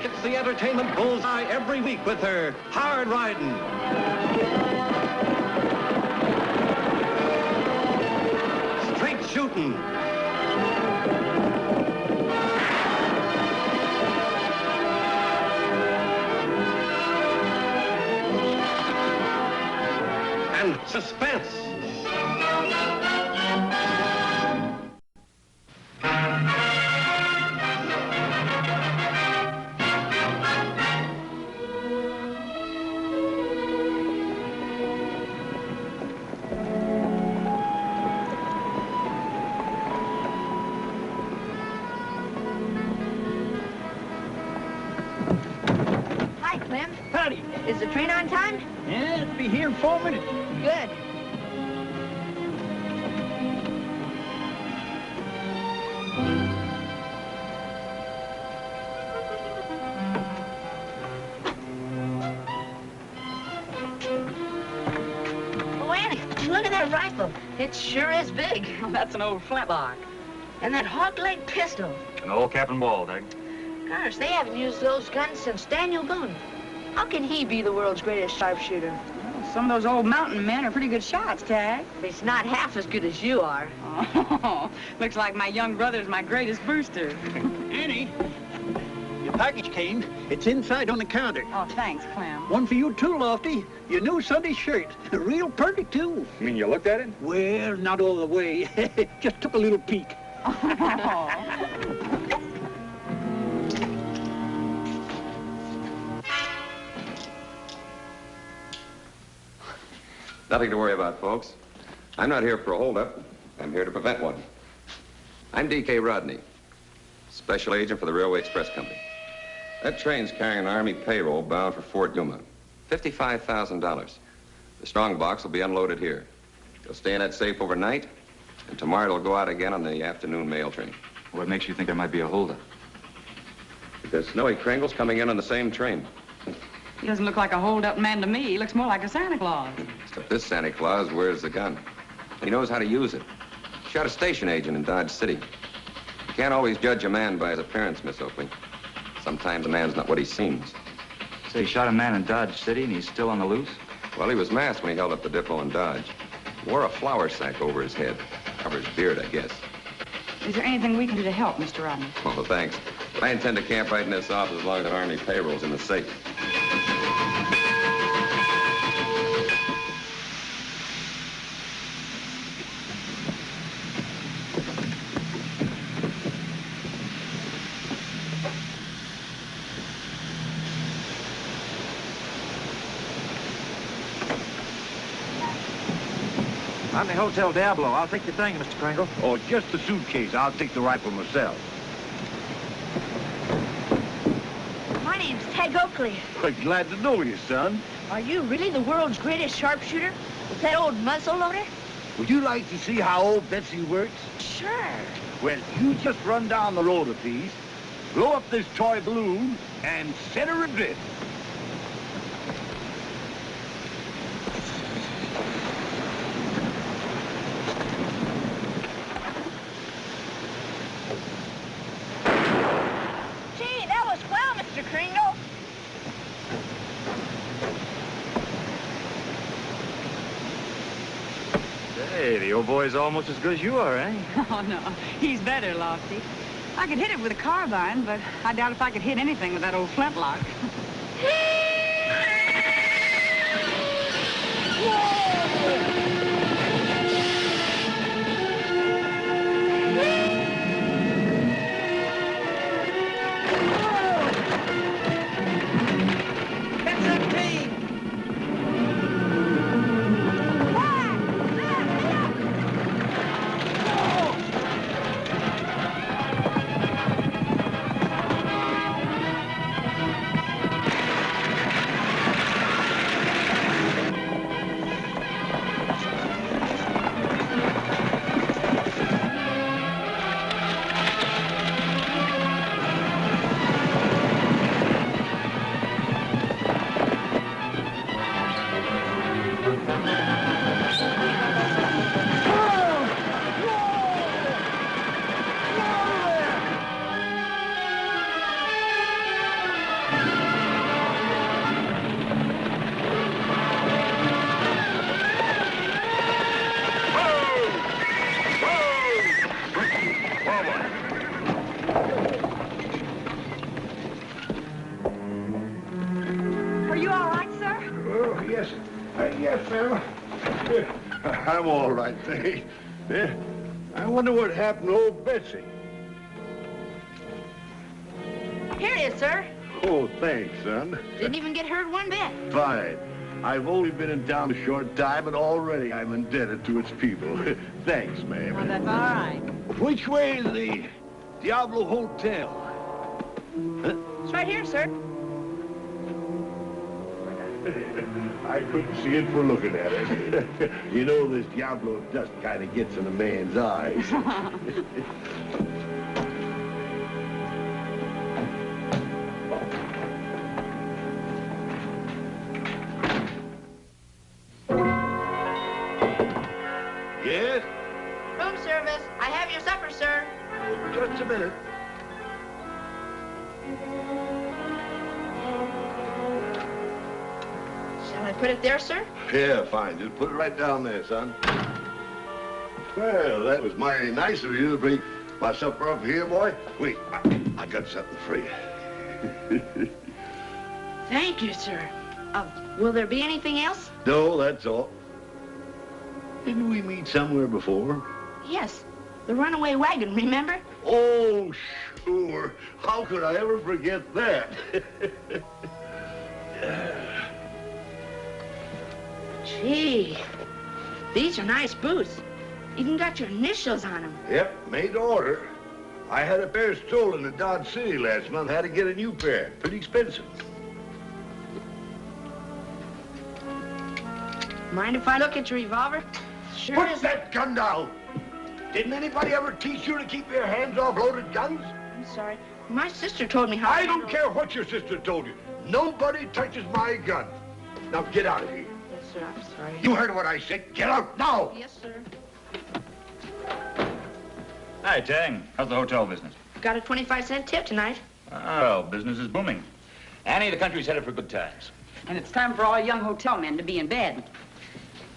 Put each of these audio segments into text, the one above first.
hits the entertainment bullseye every week with her hard riding. Straight shooting. And suspense. Hi, Clem. Howdy. Is the train on time? Yeah, it'll be here in 4 minutes. Good. Oh, Annie, look at that rifle. It sure is big. That's an old flintlock. And that hog-leg pistol. An old Captain Waldeck. Gosh, they haven't used those guns since Daniel Boone. How can he be the world's greatest sharpshooter? Well, some of those old mountain men are pretty good shots, Tag. He's not half as good as you are. Oh, looks like my young brother's my greatest booster. Annie, your package came. It's inside on the counter. Oh, thanks, Clem. One for you too, Lofty. Your new Sunday shirt. Real pretty, too. You mean you looked at it? Well, not all the way. Just took a little peek. Oh. Nothing to worry about, folks. I'm not here for a holdup. I'm here to prevent one. I'm D.K. Rodney, special agent for the Railway Express Company. That train's carrying an Army payroll bound for Fort Yuma. $55,000. The strong box will be unloaded here. It'll stay in that safe overnight, and tomorrow it'll go out again on the afternoon mail train. What makes you think there might be a holdup? Because Snowy Kringle's coming in on the same train. He doesn't look like a hold-up man to me. He looks more like a Santa Claus. Except this Santa Claus wears the gun. He knows how to use it. Shot a station agent in Dodge City. You can't always judge a man by his appearance, Miss Oakley. Sometimes a man's not what he seems. So he shot a man in Dodge City and he's still on the loose? Well, he was masked when he held up the depot in Dodge. He wore a flour sack over his head. Cover his beard, I guess. Is there anything we can do to help, Mr. Rodney? Oh, thanks. But I intend to camp right in this office as long as that Army payroll's in the safe. I'm the Hotel Diablo. I'll take the thing, Mr. Kringle. Oh, just the suitcase. I'll take the rifle myself. My name's Tag Oakley. I'm glad to know you, son. Are you really the world's greatest sharpshooter? With that old muzzle loader? Would you like to see how old Betsy works? Sure. Well, you just run down the road a piece, blow up this toy balloon, and set her adrift. Gee, that was well, Mr. Kringle. Hey, the old boy's almost as good as you are, eh? Oh, no. He's better, Lofty. I could hit it with a carbine, but I doubt if I could hit anything with that old flintlock. fella? I'm all right, thanks. Yeah. I wonder what happened to old Betsy. Here it is, sir. Oh, thanks, son. Didn't even get hurt one bit. Fine. I've only been in town a short time, and already I'm indebted to its people. Thanks, ma'am. Well, that's all right. Which way is the Diablo Hotel? Huh? It's right here, sir. I couldn't see it for looking at it. You know, this Diablo dust kind of gets in a man's eyes. Yes? Room service. I have your supper, sir. Just a minute. Shall I put it there, sir? Yeah, fine. Just put it right down there, son. Well, that was mighty nice of you to bring my supper up here, boy. Wait, I got something for you. Thank you, sir. Will there be anything else? No, that's all. Didn't we meet somewhere before? Yes. The runaway wagon, remember? Oh, sure. How could I ever forget that? Gee, these are nice boots. Even got your initials on them. Yep, made to order. I had a pair stolen in Dodge City last month. Had to get a new pair. Pretty expensive. Mind if I look at your revolver? Sure Put is. that gun down! Didn't anybody ever teach you to keep your hands off loaded guns? I'm sorry. My sister told me how I to don't handle- care what your sister told you. Nobody touches my gun. Now get out of here. Yes, sir. I'm sorry. You heard what I said. Get out now! Yes, sir. Hi, Tang. How's the hotel business? Got a 25-cent tip tonight. Oh, business is booming. Annie, the country's headed for good times. And it's time for all young hotel men to be in bed.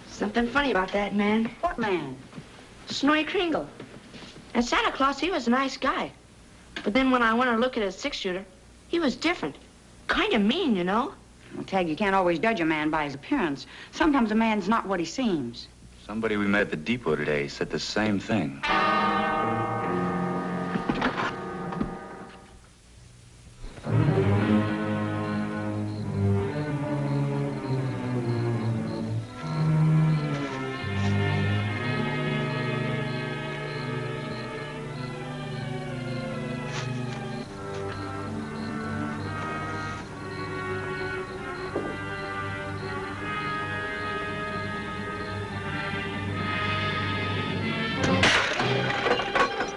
Something funny about that man. What man? Snowy Kringle. And Santa Claus, he was a nice guy. But then when I went to look at his six-shooter, he was different. Kind of mean, you know? Well, Tag, you can't always judge a man by his appearance. Sometimes a man's not what he seems. Somebody we met at the depot today said the same thing.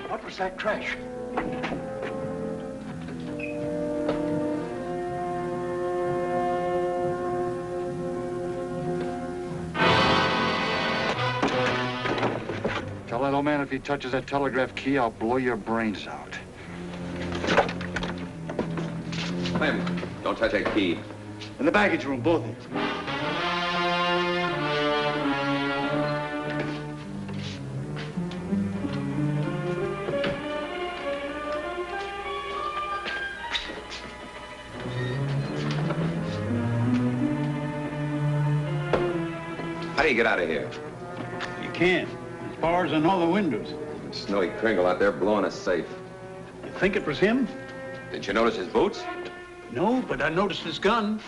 What was that crash? Tell that old man if he touches that telegraph key, I'll blow your brains out. Clem, don't touch that key. In the baggage room, both of you. How do you get out of here? You can't. There's bars on all the windows. Snowy Kringle out there blowing us safe. You think it was him? Did you notice his boots? No, but I noticed his gun.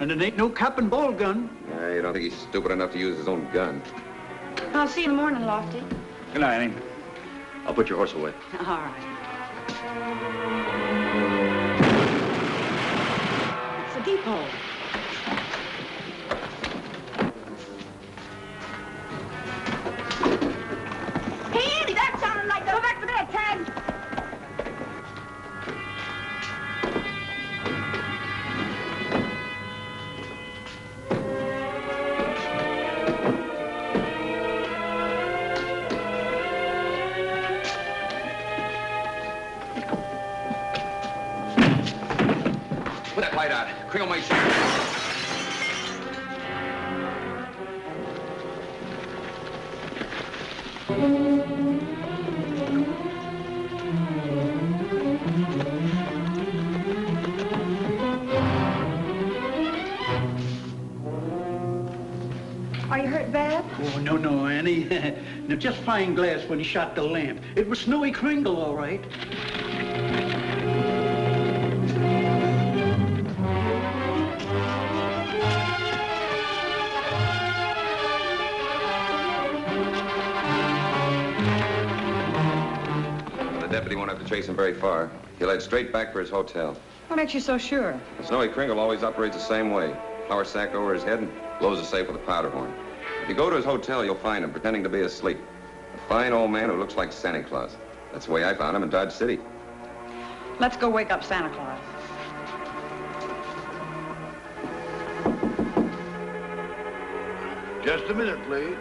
And it ain't no cap and ball gun. You don't think he's stupid enough to use his own gun? I'll see you in the morning, Lofty. Good night, Annie. I'll put your horse away. All right. It's the depot. Hey, Andy, that sounded like... Go back to bed, Tag. Put that light out. Kringle might shoot. Are you hurt bad? Oh, no, Annie. No, just fine glass when he shot the lamp. It was Snowy Kringle, all right. The deputy won't have to chase him very far. He'll head straight back for his hotel. What makes you so sure? Snowy Kringle always operates the same way. Flour sack over his head and blows the safe with a powder horn. If you go to his hotel, you'll find him pretending to be asleep. A fine old man who looks like Santa Claus. That's the way I found him in Dodge City. Let's go wake up Santa Claus. Just a minute, please.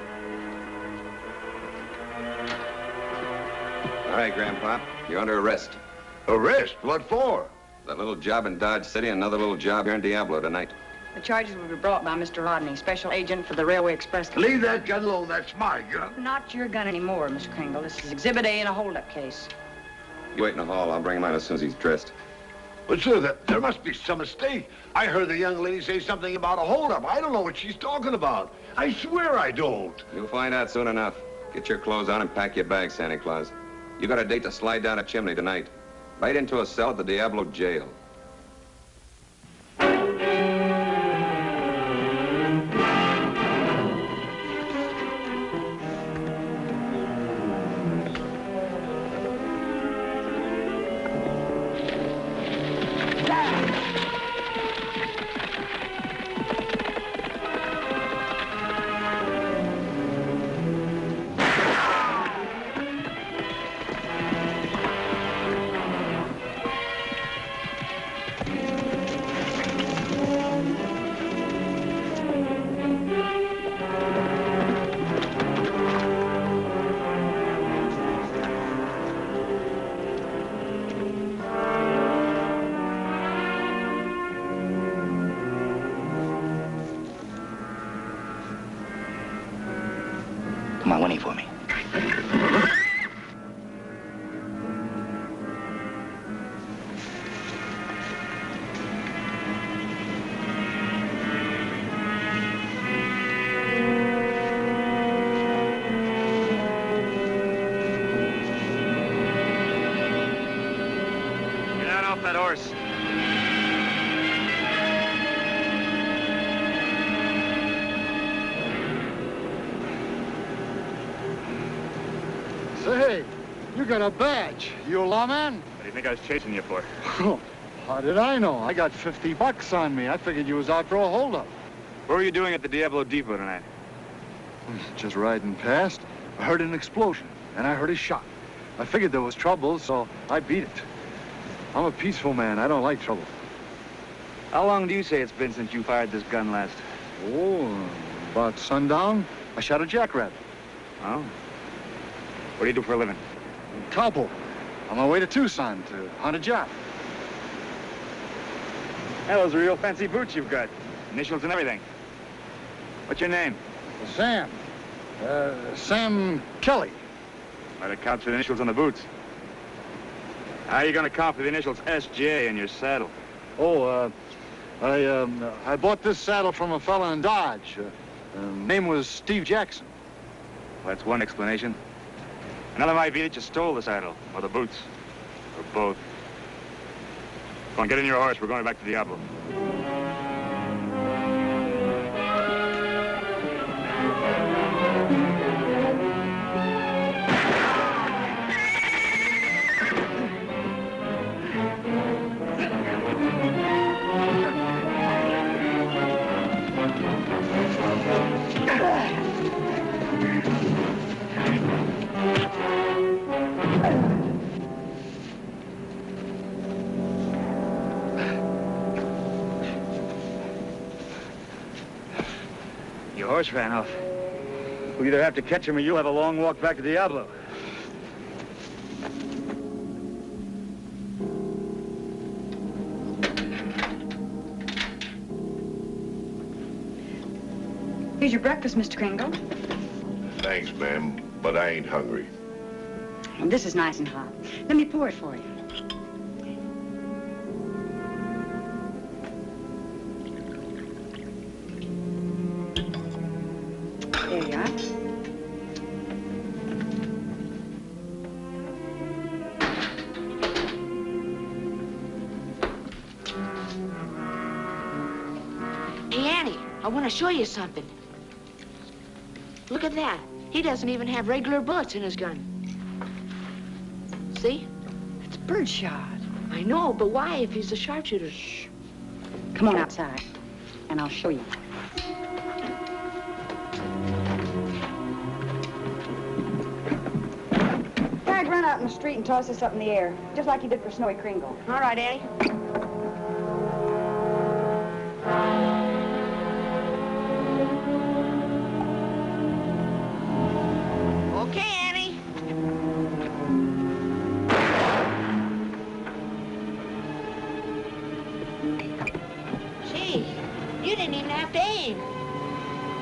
All right, Grandpa, you're under arrest. Arrest? What for? That little job in Dodge City and another little job here in Diablo tonight. The charges will be brought by Mr. Rodney, special agent for the Railway Express Company. Leave that gun alone. That's my gun. Not your gun anymore, Mr. Kringle. This is Exhibit A in a holdup case. You wait in the hall. I'll bring him out as soon as he's dressed. But, sir, there must be some mistake. I heard the young lady say something about a holdup. I don't know what she's talking about. I swear I don't. You'll find out soon enough. Get your clothes on and pack your bags, Santa Claus. You got a date to slide down a chimney tonight. Right into a cell at the Diablo jail. Come on, Winnie for me. Get out off that horse. Say, you got a badge. You a lawman? What do you think I was chasing you for? How did I know? I got $50 on me. I figured you was out for a holdup. What were you doing at the Diablo Depot tonight? Just riding past, I heard an explosion, and I heard a shot. I figured there was trouble, so I beat it. I'm a peaceful man. I don't like trouble. How long do you say it's been since you fired this gun last? Oh, about sundown, I shot a jackrabbit. Oh? What do you do for a living? Cowboy. On my way to Tucson to hunt a job. Yeah, those are real fancy boots you've got. Initials and everything. What's your name? Sam. Sam Kelly. Might have counts for the initials on the boots. How are you going to count for the initials S.J. in your saddle? Oh, I bought this saddle from a fella in Dodge. Name was Steve Jackson. Well, that's one explanation. Another might be that you stole the saddle, or the boots, or both. Come on, get in your horse. We're going back to Diablo. Your horse ran off. We'll either have to catch him or you'll have a long walk back to Diablo. Here's your breakfast, Mr. Kringle. Thanks, ma'am, but I ain't hungry. And this is nice and hot. Let me pour it for you. I want to show you something. Look at that. He doesn't even have regular bullets in his gun. See? It's birdshot. I know, but why if he's a sharpshooter? Shh. Come on outside, and I'll show you. Tag, run out in the street and toss this up in the air, just like you did for Snowy Kringle. All right, Annie. Okay, Annie. Gee, you didn't even have to aim.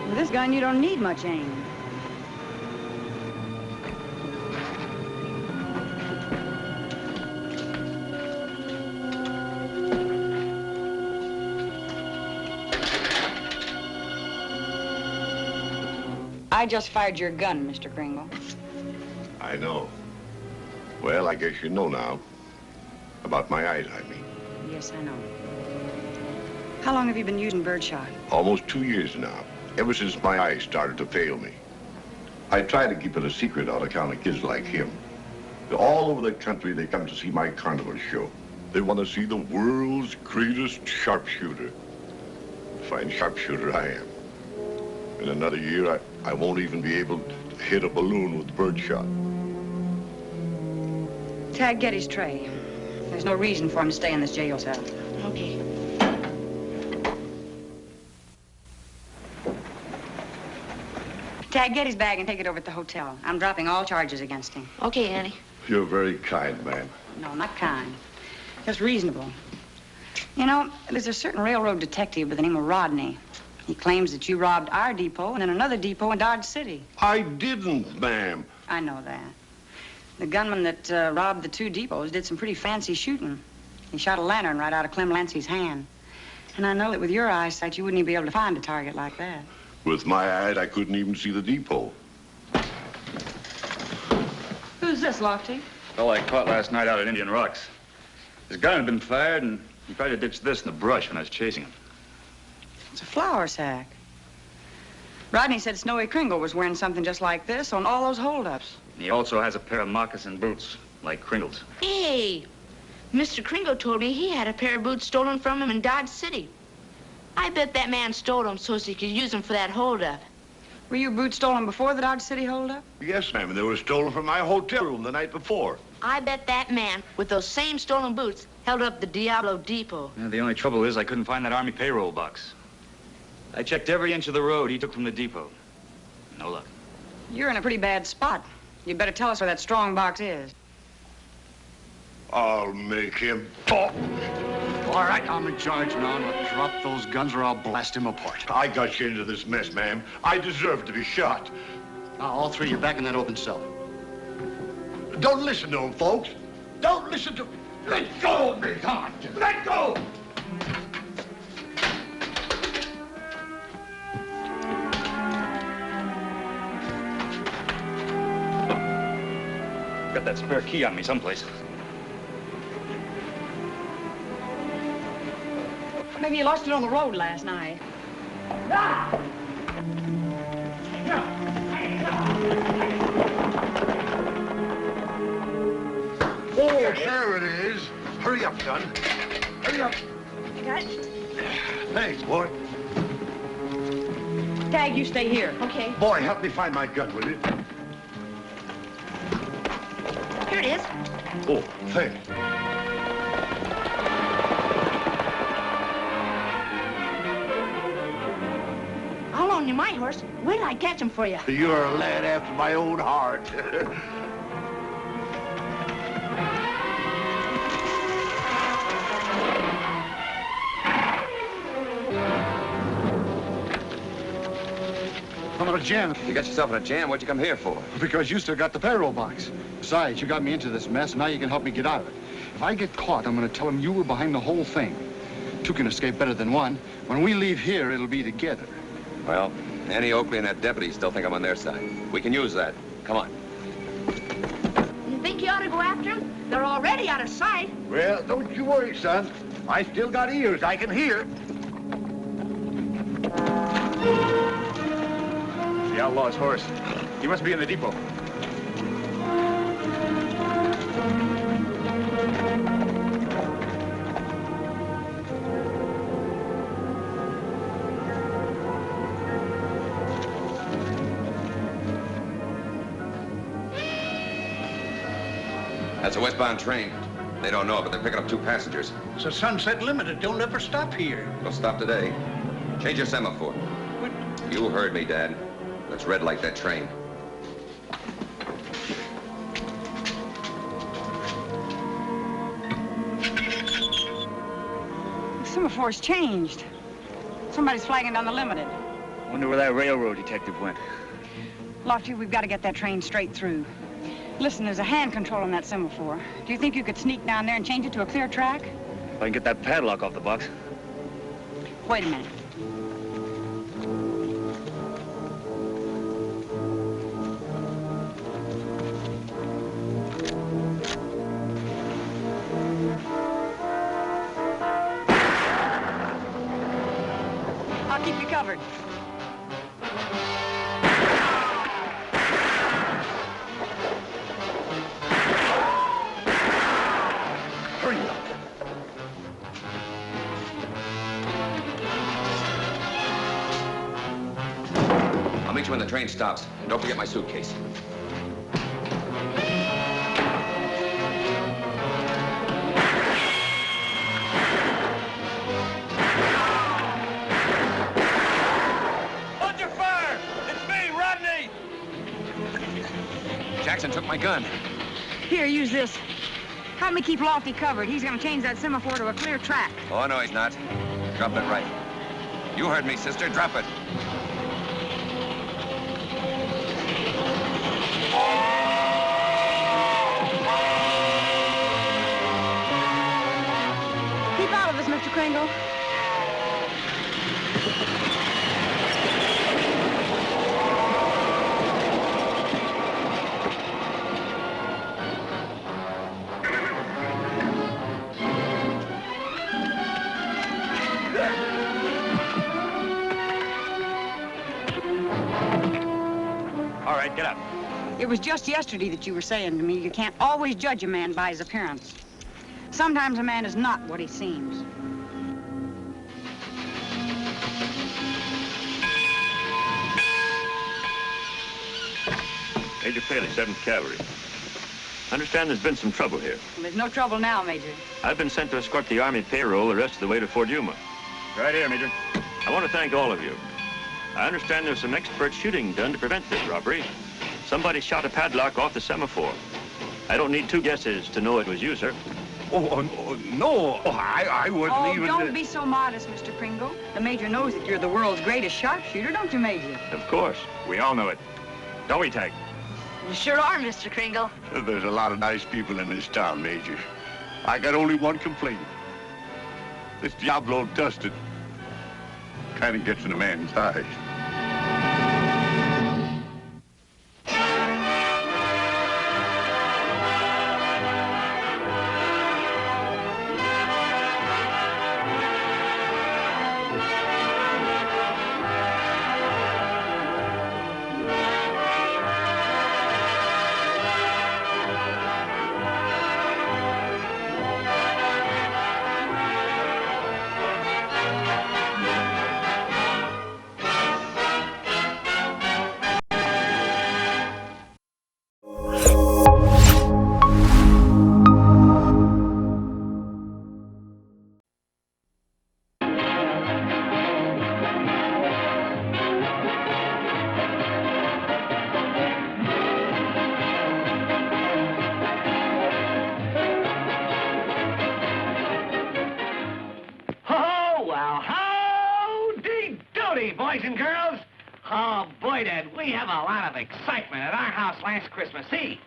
With this gun, you don't need much aim. I just fired your gun, Mr. Kringle. I know. Well, I guess you know now. About my eyes, I mean. Yes, I know. How long have you been using birdshot? Almost 2 years now. Ever since my eyes started to fail me. I try to keep it a secret on account of kids like him. All over the country, they come to see my carnival show. They want to see the world's greatest sharpshooter. Fine sharpshooter I am. In another year, I won't even be able to hit a balloon with birdshot. Tag, get his tray. There's no reason for him to stay in this jail cell. Okay. Tag, get his bag and take it over to the hotel. I'm dropping all charges against him. Okay, Annie. You're very kind, ma'am. No, not kind. Just reasonable. You know, there's a certain railroad detective by the name of Rodney. He claims that you robbed our depot and then another depot in Dodge City. I didn't, ma'am. I know that. The gunman that robbed the two depots did some pretty fancy shooting. He shot a lantern right out of Clement C's hand. And I know that with your eyesight, you wouldn't even be able to find a target like that. With my eyes, I couldn't even see the depot. Who's this, Lofty? Fellow I caught last night out at Indian Rocks. His gun had been fired, and he tried to ditch this in the brush when I was chasing him. It's a flour sack. Rodney said Snowy Kringle was wearing something just like this on all those holdups. He also has a pair of moccasin boots, like Kringle's. Hey, Mr. Kringle told me he had a pair of boots stolen from him in Dodge City. I bet that man stole them so he could use them for that holdup. Were your boots stolen before the Dodge City holdup? Yes, ma'am, and they were stolen from my hotel room the night before. I bet that man, with those same stolen boots, held up the Diablo Depot. Yeah, the only trouble is I couldn't find that Army payroll box. I checked every inch of the road he took from the depot. No luck. You're in a pretty bad spot. You'd better tell us where that strong box is. I'll make him talk. All right, I'm in charge now. Now drop those guns or I'll blast him apart. I got you into this mess, ma'am. I deserve to be shot. Now, all three, you're back in that open cell. Don't listen to him, folks. Don't listen to... Let go of me! Come on, let go! Got that spare key on me someplace. Maybe you lost it on the road last night. Oh, there it is. Hurry up, son. Hurry up. You got it? Thanks, boy. Tag, you stay here. Okay. Boy, help me find my gun, will you? Here it is. Oh, thanks. I'll loan you my horse. Wait till I catch him for you. You're a lad after my own heart. I'm in a jam. You got yourself in a jam. What'd you come here for? Because you still got the payroll box. Besides, you got me into this mess, and now you can help me get out of it. If I get caught, I'm going to tell them you were behind the whole thing. Two can escape better than one. When we leave here, it'll be together. Well, Annie Oakley and that deputy still think I'm on their side. We can use that. Come on. You think you ought to go after them? They're already out of sight. Well, don't you worry, son. I still got ears. I can hear. The outlaw's horse. He must be in the depot. That's a westbound train. They don't know it, but they're picking up 2 passengers. It's a Sunset Limited. Don't ever stop here. They'll stop today. Change your semaphore. What? You heard me, Dad. Let's red light that train. The semaphore's changed. Somebody's flagging down the Limited. Wonder where that railroad detective went. Lofty, we've got to get that train straight through. Listen, there's a hand control on that semaphore. Do you think you could sneak down there and change it to a clear track? If I can get that padlock off the box. Wait a minute. I'll keep you covered. I'll meet you when the train stops. And don't forget my suitcase. Under fire! It's me, Rodney! Jackson took my gun. Here, use this. Help me keep Lofty covered. He's gonna change that semaphore to a clear track. Oh, no, he's not. Drop it right. You heard me, sister. Drop it. Keep out of this, Mr. Kringle. All right, get up. It was just yesterday that you were saying to me you can't always judge a man by his appearance. Sometimes a man is not what he seems. Major Paley, 7th Cavalry. I understand there's been some trouble here. There's no trouble now, Major. I've been sent to escort the Army payroll the rest of the way to Fort Yuma. Right here, Major. I want to thank all of you. I understand there's some expert shooting done to prevent this robbery. Somebody shot a padlock off the semaphore. I don't need 2 guesses to know it was you, sir. No. I wouldn't even... Don't be so modest, Mr. Kringle. The Major knows that you're the world's greatest sharpshooter, don't you, Major? Of course. We all know it. Don't we, Tag? You sure are, Mr. Kringle. There's a lot of nice people in this town, Major. I got only one complaint. This Diablo dusted kind of gets in a man's eyes. boys and girls. Oh, boy, did we have a lot of excitement at our house last Christmas Eve.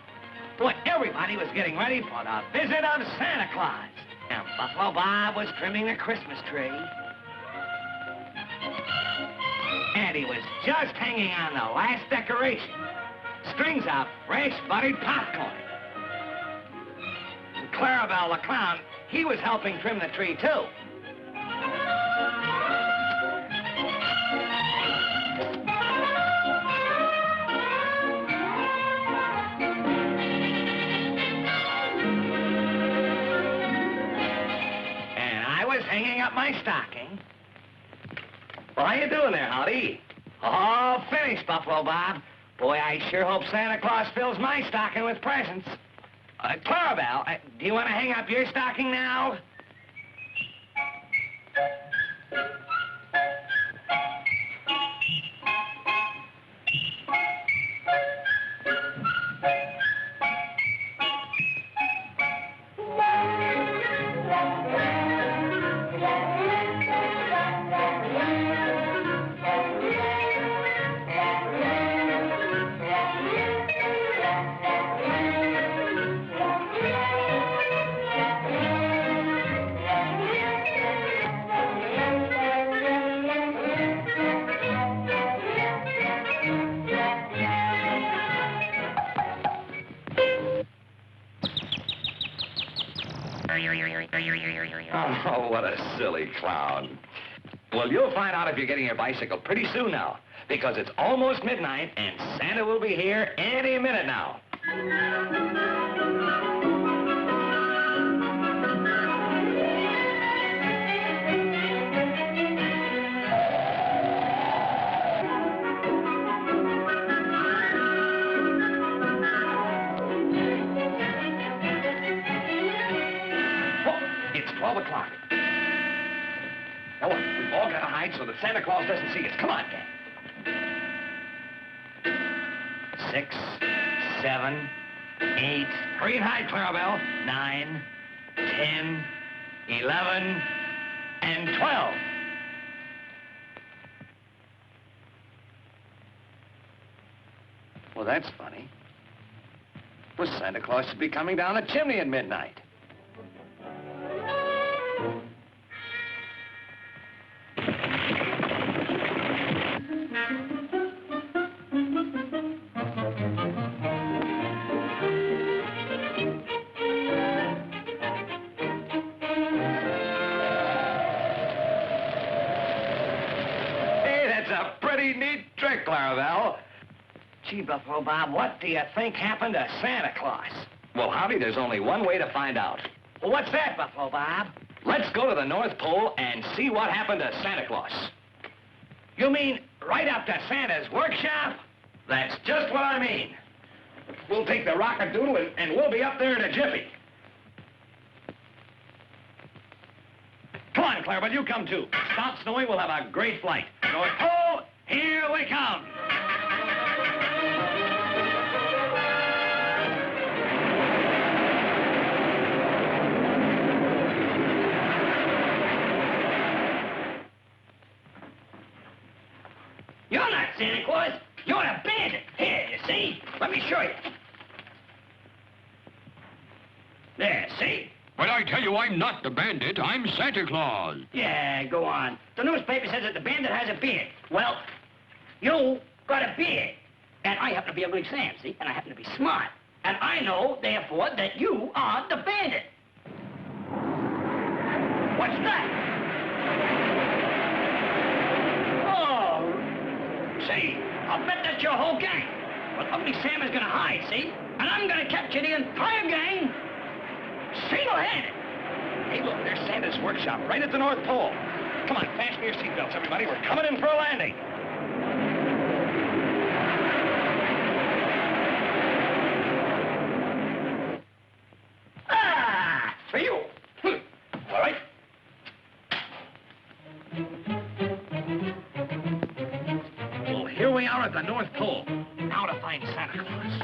Boy, everybody was getting ready for the visit of Santa Claus. And Buffalo Bob was trimming the Christmas tree. And he was just hanging on the last decoration. Strings of fresh buttered popcorn. And Clarabell the clown, he was helping trim the tree, too. was hanging up my stocking. Well, how you doing there, Howdy? All finished, Buffalo Bob. Boy, I sure hope Santa Claus fills my stocking with presents. Clarabell, do you want to hang up your stocking now? Oh, what a silly clown. Well, you'll find out if you're getting your bicycle pretty soon now, because it's almost midnight and Santa will be here any minute now. It's 12 o'clock. Now look, we've all got to hide so that Santa Claus doesn't see us. Come on, gang. 6, 7, 8. Hurry and hide, Clarabell. 9, 10, 11, and 12. Well, that's funny. Well, Santa Claus should be coming down the chimney at midnight. Neat trick, Clarabell. Gee, Buffalo Bob, what do you think happened to Santa Claus? Well, Howdy, there's only one way to find out. Well, what's that, Buffalo Bob? Let's go to the North Pole and see what happened to Santa Claus. You mean right up to Santa's workshop? That's just what I mean. We'll take the rocket-doodle and we'll be up there in a jiffy. Come on, Clarabell, you come too. Stop snowing, we'll have a great flight. North Pole, here we come. You're not Santa Claus. You're a bandit. Here, you see? Let me show you. There, see? But I tell you, I'm not the bandit. I'm Santa Claus. Yeah, go on. The newspaper says that the bandit has a beard. Well, you got a beard. And I happen to be a big Sam, see? And I happen to be smart. And I know, therefore, that you are the bandit. What's that? Oh, say, I'll bet that's your whole gang. Well, Ugly Sam is gonna hide, see? And I'm gonna capture the entire gang single-handed. Hey, look, there's Santa's workshop right at the North Pole. Come on, fasten your seatbelts, everybody. We're coming in for a landing. Ah, for you. All right. Well, here we are at the North Pole. Now to find Santa Claus.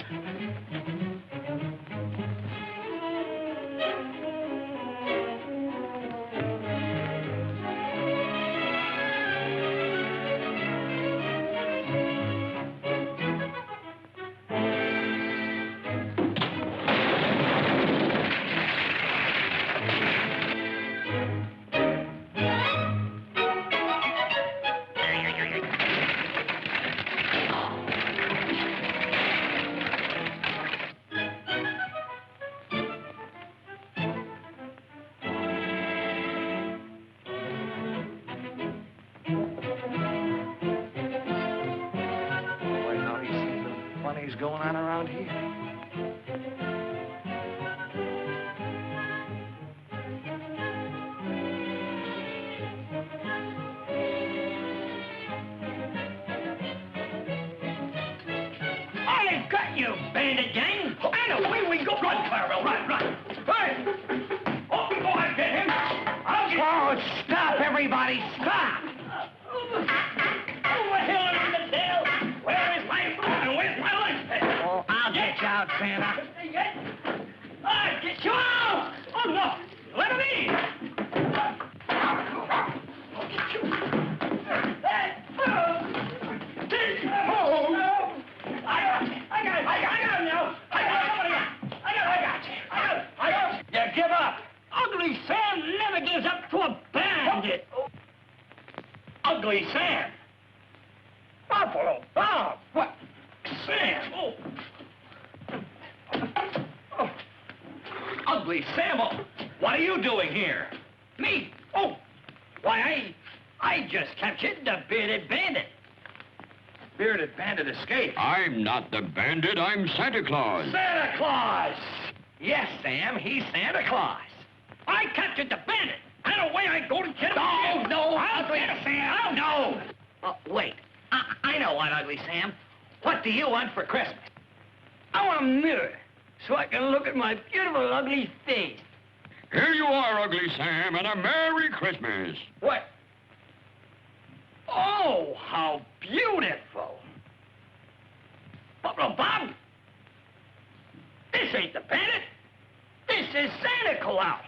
Going on around here. you bandit gang. And away we go. Run, Clarabell, run. Hey! Oh, I get him. Oh, stop, everybody, stop! What the hell in the tail? Where is my food and where's my lunch pail? Oh, I'll get you out, Santa. I'll get you out! Oh, no! Let him in! I'll get you. I got him now. I got you. You give up. Ugly Sam never gives up to a bandit. Ugly Sam? Buffalo Bob. What? Sam. Oh. Ugly Sam. Oh. What are you doing here? Me? Oh. Why, I just captured the bearded bandit. Bearded bandit escaped. I'm not the bandit, I'm Santa Claus. Santa Claus! Yes, Sam, he's Santa Claus. I captured the bandit. And away I go to get him. No, Ugly Sam, no. Wait, I know what, Ugly Sam. What do you want for Christmas? I want a mirror so I can look at my beautiful ugly face. Here you are, Ugly Sam, and a Merry Christmas. What? Oh, how beautiful. Buffalo Bob, this ain't the bandit. This is Santa Claus.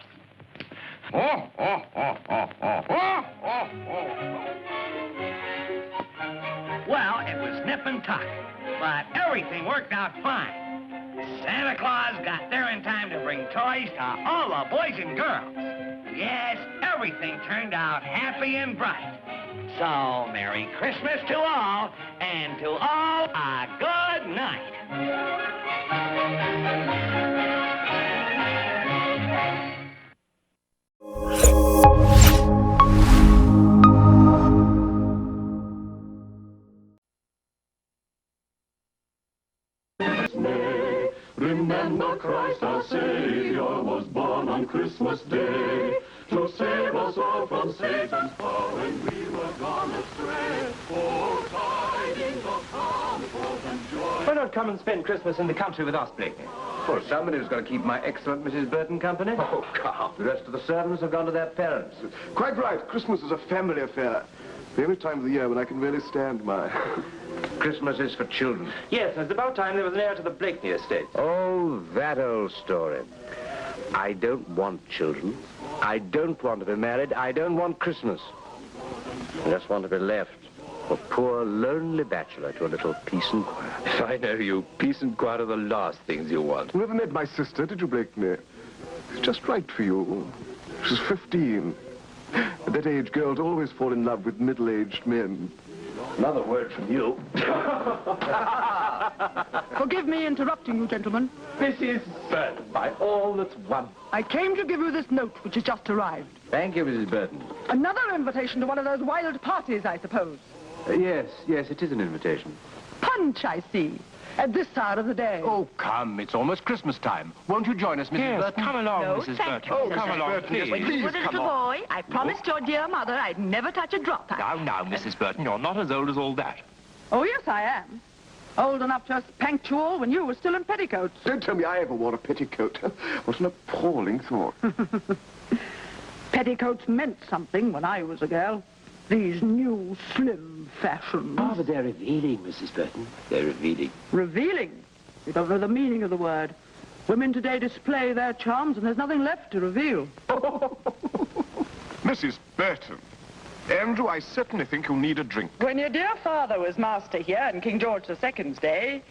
Oh. Well, it was nip and tuck, but everything worked out fine. Santa Claus got there in time to bring toys to all the boys and girls. Yes, everything turned out happy and bright. So, Merry Christmas to all, and to all a good night. Remember Christ our Savior was born on Christmas Day to save us all from Satan's power when we were gone astray. Oh, tidings of comfort and joy. Why not come and spend Christmas in the country with us, Blakeney? Well, somebody who's going to keep my excellent Mrs. Burton company. Oh, come. The rest of the servants have gone to their parents. Quite right. Christmas is a family affair. The only time of the year when I can really stand my... Christmas is for children. Yes, and it's about time there was an heir to the Blakeney estate. Oh, that old story. I don't want children. I don't want to be married. I don't want Christmas. I just want to be left, a poor, lonely bachelor, to a little peace and quiet. If I know you, peace and quiet are the last things you want. You never met my sister, did you, Blakeney? It's just right for you. She's 15. At that age, girls always fall in love with middle-aged men. Another word from you. Forgive me interrupting you, gentlemen. Mrs. Burton, by all that's one. I came to give you this note, which has just arrived. Thank you, Mrs. Burton. Another invitation to one of those wild parties, I suppose. Yes, it is an invitation. Punch, I see. At this hour of the day. Oh, come, it's almost Christmas time. Won't you join us, Mrs. Burton? Come along, no, Mrs. Burton. Oh, come along, please. When you were a little boy, I promised your dear mother I'd never touch a drop. Now, Mrs. Burton, you're not as old as all that. Oh, yes, I am. Old enough to spank you all when you were still in petticoats. Don't tell me I ever wore a petticoat. What an appalling thought. Petticoats meant something when I was a girl. These new, slim fashions. Oh, but they're revealing, Mrs. Burton. They're revealing. Revealing? You don't know the meaning of the word. Women today display their charms, and there's nothing left to reveal. Mrs. Burton, Andrew, I certainly think you'll need a drink. When your dear father was master here in King George II's day,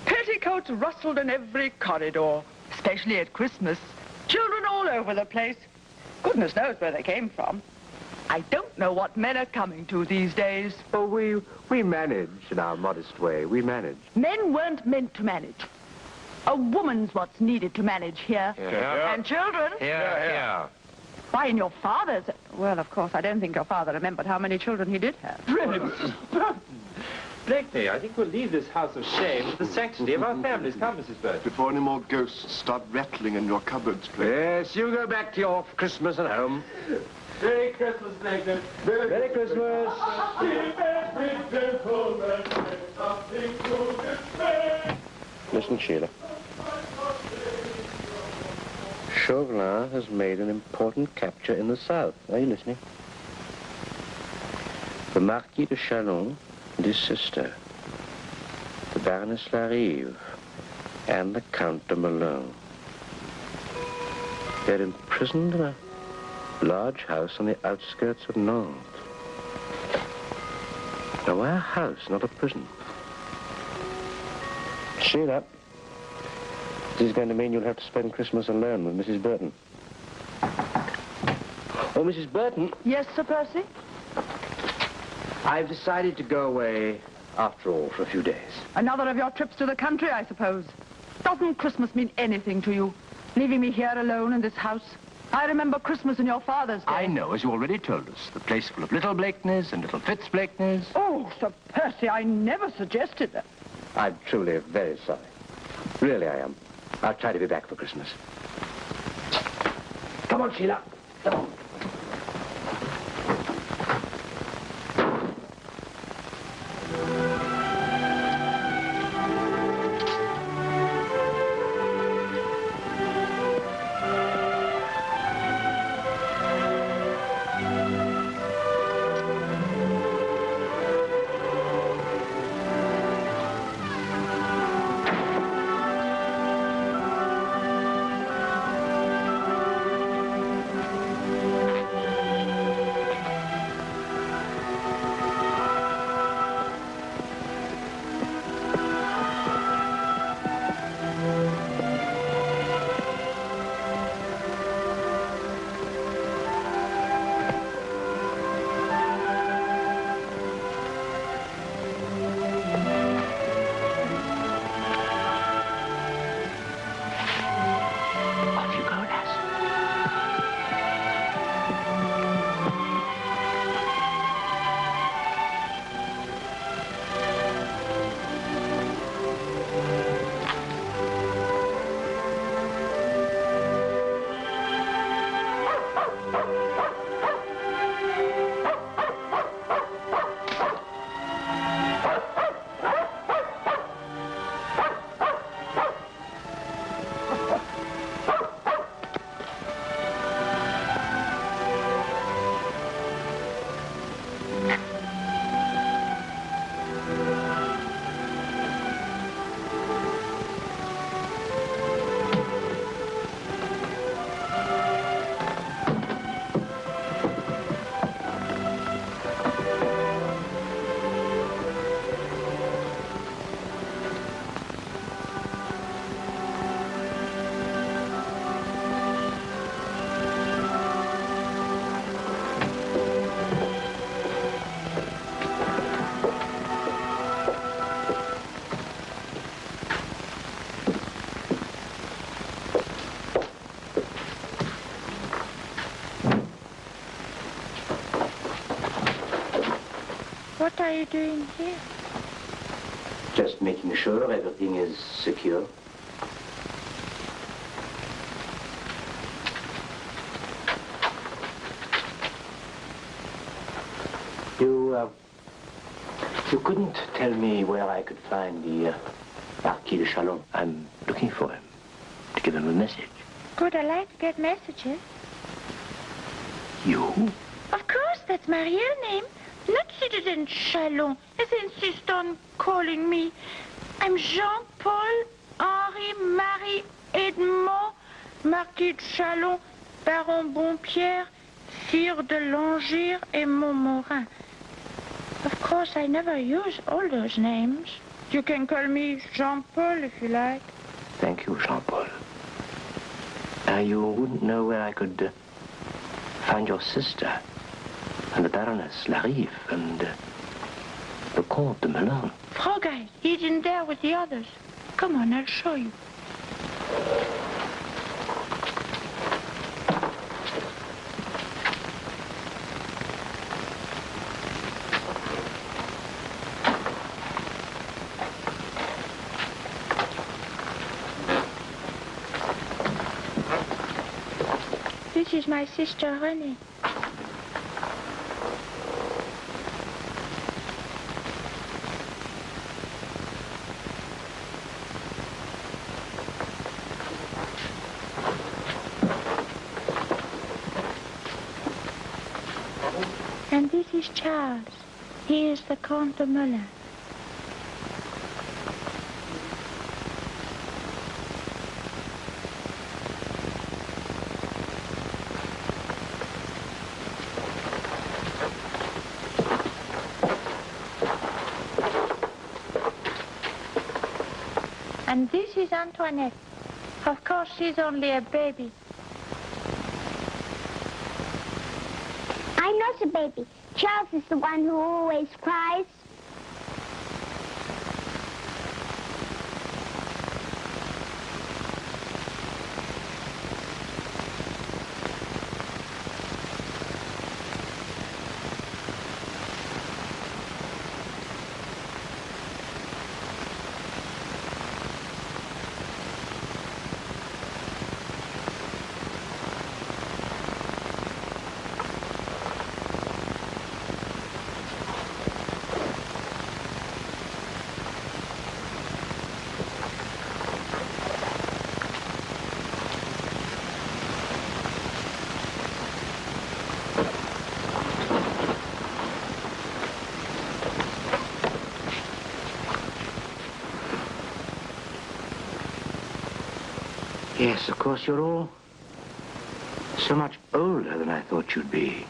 petticoats rustled in every corridor, especially at Christmas. Children all over the place. Goodness knows where they came from. I don't know what men are coming to these days. Oh, we manage in our modest way. We manage. Men weren't meant to manage. A woman's what's needed to manage here. Yeah. And children. Yeah. Why, in your father's... Well, of course, I don't think your father remembered how many children he did have. Really, Mrs. Burton? Blakeney, I think we'll leave this house of shame with the sanctity of our families. Come, Mrs. Burton. Before any more ghosts start rattling in your cupboards, please. Yes, you go back to your Christmas at home. Merry Christmas, Blakeney. Merry Christmas. Listen, Sheila. Chauvelin has made an important capture in the south. Are you listening? The Marquis de Chalon and his sister, the Baroness Larive, and the Count de Malone. They're imprisoned in a large house on the outskirts of Nantes. Now, why a house, not a prison? Sheila, this is going to mean you'll have to spend Christmas alone with Mrs. Burton. Oh, Mrs. Burton. Yes, Sir Percy? I've decided to go away, after all, for a few days. Another of your trips to the country, I suppose. Doesn't Christmas mean anything to you? Leaving me here alone in this house? I remember Christmas in your father's day. I know, as you already told us. The place full of little Blakeneys and little Fitz Blakeneys. Oh, Sir Percy, I never suggested that. I'm truly very sorry. Really, I am. I'll try to be back for Christmas. Come on, Sheila. Come on. What are you doing here? Just making sure everything is secure. You couldn't tell me where I could find the Marquis de Chalon. I'm looking for him, to give him a message. Good, I like to get messages. You? Of course, that's my real name. Not Citizen Chalon, as they insist on calling me. I'm Jean-Paul Henri Marie Edmond Marquis de Chalon, Baron Bonpierre, Sire de Langire et Montmorin. Of course, I never use all those names. You can call me Jean-Paul if you like. Thank you, Jean-Paul. You wouldn't know where I could find your sister and the Baroness Larive and the Comte de Malone. Frogeye, he's in there with the others. Come on, I'll show you. This is my sister, Renée. And this is Charles. He is the Comte de Melun. And this is Antoinette. Of course, she's only a baby. I'm not a baby. Charles is the one who always cries. Yes, of course, you're all so much older than I thought you'd be.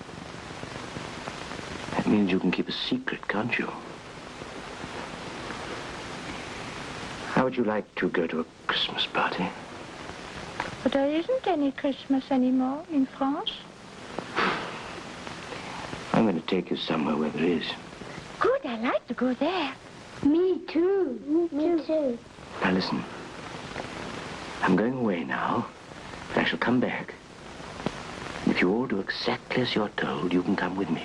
That means you can keep a secret, can't you? How would you like to go to a Christmas party? But there isn't any Christmas anymore in France. I'm going to take you somewhere where there is. Good, I like to go there. Me too. Me too. Now listen. I'm going away now, but I shall come back. If you all do exactly as you're told, you can come with me.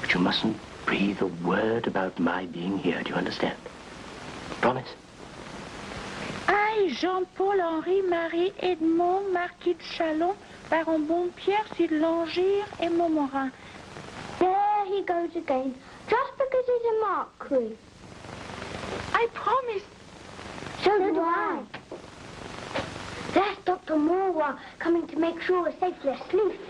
But you mustn't breathe a word about my being here, do you understand? Promise? I, Jean-Paul, Henri, Marie, Edmond, Marquis de Chalon, Baron Bonpierre, Sir Langire, et Montmorin. There he goes again, just because he's a marquis. I promise. So do I. That's Dr. Moore coming to make sure we're safely asleep.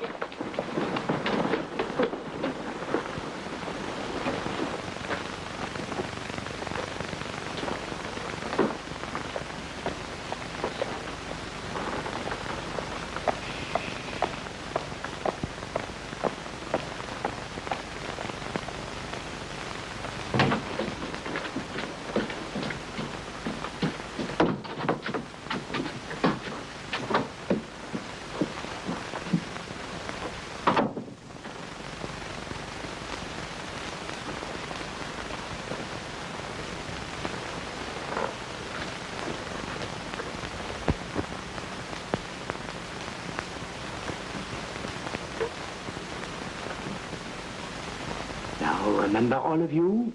Remember, all of you,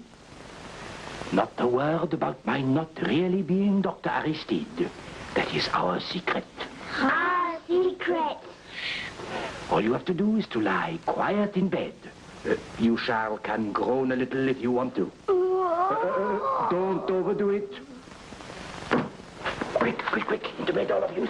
not a word about my not really being Dr. Aristide. That is our secret. Our secret. All you have to do is to lie quiet in bed. You can groan a little if you want to. Don't overdo it. Quick, quick, quick, into bed, all of you.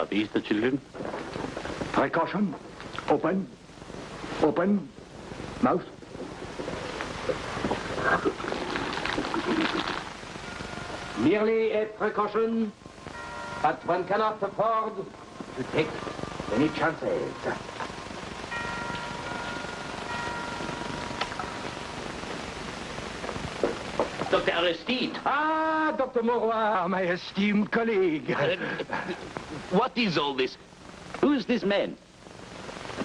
These the children? Precaution. Open. Open. Mouth. Merely a precaution, but one cannot afford to take any chances. Dr. Aristide. Ah, Dr. Mauroy, my esteemed colleague. What is all this? Who is this man?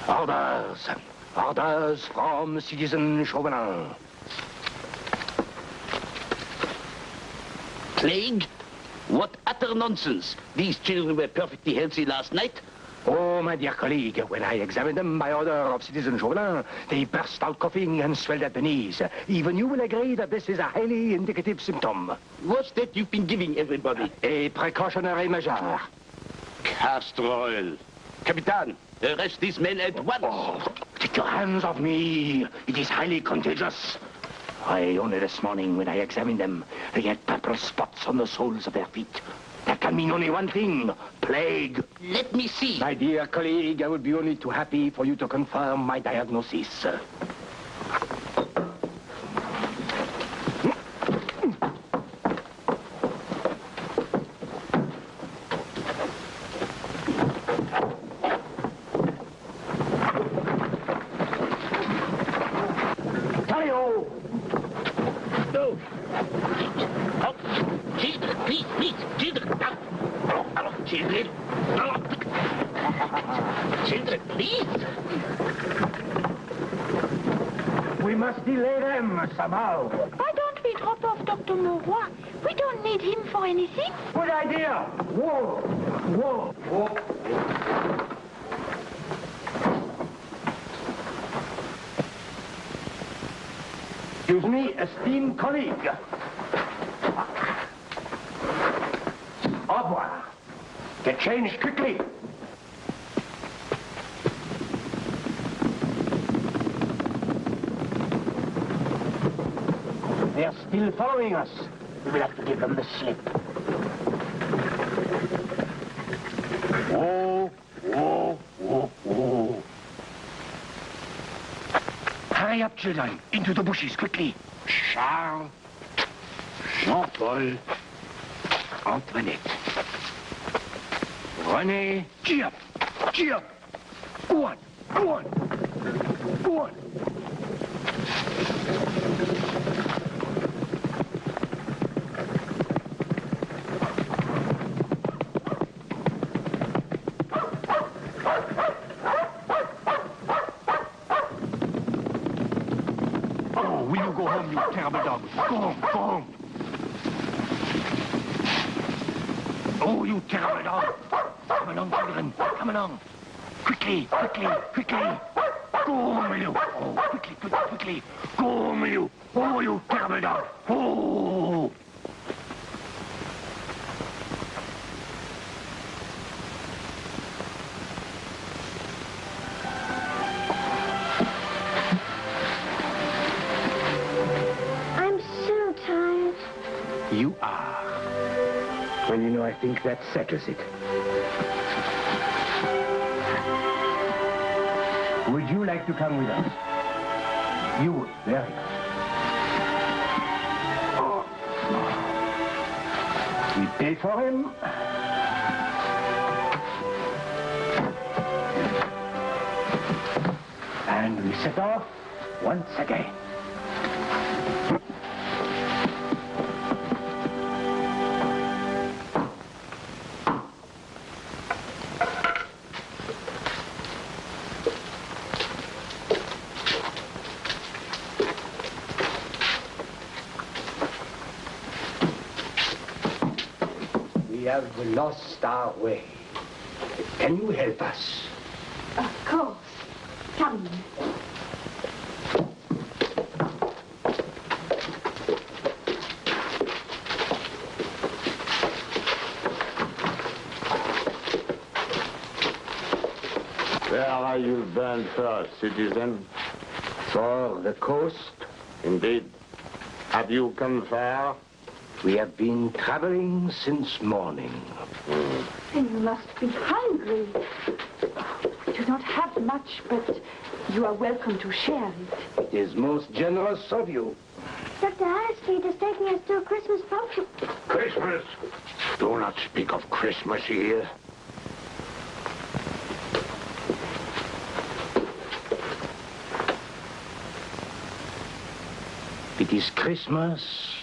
Orders. Orders from Citizen Chauvelin. Plague? What utter nonsense. These children were perfectly healthy last night. Oh, my dear colleague, when I examined them by order of Citizen Chauvelin, they burst out coughing and swelled at the knees. Even you will agree that this is a highly indicative symptom. What's that you've been giving everybody? A precautionary measure. Castor oil. Capitan, arrest these men at once. Oh, take your hands off me. It is highly contagious. I only this morning, when I examined them, they had purple spots on the soles of their feet. That can mean only one thing, plague. Let me see. My dear colleague, I would be only too happy for you to confirm my diagnosis. We must delay them somehow. Why don't we drop off Dr. Mauroy? We don't need him for anything. Good idea. Whoa, whoa, whoa. Excuse me, esteemed colleague. Au revoir. Get changed quickly. They are still following us. We will have to give them the slip. Whoa, whoa, whoa, whoa. Hurry up, children. Into the bushes, quickly. Charles, Jean-Paul, Antoinette. René, gee up, gee up. Go on, go on, go on. Oh, will you go home, you terrible dog? Go home, go home. Oh, you terrible dog. Come along, children. Come along. Quickly, quickly, quickly. Go home, will you? Oh, quickly, quickly, quickly. Go home, will you? Oh, you terrible dog. Oh. I'm so tired. You are. Well, you know, I think that settles it. Would you like to come with us? You would. Very good. Oh. We pay for him. And we set off once again. We have lost our way. Can you help us? Of course. Come. Where are you bound for, citizen? For the coast? Indeed. Have you come far? We have been traveling since morning. Then you must be hungry. We do not have much, but you are welcome to share it. It is most generous of you. Dr. Street is taking us to a Christmas function. Christmas? Do not speak of Christmas here. It is Christmas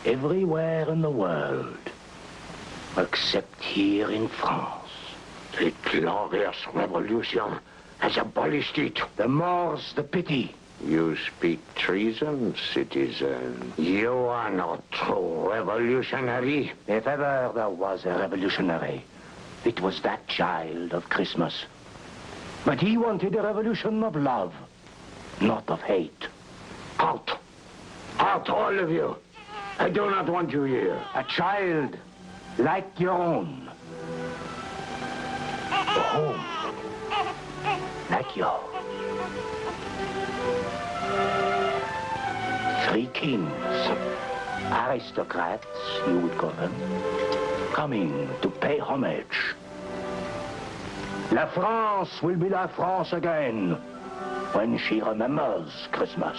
everywhere in the world, except here in France. The glorious revolution has abolished it. The more's the pity. You speak treason, citizen. You are not true revolutionary. If ever there was a revolutionary, It was that child of Christmas. But he wanted a revolution of love, not of hate. Out! Out, all of you! I do not want you here. A child like your own. A home like yours. 3 kings, aristocrats, you would call them, coming to pay homage. La France will be La France again when she remembers Christmas.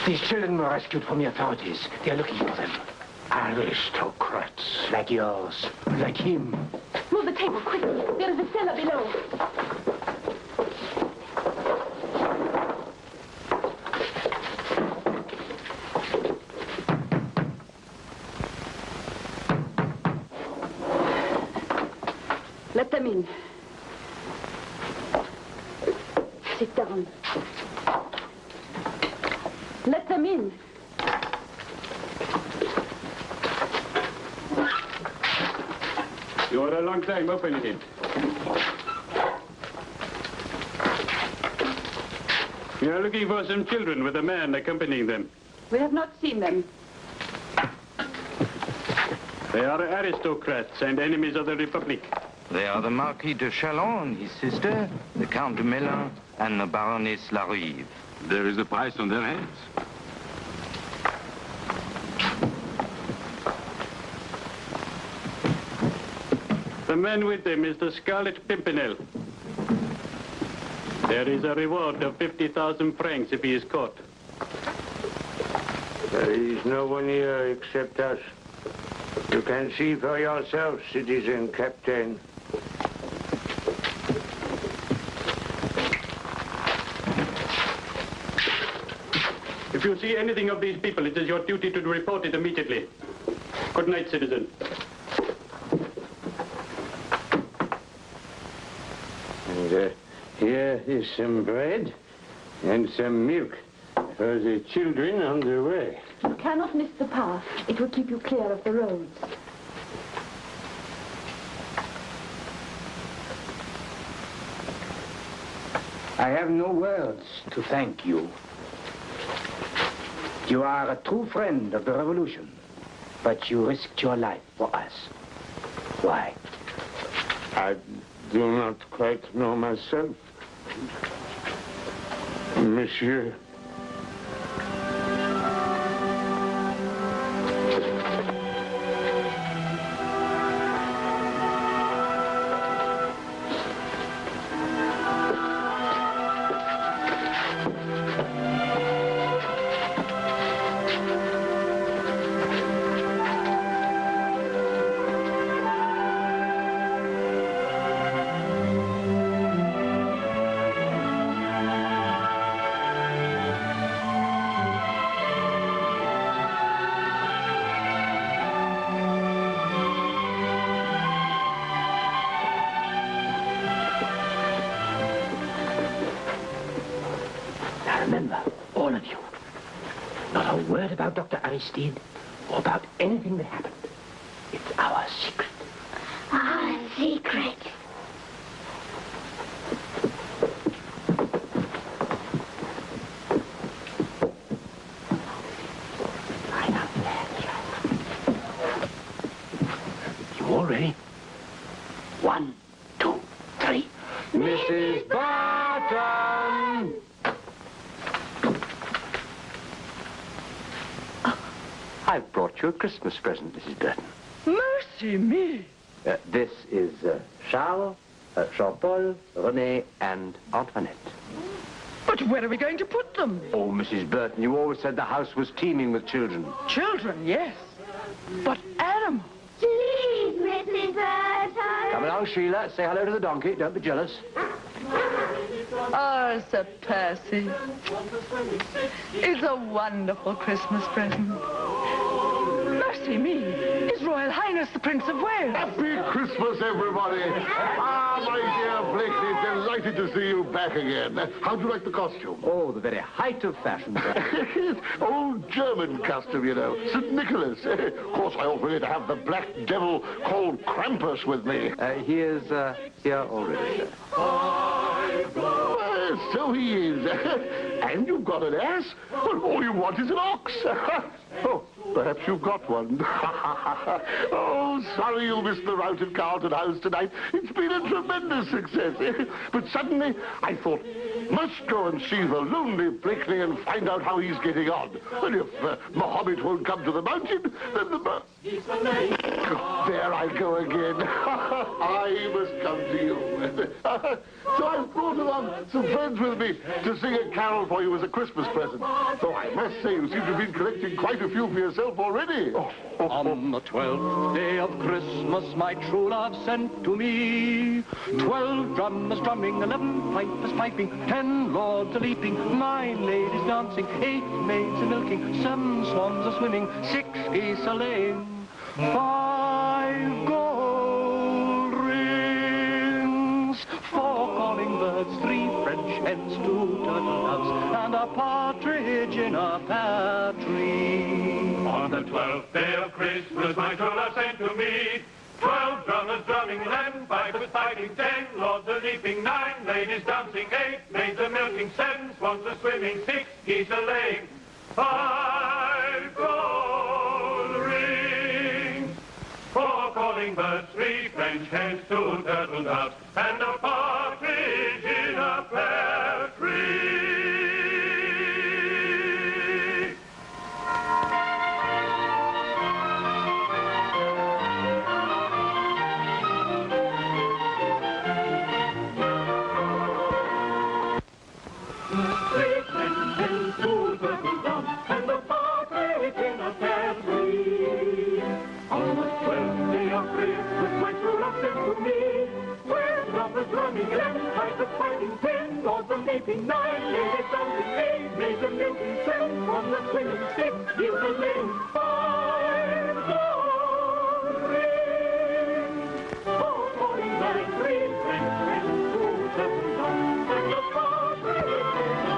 These children were rescued from the authorities. They are looking for them. Aristocrats like yours, like him. Move the table quickly. There is a cellar below. Let them in. Sit down. Let them in. You had a long time opening it. We are looking for some children with a man accompanying them. We have not seen them. They are aristocrats and enemies of the Republic. They are the Marquis de Chalon and his sister, the Count de Melun, and the Baroness Larive. There is a price on their heads. The man with them is the Scarlet Pimpernel. There is a reward of 50,000 francs if he is caught. There is no one here except us. You can see for yourself, citizen captain. If you see anything of these people, it is your duty to report it immediately. Good night, citizen. And here is some bread and some milk for the children on the way. You cannot miss the path. It will keep you clear of the roads. I have no words to thank you. You are a true friend of the revolution, but you risked your life for us. Why? I do not quite know myself, monsieur. About Dr. Aristide or about anything that happened. It's our secret. Our secret. You all ready? 1, 2, 3. Mrs. Barton! I've brought you a Christmas present, Mrs. Burton. Mercy me! This is Charles, Jean-Paul, René, and Antoinette. But where are we going to put them? Oh, Mrs. Burton, you always said the house was teeming with children. Children, yes. But animals. Please, Mrs. Burton. Come along, Sheila. Say hello to the donkey. Don't be jealous. Oh, Sir Percy. It's a wonderful Christmas present. Mercy me. His Royal Highness the Prince of Wales. Happy Christmas, everybody. Ah, my dear Blakely, delighted to see you back again. How'd you like the costume? Oh, the very height of fashion. Old German custom, you know. St. Nicholas. Of course, I ought really to have the black devil called Krampus with me. He is here already, sir. So he is. And you've got an ass? Well, all you want is an ox. Oh, perhaps you've got one. Oh, sorry you missed the rout at Carlton House tonight. It's been a tremendous success. But suddenly, I thought, must go and see the lonely Blakeney and find out how he's getting on. And if Mohammed won't come to the mountain, then the... There I go again. I must come to you. So I've brought along some friends with me to sing a carol for you as a Christmas present. Though I must say you seem to have been collecting quite a few for yourself already. On the 12th day of Christmas, my true love sent to me 12 drummers drumming, 11 pipers piping, 10 lords a-leaping, 9 ladies dancing, 8 maids a-milking, 7 swans a-swimming, 6 geese a-laying, 5 gold rings, 4 calling birds, 3 French hens, 2 turtle doves, and a partridge in a pear tree. On the 12th day of Christmas, my true love sent to me 12 drummers drumming, 11 pipers piping, 10 lords a-leaping, 9 ladies dancing, 8 maids a-milking, 7 swans a-swimming, 6 geese a-laying, 5 gold rings, 4 calling birds, 3 French hens, 2 turtle doves, and a partridge in a pear tree. Drumming, 11 pipers fighting, 10 lords a-leaping, 9 ladies dancing, 8 maids a-milking, 7 swans a-swimming, 6 geese a-laying, 5 gold rings, 4 calling birds, 3 French hens, 2 turtle doves, and a partridge in a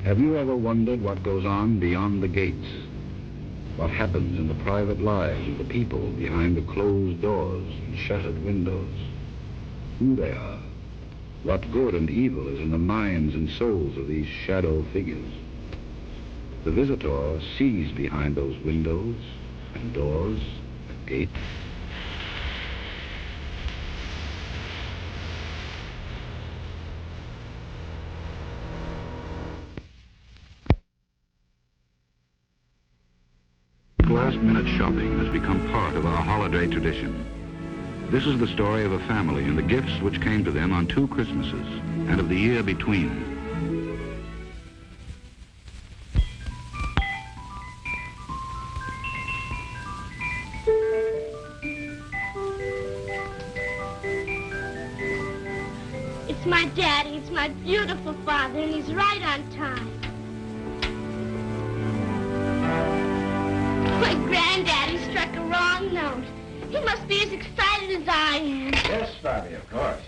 Have you ever wondered what goes on beyond the gates? What happens in the private lives of the people behind the closed doors and shuttered windows? Who they are? What good and evil is in the minds and souls of these shadow figures? The visitor sees behind those windows and doors and gates. Last-minute shopping has become part of our holiday tradition. This is the story of a family and the gifts which came to them on 2 Christmases and of the year between. It's my daddy. It's my beautiful father, and he's right on time. My granddaddy struck a wrong note. He must be as excited as I am. Yes, Bobby, of course.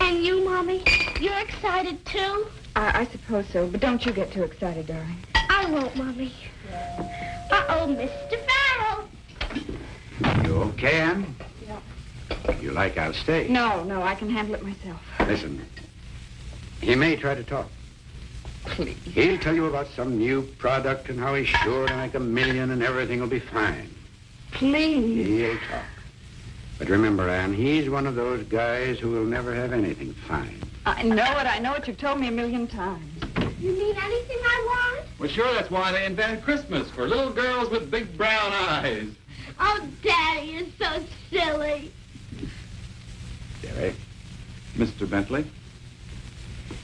And you, Mommy? You're excited, too? I suppose so, but don't you get too excited, darling. I won't, Mommy. Uh-oh, Mr. Farrell. You okay, Ann? Yeah. You like I'll stay? No, I can handle it myself. Listen, he may try to talk. Please. He'll tell you about some new product and how he's sure to make $1 million and everything will be fine. Please. He'll talk. But remember, Ann, he's one of those guys who will never have anything fine. I know it. You've told me 1,000,000 times. You mean anything I want? Well, sure, that's why they invented Christmas, for little girls with big brown eyes. Oh, Daddy, you're so silly. Jerry? Mr. Bentley?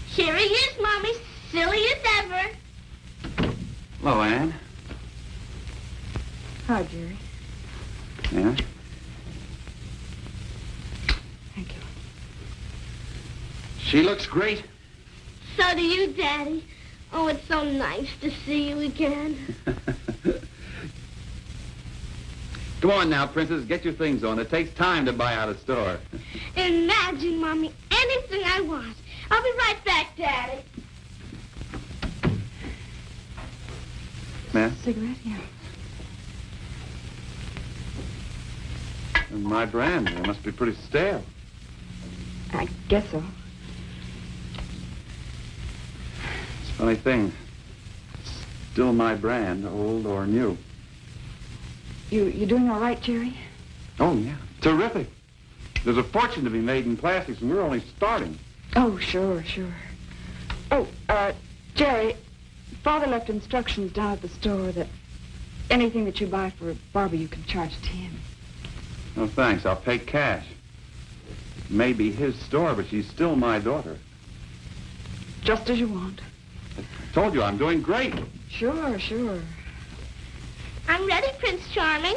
Here he is, Mommy. Silly as ever. Hello, Ann. Hi, Jerry. Yeah? Thank you. She looks great. So do you, Daddy. Oh, it's so nice to see you again. Come on now, Princess, get your things on. It takes time to buy out a store. Imagine, Mommy, anything I want. I'll be right back, Daddy. Ma'am? Cigarette, yeah. My brand. They must be pretty stale. I guess so. It's a funny thing. Still my brand, old or new. You doing all right, Jerry? Oh, yeah. Terrific. There's a fortune to be made in plastics, and we're only starting. Oh, sure. Oh, Jerry, Father left instructions down at the store that anything that you buy for Barbie, you can charge it to him. Oh, thanks. I'll pay cash. It may be his store, but she's still my daughter. Just as you want. I told you, I'm doing great. Sure. I'm ready, Prince Charming.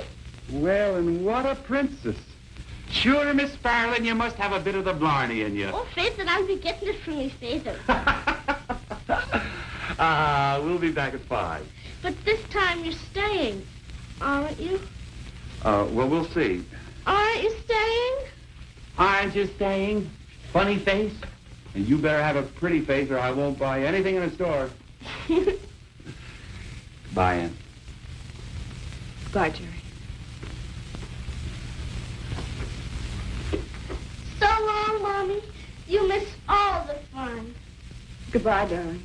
Well, and what a princess. Sure, Miss Farland, you must have a bit of the Blarney in you. Oh, faith that I'll be getting it from me, faith. We'll be back at 5. But this time you're staying, aren't you? Well, we'll see. Aren't you staying? Aren't you staying? Funny face. And you better have a pretty face or I won't buy anything in the store. Bye, Ann. Bye, Jerry. So long, Mommy. You miss all the fun. Goodbye, darling.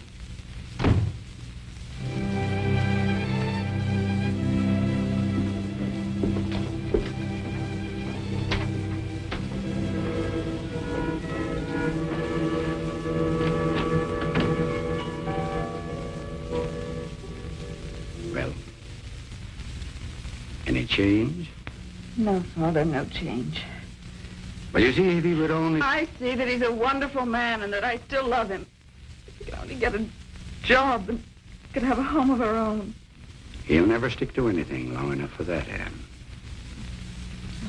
Well, any change? No, Father, no change. Well, you see, if he would only... I see that he's a wonderful man and that I still love him. If he could only get a job and could have a home of our own. He'll never stick to anything long enough for that, Anne.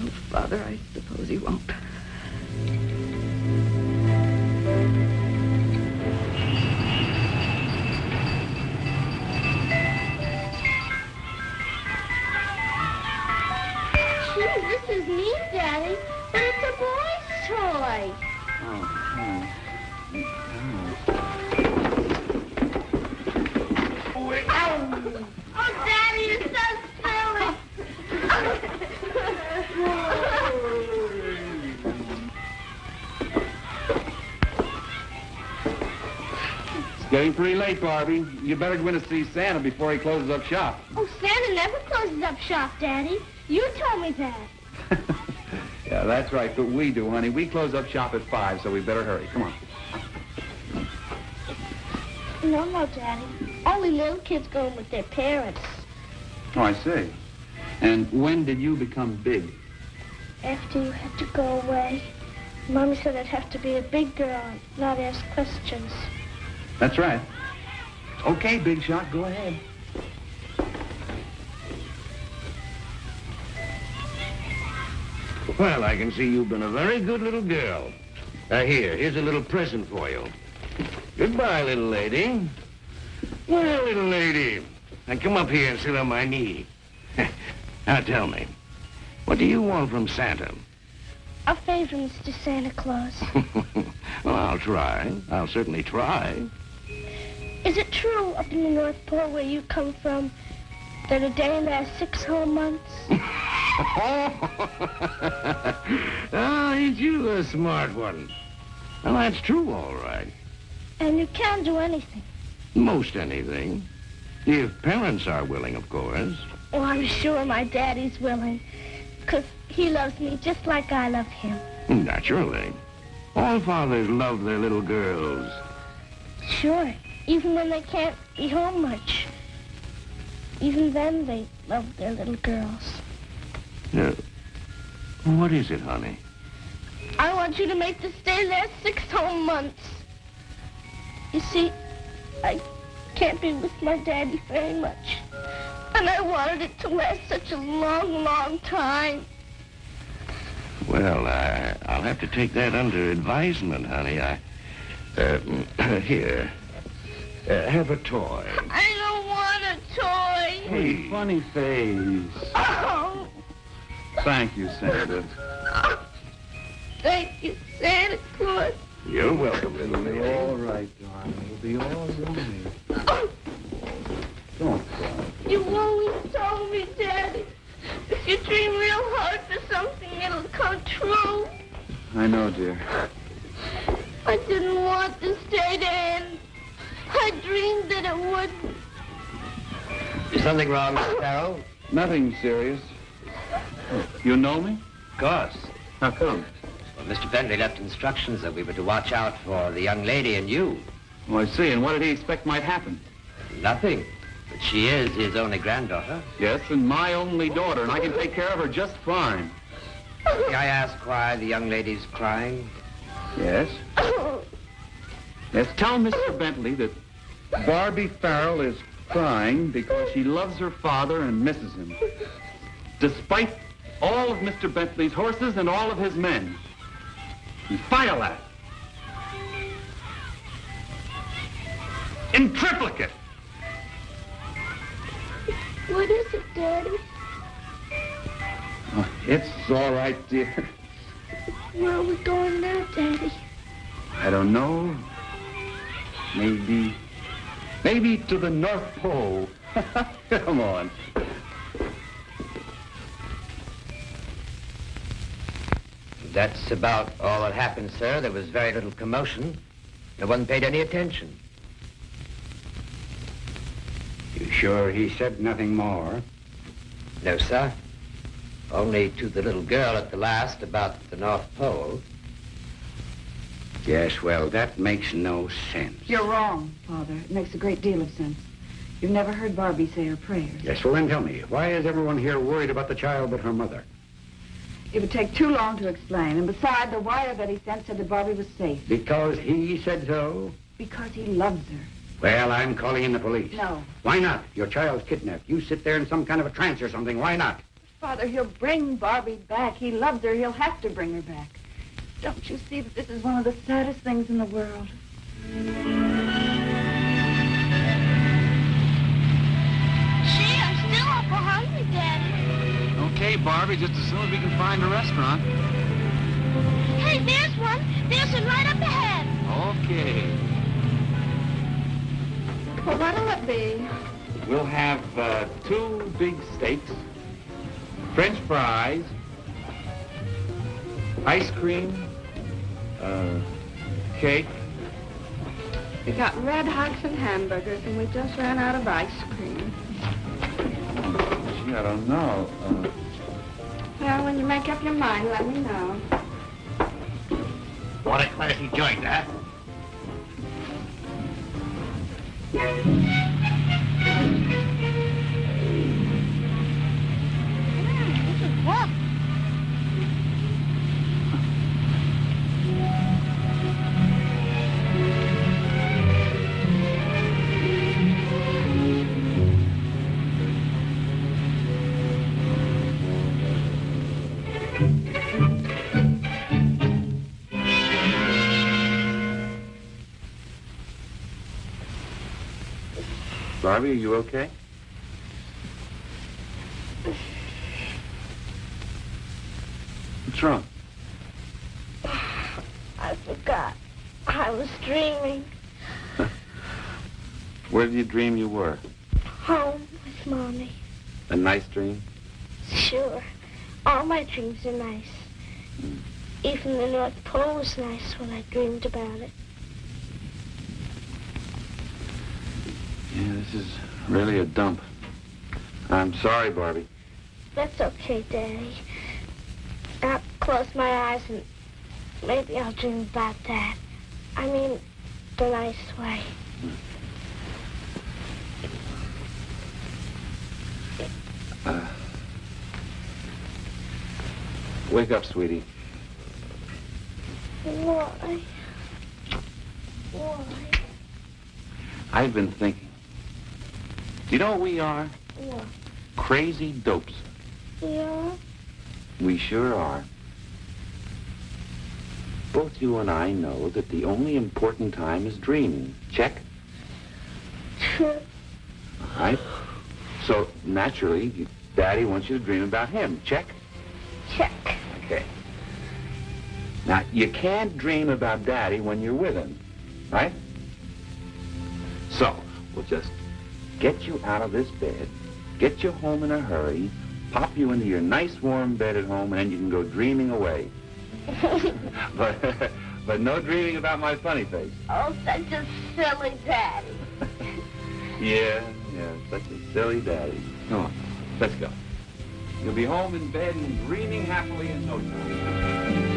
Oh, Father, I suppose he won't. Gee, this is neat, Daddy. But it's a boy's toy. Oh, Daddy, you're so silly. It's getting pretty late, Barbie. You better go in to see Santa before he closes up shop. Oh, Santa never closes up shop, Daddy. You told me that. Yeah, that's right, but we do, honey. We close up shop at 5, so we better hurry. Come on. No, Daddy. Only little kids go in with their parents. Oh, I see. And when did you become big? After you had to go away, Mommy said I'd have to be a big girl and not ask questions. That's right. Okay, big shot, go ahead. Well, I can see you've been a very good little girl. Here's a little present for you. Goodbye, little lady. Well, little lady, now come up here and sit on my knee. Now tell me, what do you want from Santa? A favor, Mr. Santa Claus. Well, I'll try. I'll certainly try. Is it true up in the North Pole where you come from that a day lasts 6 whole months? Oh, ain't you a smart one? Well, that's true, all right. And you can do anything. Most anything. If parents are willing, of course. Oh, I'm sure my daddy's willing. Because he loves me just like I love him. Naturally. All fathers love their little girls. Sure. Even when they can't be home much. Even then, they love their little girls. What is it, honey? I want you to make this day last 6 whole months. You see, I can't be with my daddy very much. And I wanted it to last such a long, long time. Well, I'll have to take that under advisement, honey. Here. Have a toy. I don't want a toy. Hey, funny face. Oh. Thank you, Santa. Thank you, Santa Claus. You're welcome, little It'll be lady. all right, darling. It'll be all right. Don't cry. You always told me, Daddy, if you dream real hard for something, it'll come true. I know, dear. I didn't want this day to end. I dreamed that it wouldn't. Is something wrong, Mr. Farrell? Nothing serious. You know me? Of course. How come? Well, Mr. Bentley left instructions that we were to watch out for the young lady and you. Oh, I see. And what did he expect might happen? Nothing. But she is his only granddaughter. Yes, and my only daughter, and I can take care of her just fine. May I ask why the young lady's crying? Yes? Yes, tell Mr. Bentley that Barbie Farrell is crying because she loves her father and misses him. Despite all of Mr. Bentley's horses and all of his men. And file that. In triplicate. What is it, Daddy? Oh, it's all right, dear. Where are we going now, Daddy? I don't know. Maybe to the North Pole. Come on. That's about all that happened, sir. There was very little commotion. No one paid any attention. You sure he said nothing more? No, sir. Only to the little girl at the last about the North Pole. Yes, well, that makes no sense. You're wrong, Father. It makes a great deal of sense. You've never heard Barbie say her prayers. Yes, well, then tell me, why is everyone here worried about the child but her mother? It would take too long to explain. And besides, the wire that he sent said that Barbie was safe. Because he said so? Because he loves her. Well, I'm calling in the police. No. Why not? Your child's kidnapped. You sit there in some kind of a trance or something. Why not? Father, he'll bring Barbie back. He loves her. He'll have to bring her back. Don't you see that this is one of the saddest things in the world? Gee, I'm still awful hungry, Daddy. Okay, Barbie, just as soon as we can find a restaurant. Hey, there's one. There's one right up ahead. Okay. Well, what'll it be? We'll have 2 big steaks, French fries, ice cream, cake. We got red hots and hamburgers, and we just ran out of ice cream. Gee, I don't know. Well, when you make up your mind, let me know. What a classy joint, huh? This is rough. Barbie, are you okay? What's wrong? I forgot. I was dreaming. Where did you dream you were? Home with Mommy. A nice dream? Sure. All my dreams are nice. Even the North Pole was nice when I dreamed about it. Yeah, this is really a dump. I'm sorry, Barbie. That's okay, Daddy. I'll close my eyes and maybe I'll dream about that. I mean, the nice way. Wake up, sweetie. Why? Why? I've been thinking. You know what we are? What? Crazy dopes. Yeah? We sure are. Both you and I know that the only important time is dreaming. Check? Sure. All right. So, naturally, Daddy wants you to dream about him. Check? Check. Okay. Now, you can't dream about Daddy when you're with him, right? So, we'll just get you out of this bed, get you home in a hurry, pop you into your nice warm bed at home, and then you can go dreaming away. But no dreaming about my funny face. Oh, such a silly daddy. Yeah, such a silly daddy. Come on, let's go. You'll be home in bed and dreaming happily in no time.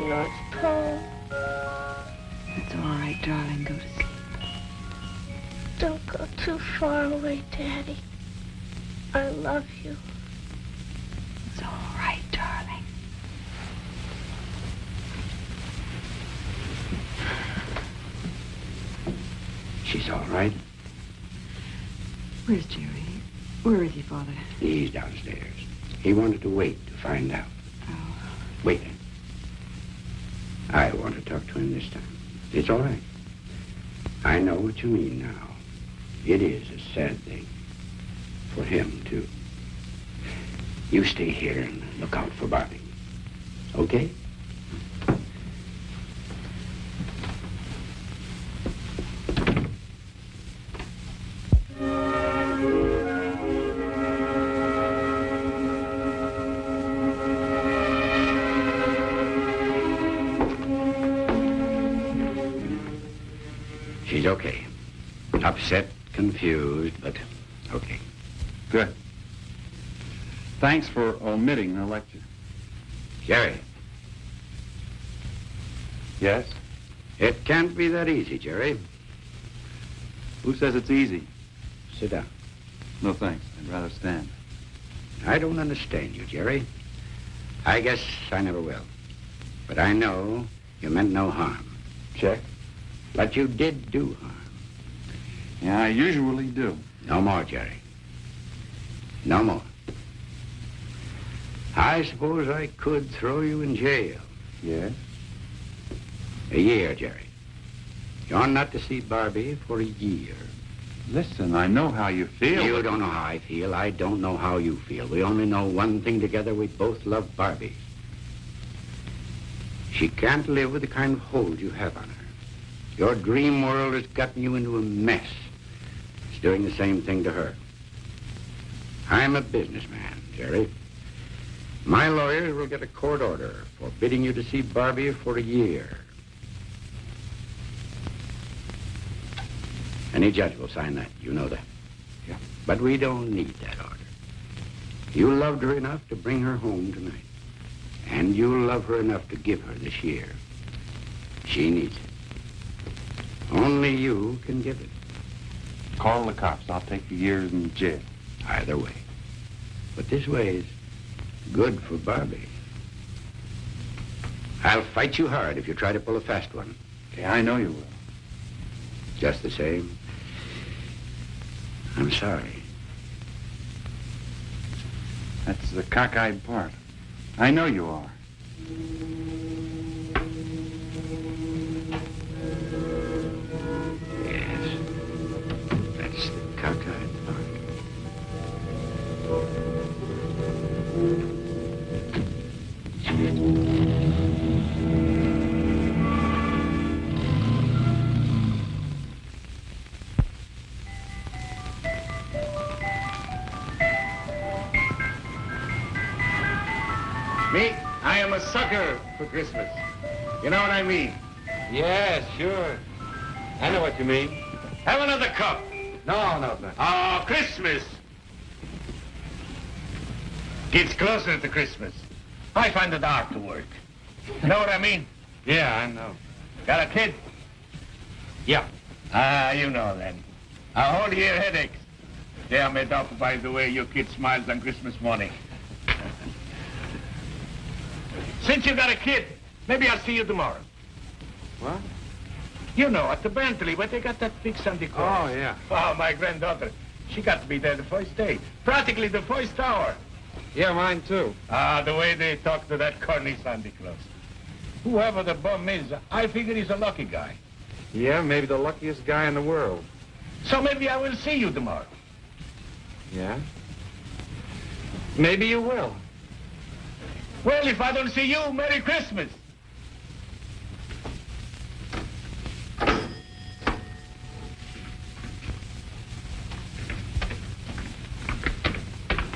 North Pole. It's all right, darling. Go to sleep. Don't go too far away, Daddy. I love you. It's all right, darling. She's all right. Where's Jerry? Where is he, Father? He's downstairs. He wanted to wait to find out. Oh. Wait. I want to talk to him this time. It's all right. I know what you mean now. It is a sad thing. For him, too. You stay here and look out for Bobby. Okay? She's okay. Upset, confused, but okay. Good. Thanks for omitting the lecture. Jerry. Yes? It can't be that easy, Jerry. Who says it's easy? Sit down. No, thanks. I'd rather stand. I don't understand you, Jerry. I guess I never will. But I know you meant no harm. Check. But you did do harm. Yeah, I usually do. No more, Jerry. No more. I suppose I could throw you in jail. Yes? A year, Jerry. You're not to see Barbie for a year. Listen, I know how you feel. You don't know how I feel. I don't know how you feel. We only know one thing together. We both love Barbie. She can't live with the kind of hold you have on her. Your dream world has gotten you into a mess. It's doing the same thing to her. I'm a businessman, Jerry. My lawyers will get a court order forbidding you to see Barbie for a year. Any judge will sign that. You know that. Yeah. But we don't need that order. You loved her enough to bring her home tonight. And you love her enough to give her this year. She needs it. Only you can give it. Call the cops. I'll take the years in jail. Either way. But this way is good for Barbie. I'll fight you hard if you try to pull a fast one. Okay, I know you will. Just the same, I'm sorry. That's the cockeyed part. I know you are. Yes, that's the cockeyed part. Me, I am a sucker for Christmas. You know what I mean? Yes, sure. I know what you mean. Have another cup. No. Oh, Christmas. Gets closer to Christmas. I find it hard to work. You know what I mean? Yeah, I know. Got a kid? Yeah. Ah, you know then. A whole year headaches. They are made up by the way your kid smiles on Christmas morning. Since you got a kid, maybe I'll see you tomorrow. What? You know, at the Bentley, where they got that big Santa Claus. Oh, yeah. Oh, my granddaughter. She got to be there the first day. Practically the first hour. Yeah, mine too. Ah, the way they talk to that corny Santa Claus. Whoever the bum is, I figure he's a lucky guy. Yeah, maybe the luckiest guy in the world. So maybe I will see you tomorrow. Yeah? Maybe you will. Well, if I don't see you, Merry Christmas.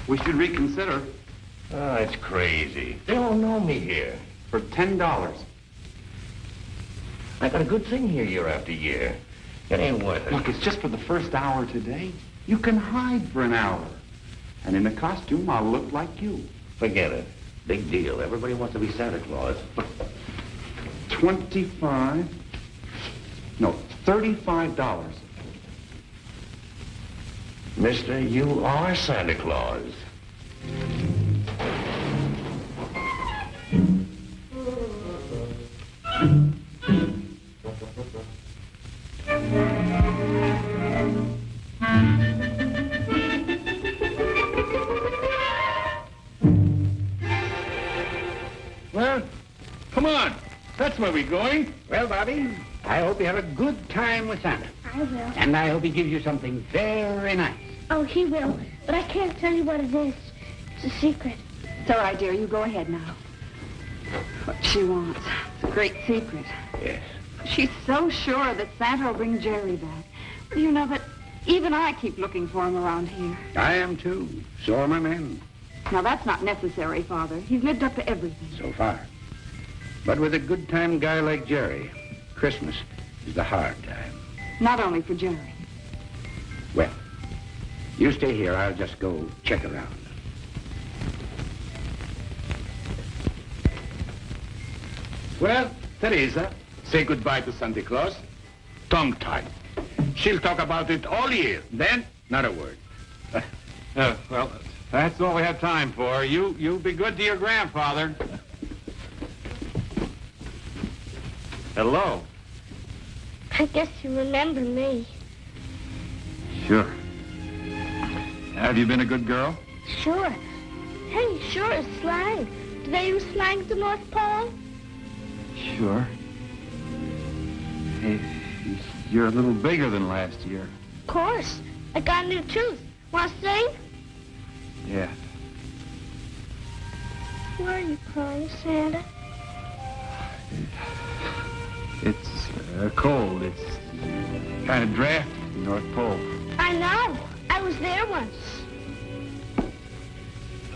We should reconsider. Oh, it's crazy. They all know me here. For $10. I got a good thing here year after year. It ain't worth it. Look, it's just for the first hour today. You can hide for an hour. And in the costume, I'll look like you. Forget it. Big deal. Everybody wants to be Santa Claus. 25. No, $35. Mister, you are Santa Claus. Well, come on. That's where we're going. Well, Bobby, I hope you have a good time with Santa. I will. And I hope he gives you something very nice. Oh, he will. But I can't tell you what it is. It's a secret. It's all right, dear. You go ahead now. What she wants. It's a great secret. Yes. She's so sure that Santa will bring Jerry back. Do you know that even I keep looking for him around here? I am, too. So are my men. Now, that's not necessary, Father. He's lived up to everything. So far. But with a good-time guy like Jerry, Christmas is the hard time. Not only for Jerry. Well, you stay here. I'll just go check around. Well, Teresa, say goodbye to Santa Claus. Tongue-tied. She'll talk about it all year. Then, not a word. Well, that's all we have time for. You be good to your grandfather. Hello. I guess you remember me. Sure. Have you been a good girl? Sure. Hey, sure is slang. Do they use slang at the North Pole? Sure. Hey, you're a little bigger than last year. Of course. I got a new tooth. Want to sing? Yeah. Why are you crying, Santa? It's cold. It's kind of drafty, the North Pole. I know. I was there once.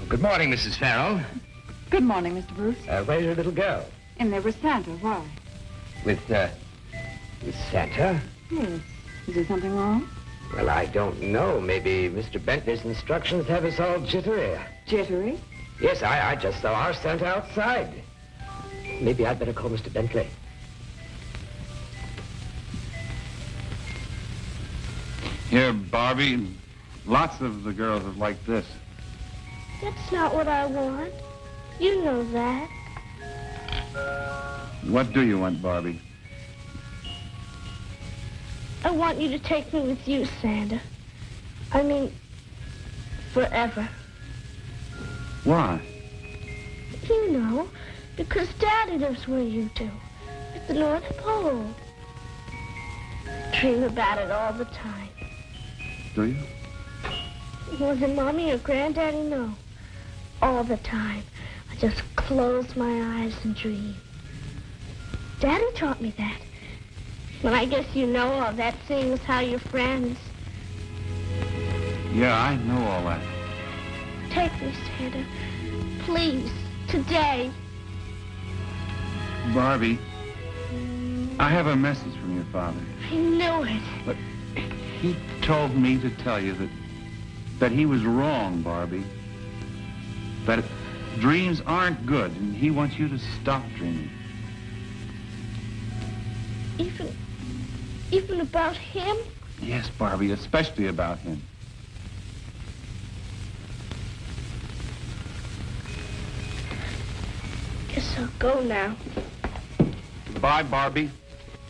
Good morning, Mrs. Farrell. Good morning, Mr. Bruce. Where's your little girl? And there was Santa. Why? With Santa? Yes. Is there something wrong? Well, I don't know. Maybe Mr. Bentley's instructions have us all jittery. Jittery? Yes, I just saw our Santa outside. Maybe I'd better call Mr. Bentley. Here, Barbie, lots of the girls have liked this. That's not what I want. You know that. What do you want, Barbie? I want you to take me with you, Santa. I mean, forever. Why? You know, because Daddy lives where you do, at the North Pole. Dream about it all the time. Do you? More than Mommy or Granddaddy know. All the time. I just close my eyes and dream. Daddy taught me that. But I guess you know all that, seeing as how you're friends. Yeah, I know all that. Take me, Santa. Please, today. Barbie, I have a message from your father. I knew it. Look, he told me to tell you that he was wrong, Barbie. That dreams aren't good, and he wants you to stop dreaming. Even about him? Yes, Barbie, especially about him. Guess I'll go now. Bye, Barbie.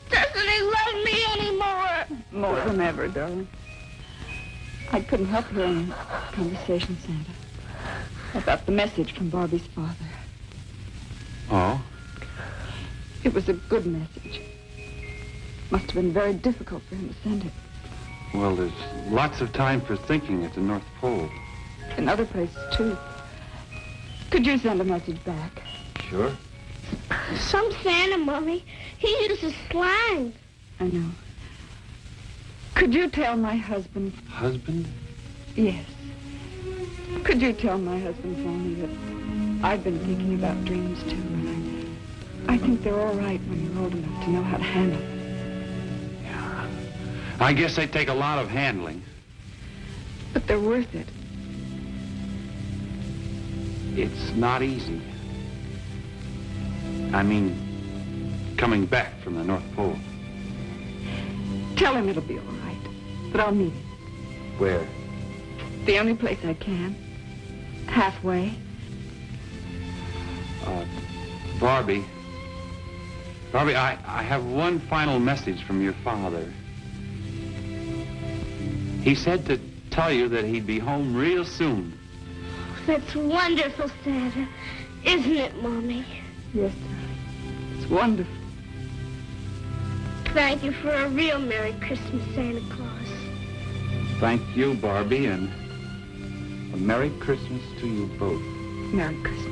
Doesn't he love me anymore? More than ever, darling. I couldn't help hearing your conversation, Santa. About the message from Barbie's father. Oh? It was a good message. Must have been very difficult for him to send it. Well, there's lots of time for thinking at the North Pole. In other places, too. Could you send a message back? Sure. Some Santa, Mommy. He uses slang. I know. Could you tell my husband? Husband? Yes. Could you tell my husband for me that I've been thinking about dreams, too, and I think they're all right when you're old enough to know how to handle them. I guess they take a lot of handling. But they're worth it. It's not easy. I mean, coming back from the North Pole. Tell him it'll be all right, but I'll meet him. Where? The only place I can. Halfway. Barbie, I have one final message from your father. He said to tell you that he'd be home real soon. That's wonderful, Santa. Isn't it, Mommy? Yes, darling. It's wonderful. Thank you for a real Merry Christmas, Santa Claus. Thank you, Barbie, and a Merry Christmas to you both. Merry Christmas.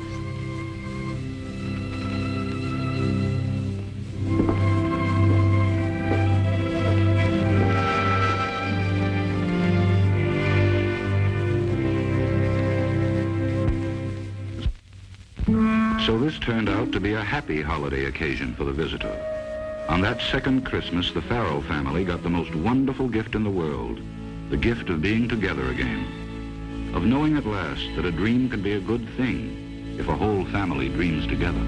So this turned out to be a happy holiday occasion for the visitor. On that second Christmas, the Farrell family got the most wonderful gift in the world, the gift of being together again, of knowing at last that a dream can be a good thing if a whole family dreams together.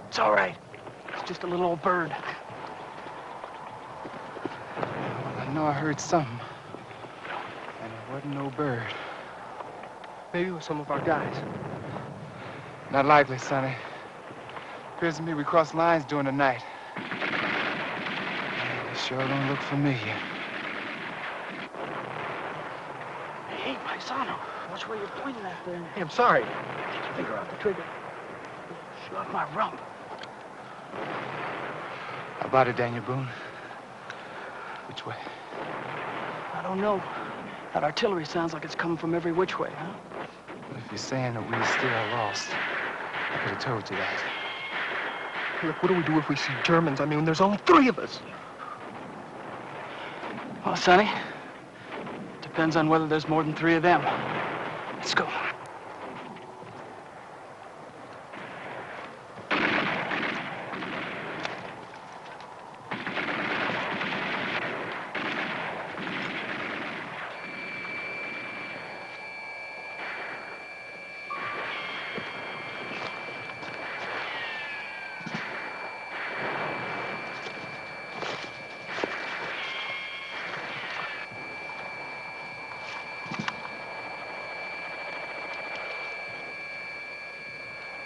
It's all right. It's just a little old bird. Well, I know I heard something. And it wasn't no bird. Maybe it was some of our guys. Not likely, Sonny. Appears to me we crossed lines during the night. They sure don't look familiar. Hey, paisano, which way you're pointing at there? Hey, I'm sorry. Get your finger off the trigger. Shoot off my rump. How about it, Daniel Boone? Which way? I don't know. That artillery sounds like it's coming from every which way, huh? Well, if you're saying that we're still lost, I could have told you that. Look, what do we do if we see Germans? I mean, there's only 3 of us. Well, Sonny, depends on whether there's more than 3 of them. Let's go.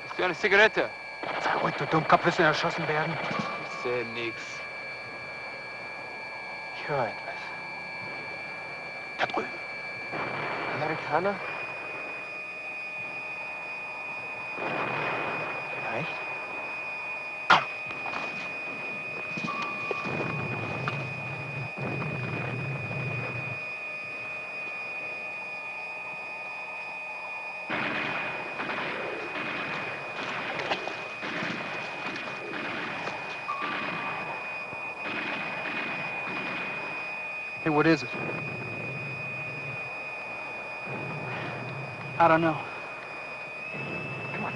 Ist für eine Zigarette? Sei ruhig, du Dummkopf, willst du erschossen werden? Ich sehe nix. Ich höre etwas. Da drüben. Amerikaner? Vielleicht? Hey, what is it? I don't know. Come on.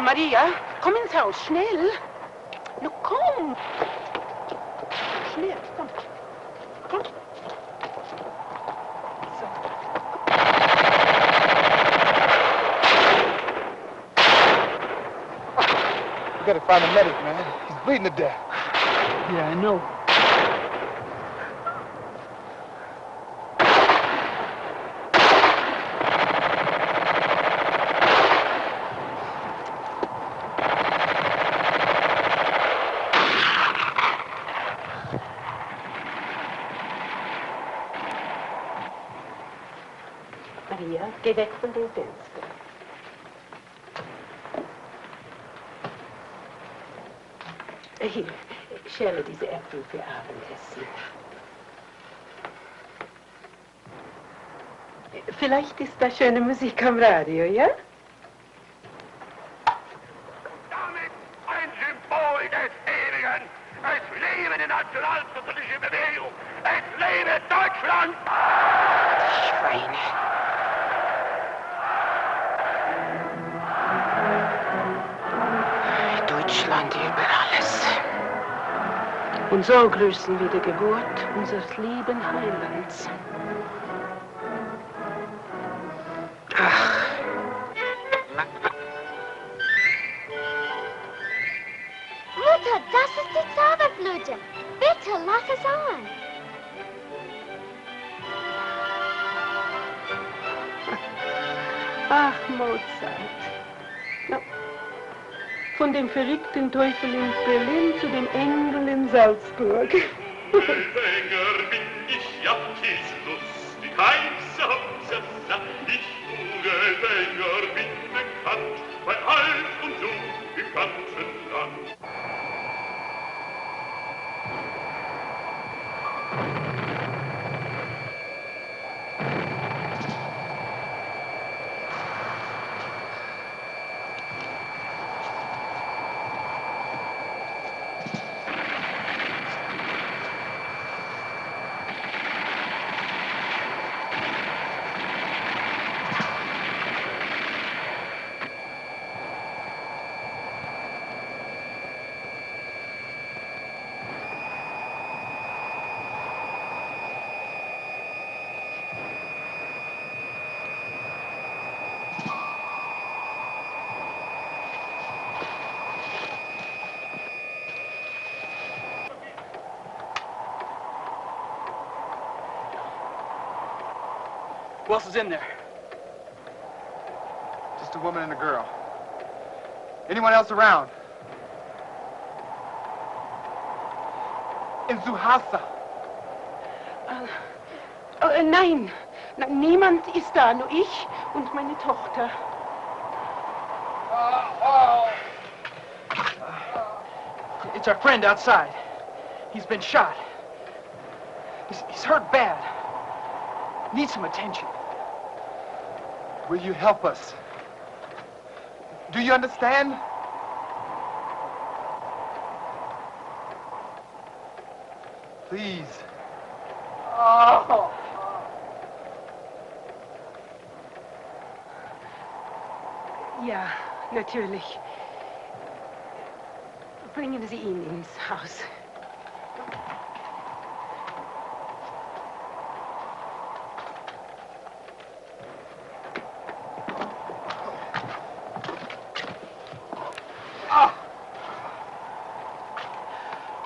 Maria, komm ins Haus, schnell. Na komm. Schnell, komm. Komm. So. We gotta find a medic, man. He's bleeding to death. Yeah, I know. Maria, geh weg von dem Fenster. Hier, schäle diese Äpfel für Abendessen. Vielleicht ist da schöne Musik am Radio, ja? Damit ein Für Deutschland! Schweine. Deutschland über alles. Und so grüßen wir die Geburt unseres lieben Heilands. Ach. Mutter, das ist die Zauberflöte. Bitte, lass es an. Ach, Mozart. Ja. Von dem verrückten Teufel in Berlin zu dem Engel in Salzburg. Sänger bin ich, ja, ist lustig, heiße Hopsasa. Ich Sänger bin bekannt, bei alt und jung im ganzen Land. Who else is in there? Just a woman and a girl. Anyone else around? In Zuhasa. Nein, niemand ist da, nur ich und meine Tochter. It's our friend outside. He's been shot. He's hurt bad. Needs some attention. Will you help us? Do you understand? Please. Oh. Ja, natürlich. Bringen Sie ihn ins Haus.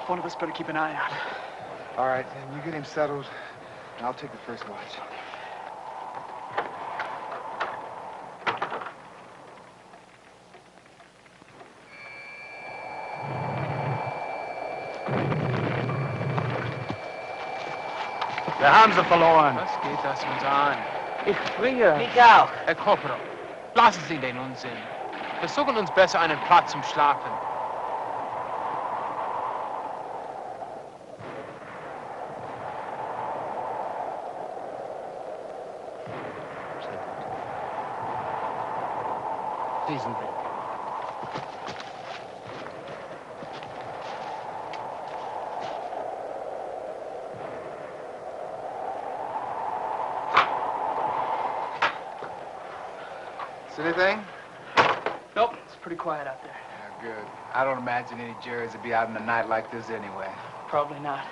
One of us better keep an eye out. All right, then you get him settled, and I'll take the first watch. Wir haben sie verloren. Was geht das uns an? Ich friere. Mich auch. Herr Korporal, lassen Sie den Unsinn. Wir suchen uns besser einen Platz zum Schlafen. Diesen Weg. See anything? Nope, it's pretty quiet out there. Yeah, good. I don't imagine any juries would be out on a night like this anyway. Probably not.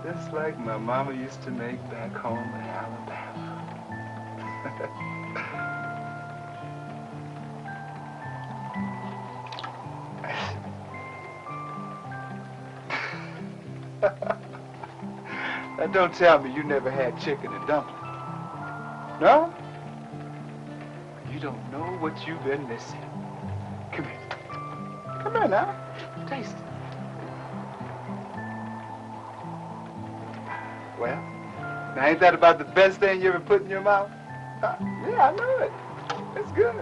Just like my mama used to make back home in Alabama. Now don't tell me you never had chicken and dumpling. No? You don't know what you've been missing. Come here. Come here now. Taste it. Well, now ain't that about the best thing you ever put in your mouth? Yeah, I know it. It's good.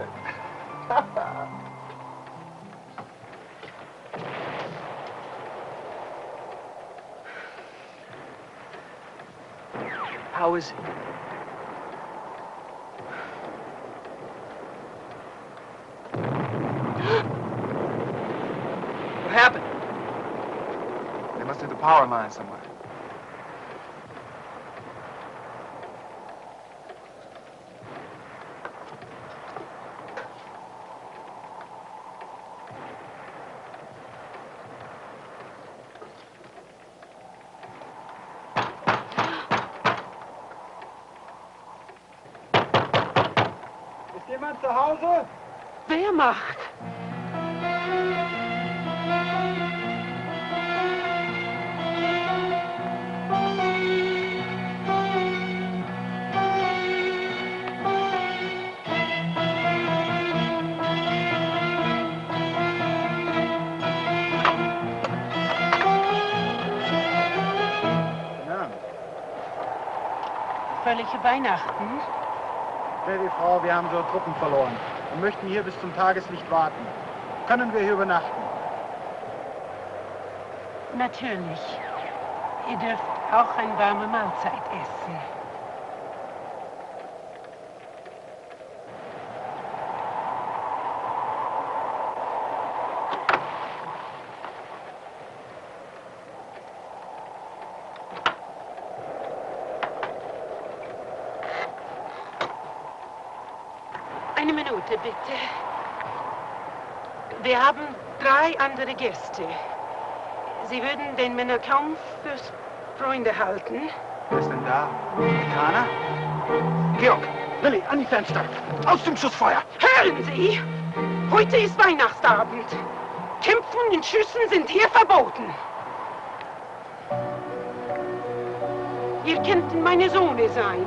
How is he? What happened? They must have the power line somewhere. Ist jemand zu Hause? Wer macht? Fröhliche Weihnachten. Lady Frau, wir haben so Truppen verloren und möchten hier bis zum Tageslicht warten. Können wir hier übernachten? Natürlich. Ihr dürft auch eine warme Mahlzeit essen. Eine Minute, bitte. Wir haben 3 andere Gäste. Sie würden den Männer kaum fürs Freunde halten. Wer ist denn da? Amerikaner? Georg, Lilly, an die Fenster. Aus dem Schussfeuer. Hören Sie! Heute ist Weihnachtsabend. Kämpfen und Schüssen sind hier verboten. Ihr könnten meine Sohne sein.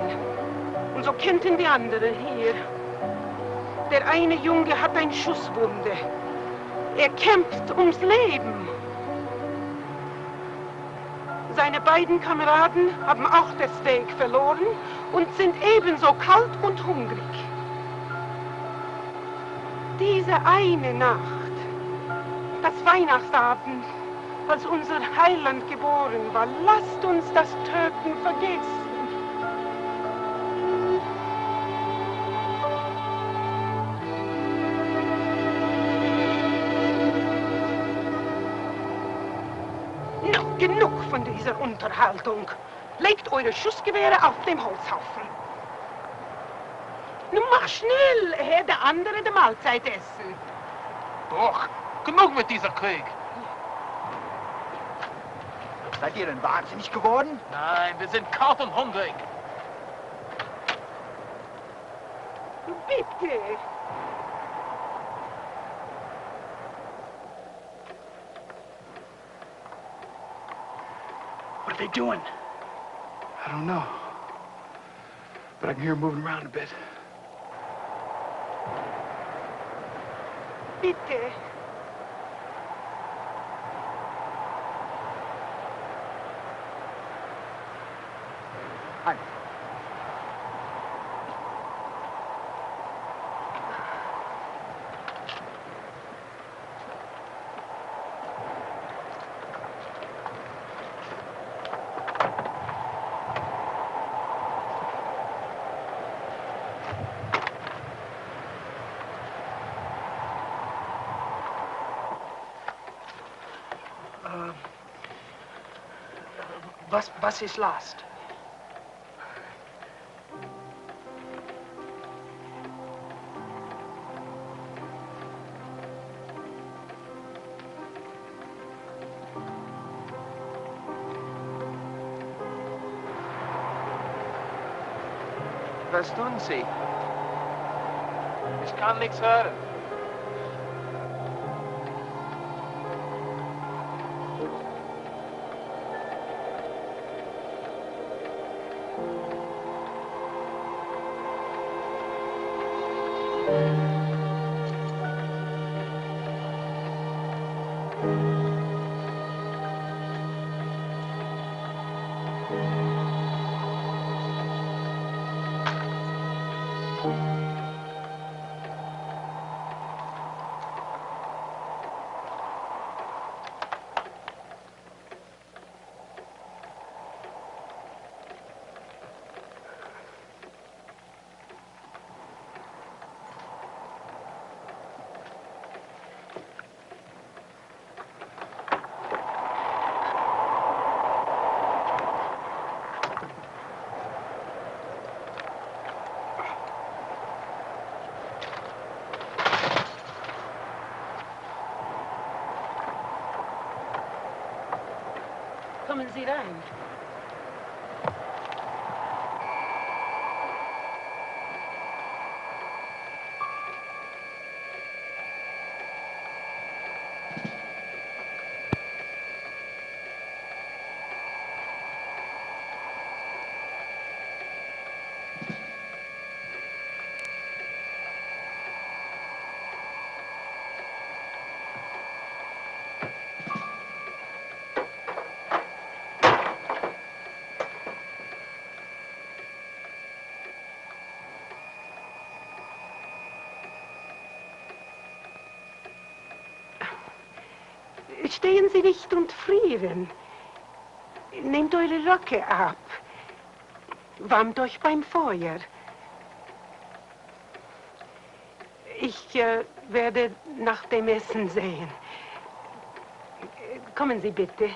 Und so könnten die anderen hier. Der eine Junge hat eine Schusswunde. Er kämpft ums Leben. Seine beiden Kameraden haben auch das Weg verloren und sind ebenso kalt und hungrig. Diese eine Nacht, das Weihnachtsabend, als unser Heiland geboren war, lasst uns das Töten vergessen. Genug von dieser Unterhaltung. Legt eure Schussgewehre auf dem Holzhaufen. Nun mach schnell, ehe der andere die Mahlzeit essen. Doch, genug mit dieser Krieg. Seid ihr denn wahnsinnig geworden? Nein, wir sind kalt und hungrig. Bitte. What are they doing? I don't know. But I can hear them moving around a bit. Bitte. Hi. Was ist last? Was tun Sie? Ich kann nichts hören. Kommen Sie rein. Stehen Sie nicht und frieren. Nehmt eure Röcke ab. Wärmt euch beim Feuer. Ich werde nach dem Essen sehen. Kommen Sie bitte.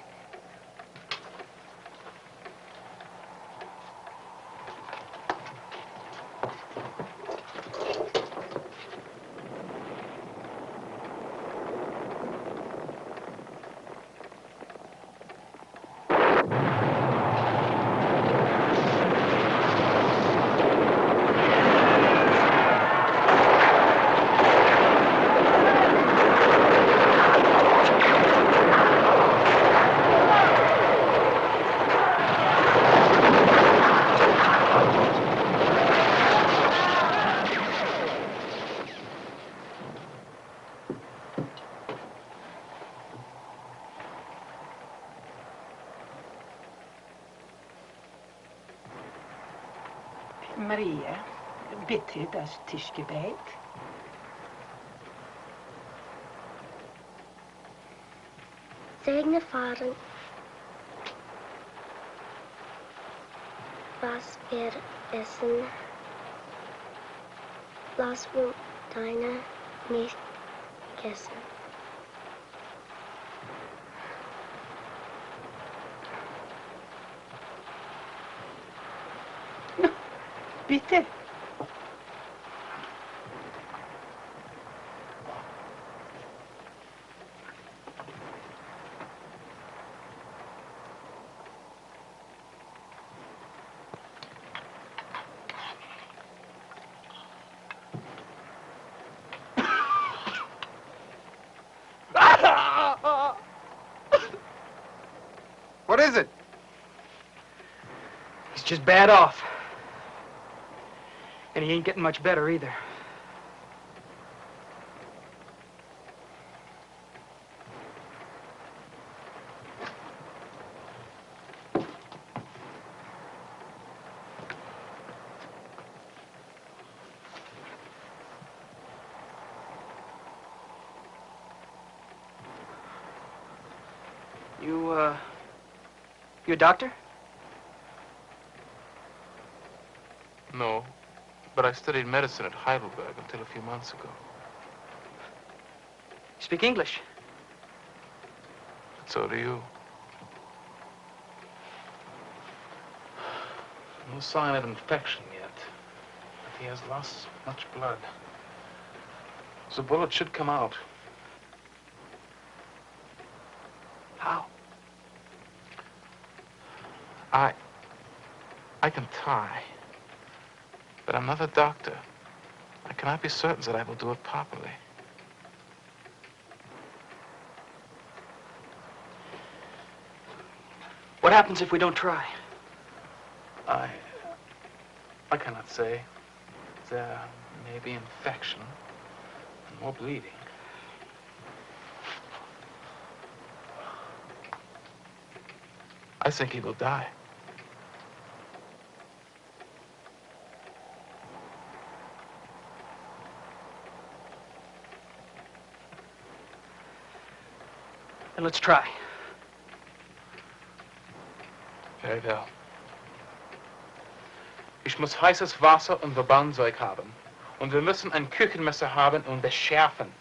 Maria, bitte das Tischgebet. Segne Vater, was wir essen, lass uns deine nicht vergessen. Bitte. What is it? He's just bad off. And he ain't getting much better either. You a doctor? No, but I studied medicine at Heidelberg until a few months ago. You speak English? But so do you. No sign of infection yet, but he has lost much blood. So the bullet should come out. How? I can tie, but I'm not a doctor. I cannot be certain that I will do it properly. What happens if we don't try? I cannot say. There may be infection and more bleeding. I think he will die. Then let's try. Very well. Ich muss heißes Wasser und Verbandzeug haben. Und wir müssen ein Küchenmesser haben und das schärfen.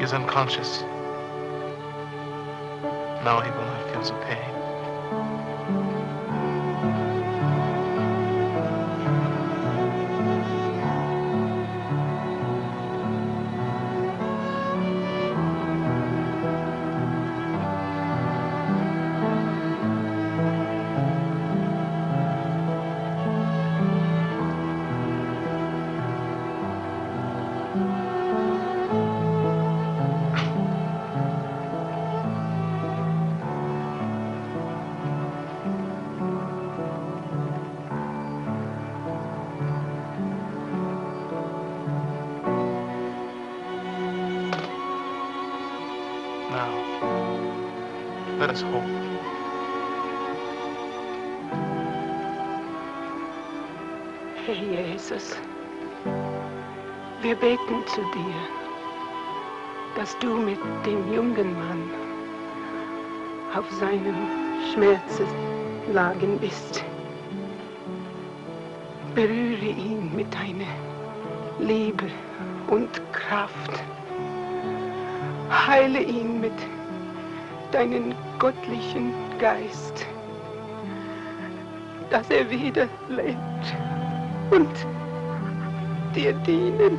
is unconscious. Now he will not feel the pain. Let us hope. Herr Jesus, wir beten zu dir, dass du mit dem jungen Mann auf seinem Schmerzenlagen bist. Berühre ihn mit deiner Liebe und Kraft. Heile ihn mit deinen göttlichen Geist, dass er wieder lebt und dir dienen.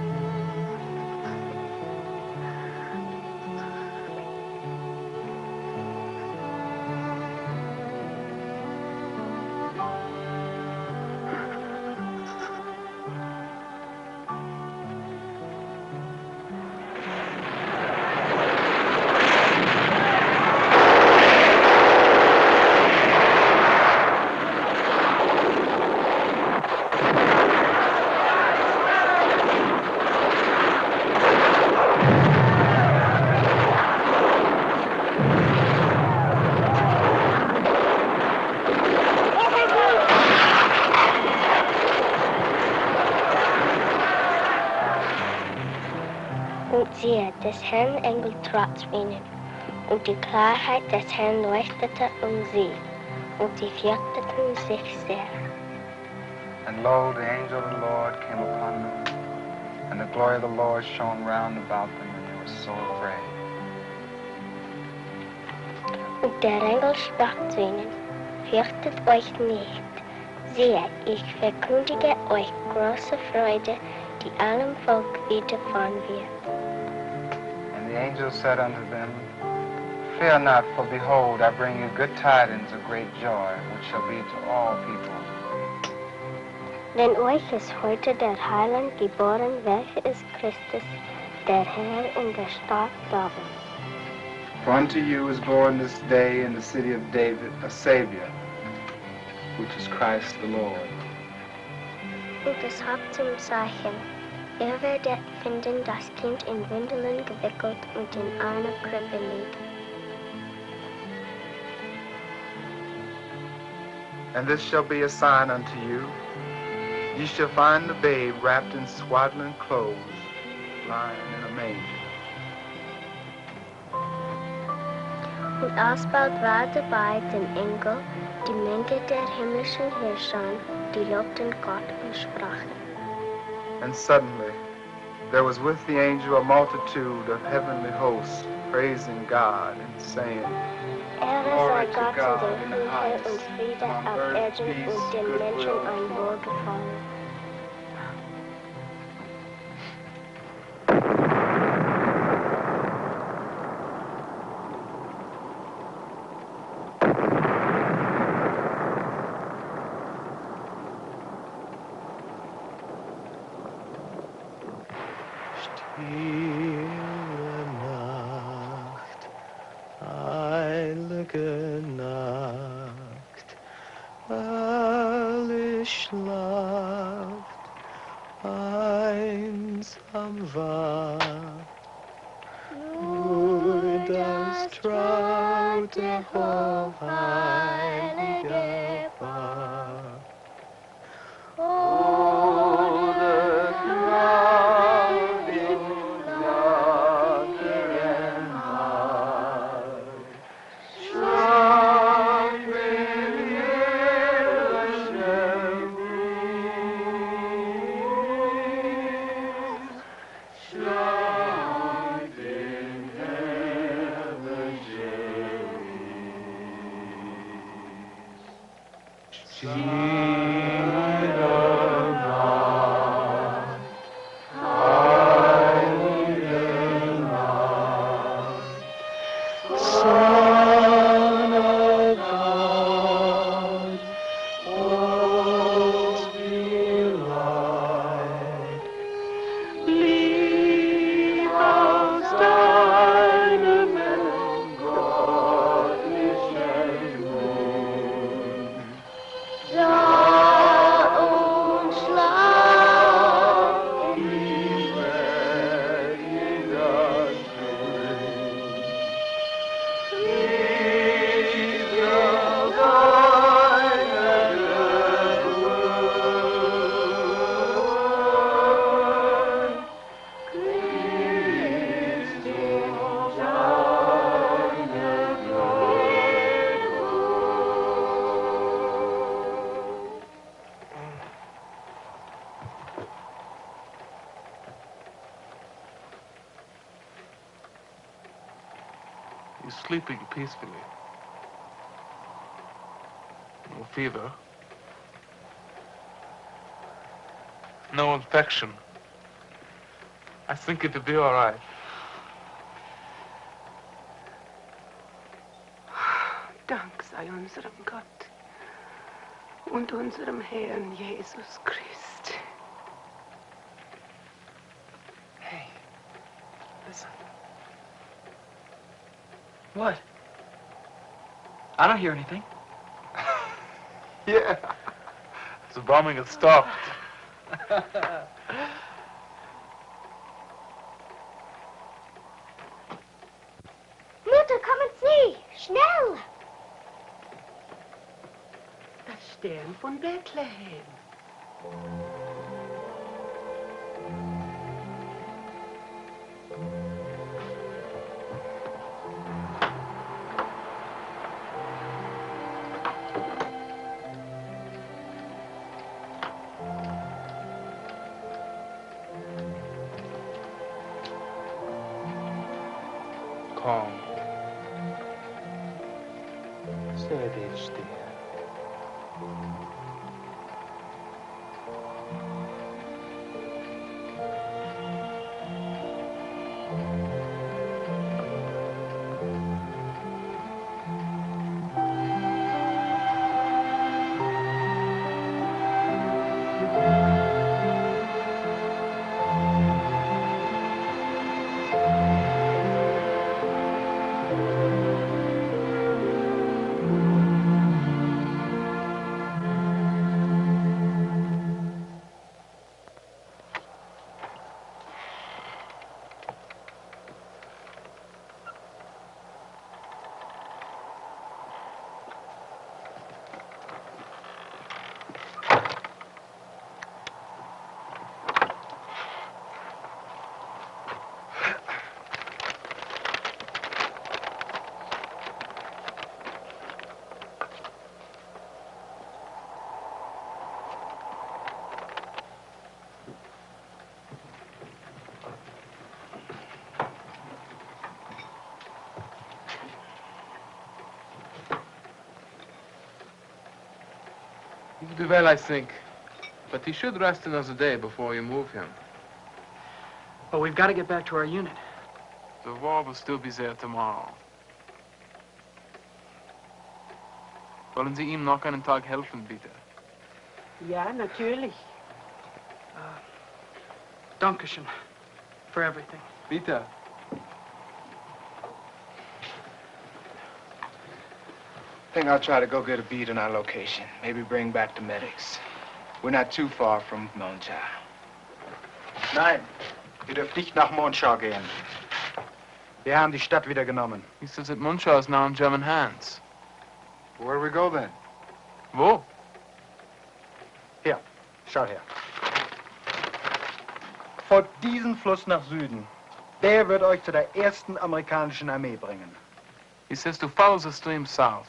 Siehe, des Herrn Engel trat zu ihnen, und die Klarheit des Herrn leuchtete sie, und sie fürchteten sich sehr. And lo, the angel of the Lord came upon them, and the glory of the Lord shone round about them, and they were so afraid. Und der Engel sprach zu ihnen, fürchtet euch nicht. Siehe, ich verkündige euch große Freude, die allem Volk widerfahren wird. And the angel said unto them, Fear not, for behold, I bring you good tidings of great joy, which shall be to all people. Denn euch ist heute der Heiland geboren, welcher ist Christus, der Herr in der Stadt David. For unto you is born this day in the city of David a Savior, which is Christ the Lord. Und es habt zum Zeichen, ihr werdet finden das Kind in Windeln gewickelt und in einer Krippe liegen. And this shall be a sign unto you. Ye shall find the babe wrapped in swaddling clothes, lying in a manger. Und alsbald war dabei den Engel, die Menge der himmlischen Herrscher, die lobten Gott und sprachen. And suddenly there was with the angel a multitude of heavenly hosts, praising God and saying, Ehre sei Gott in den Himmel und Friede auf Erden und den Menschen ein Wohlgefallen. Son of God, most beloved, leave us deine Welt, göttlichen Mund. Sah und schlag die Welt in das Grün. Ich will deine Geburt, Christus, deine He's sleeping peacefully. No fever. No infection. I think it'll be all right. Dank sei unserem Gott und unserem Herrn Jesus Christ. Hey, listen. What? I don't hear anything. Yeah. The bombing has stopped. Mutter, komm und sieh! Schnell! Das Stern von Bethlehem. Calm. Steady, still. He'll be well, I think. But he should rest another day before you move him. Well, we've got to get back to our unit. The war will still be there tomorrow. Wollen Sie ihm noch einen Tag helfen, bitte? Ja, natürlich. Dankeschön for everything. Bitte. I think I'll try to go get a beat on our location. Maybe bring back the medics. We're not too far from Monschau. Nein, ihr dürft nicht nach Monschau gehen. Wir haben die Stadt wieder genommen. He says that Monschau is now in German hands. Where do we go then? Wo? Hier, schau her. Folgt diesen Fluss nach Süden. Der wird euch zu der ersten amerikanischen Armee bringen. He says to follow the stream south.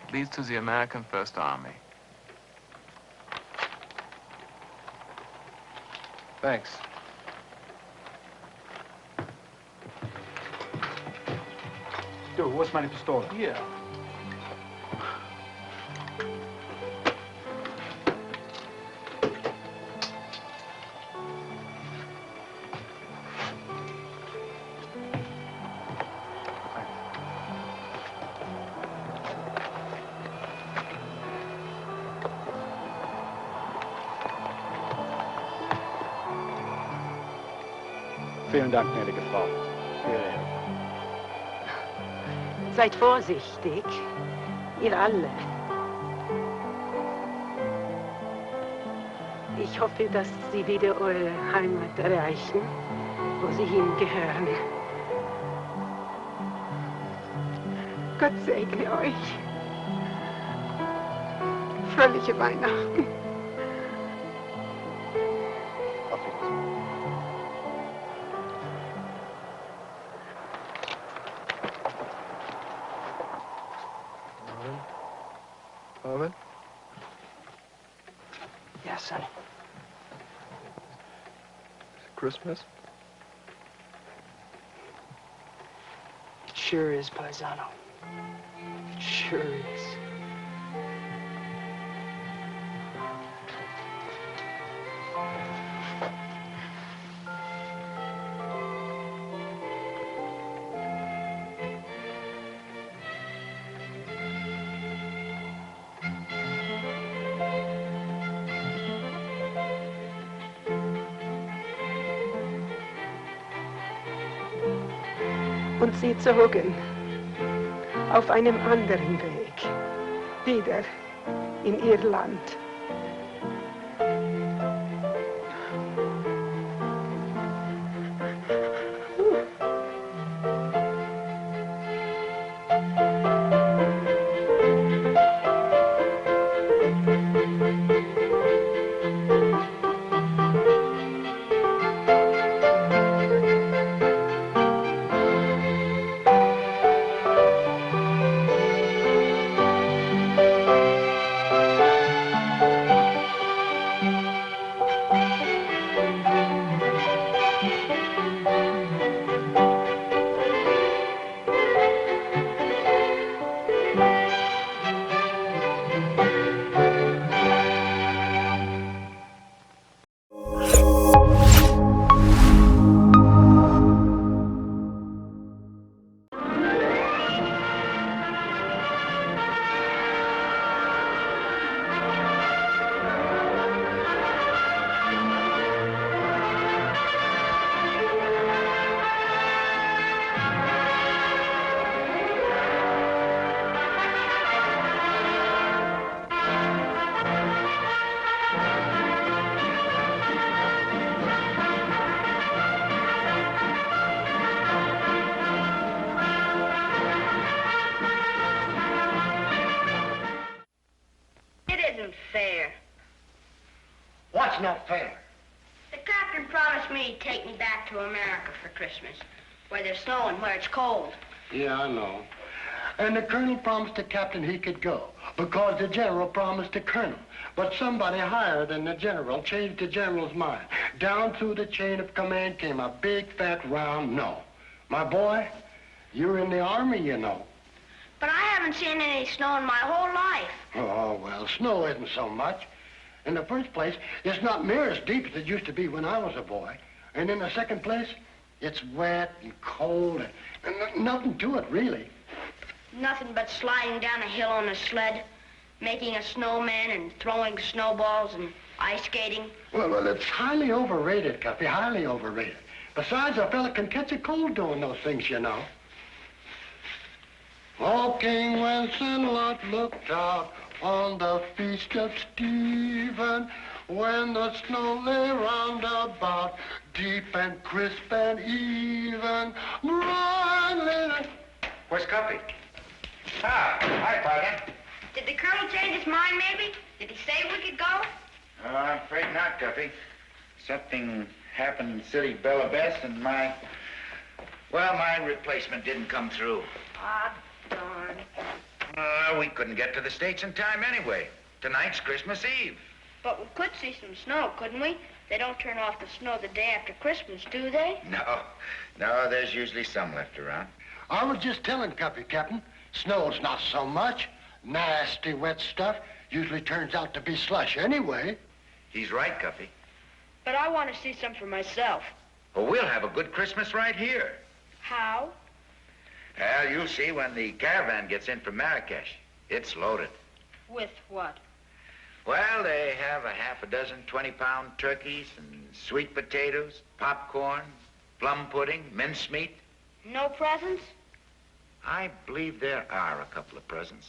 It leads to the American First Army. Thanks. Du, wo ist meine Pistole? Hier. Vielen Dank, gnädige Frau. Seid vorsichtig, ihr alle. Ich hoffe, dass Sie wieder eure Heimat erreichen, wo Sie hingehören. Gott segne euch. Fröhliche Weihnachten. Robert? Yes, son. Christmas? It sure is, Paisano. It sure is. Und sie zogen auf einem anderen Weg wieder in ihr Land. What's not fair? The captain promised me he'd take me back to America for Christmas, where there's snow and where it's cold. Yeah, I know. And the colonel promised the captain he could go, because the general promised the colonel. But somebody higher than the general changed the general's mind. Down through the chain of command came a big, fat, round no. My boy, you're in the army, you know. But I haven't seen any snow in my whole life. Oh, well, snow isn't so much. In the first place, it's not near as deep as it used to be when I was a boy. And in the second place, it's wet and cold and nothing to it, really. Nothing but sliding down a hill on a sled, making a snowman and throwing snowballs and ice skating. Well, it's highly overrated, Cubby, highly overrated. Besides, a fella can catch a cold doing those things, you know. O King Lancelot looked out on the feast of Stephen, when the snow lay round about, deep and crisp and even. Where's Cubby? Ah, hi, Father. Did the colonel change his mind, maybe? Did he say we could go? I'm afraid not, Guppy. Something happened in City Bella Bess, and my replacement didn't come through. Ah, darn. We couldn't get to the States in time anyway. Tonight's Christmas Eve. But we could see some snow, couldn't we? They don't turn off the snow the day after Christmas, do they? No, there's usually some left around. I was just telling Cubby, Captain, snow's not so much. Nasty, wet stuff usually turns out to be slush anyway. He's right, Guppy. But I want to see some for myself. Well, we'll have a good Christmas right here. How? Well, you'll see when the caravan gets in from Marrakesh. It's loaded. With what? Well, they have a half a dozen 20-pound turkeys and sweet potatoes, popcorn, Plum pudding, mincemeat. No presents? I believe there are a couple of presents.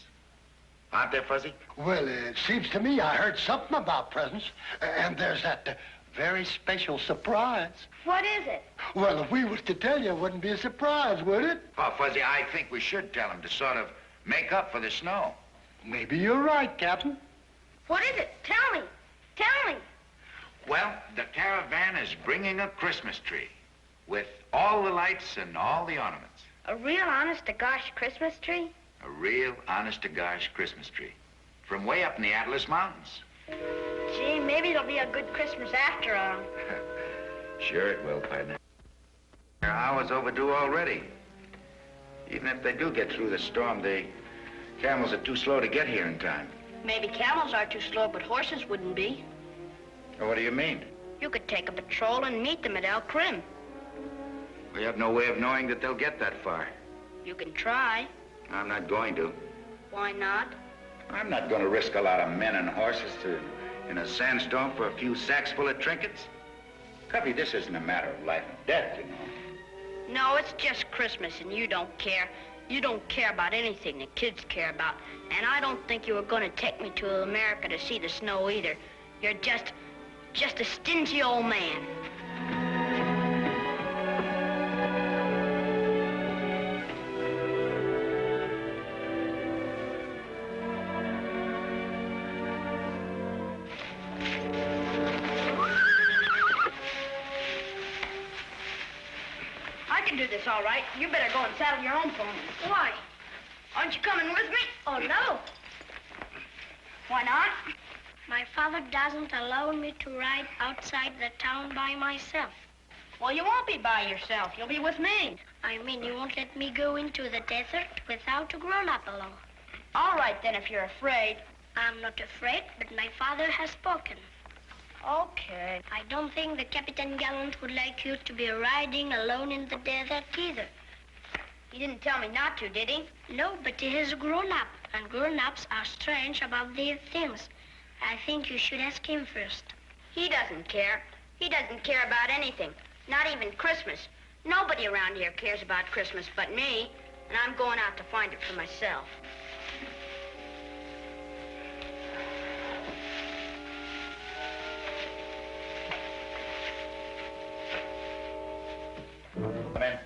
Aren't there, Fuzzy? Well, it seems to me I heard something about presents. And there's that very special surprise. What is it? Well, if we was to tell you, it wouldn't be a surprise, would it? Oh, Fuzzy, I think we should tell him to sort of make up for the snow. Maybe you're right, Captain. What is it? Tell me. Tell me. Well, the caravan is bringing a Christmas tree with all the lights and all the ornaments. A real honest-to-gosh Christmas tree? A real honest-to-gosh Christmas tree from way up in the Atlas Mountains. Gee, maybe it'll be a good Christmas after all. Sure it will, partner. They're hours overdue already. Even if they do get through the storm, the camels are too slow to get here in time. Maybe camels are too slow, but horses wouldn't be. Well, what do you mean? You could take a patrol and meet them at El Krim. We have no way of knowing that they'll get that far. You can try. I'm not going to. Why not? I'm not going to risk a lot of men and horses in a sandstorm for a few sacks full of trinkets. Cubby, this isn't a matter of life and death, you know. No, it's just Christmas, and you don't care. You don't care about anything the kids care about. And I don't think you were going to take me to America to see the snow either. You're just a stingy old man. I can do this all right. You better go and saddle your own pony. Why? Aren't you coming with me? Oh, no. Why not? My father doesn't allow me to ride outside the town by myself. Well, you won't be by yourself. You'll be with me. I mean, you won't let me go into the desert without a grown-up along. All right, then, if you're afraid. I'm not afraid, but my father has spoken. Okay. I don't think the Captain Gallant would like you to be riding alone in the desert either. He didn't tell me not to, did he? No, but he is grown-up, and grown-ups are strange about these things. I think you should ask him first. He doesn't care. He doesn't care about anything. Not even Christmas. Nobody around here cares about Christmas but me, and I'm going out to find it for myself. Come in.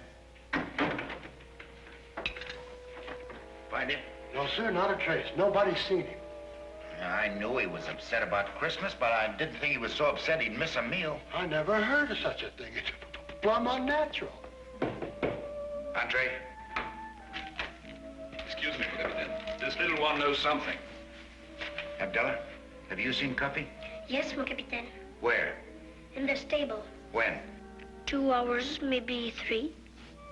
Find him? No, sir, not a trace. Nobody's seen him. I knew he was upset about Christmas, but I didn't think he was so upset he'd miss a meal. I never heard of such a thing. It's plumb unnatural. Entree. Excuse me, Captain. This little one knows something. Abdullah, have you seen Cubby? Yes, mon capitaine. Where? In the stable. When? 2 hours, maybe 3.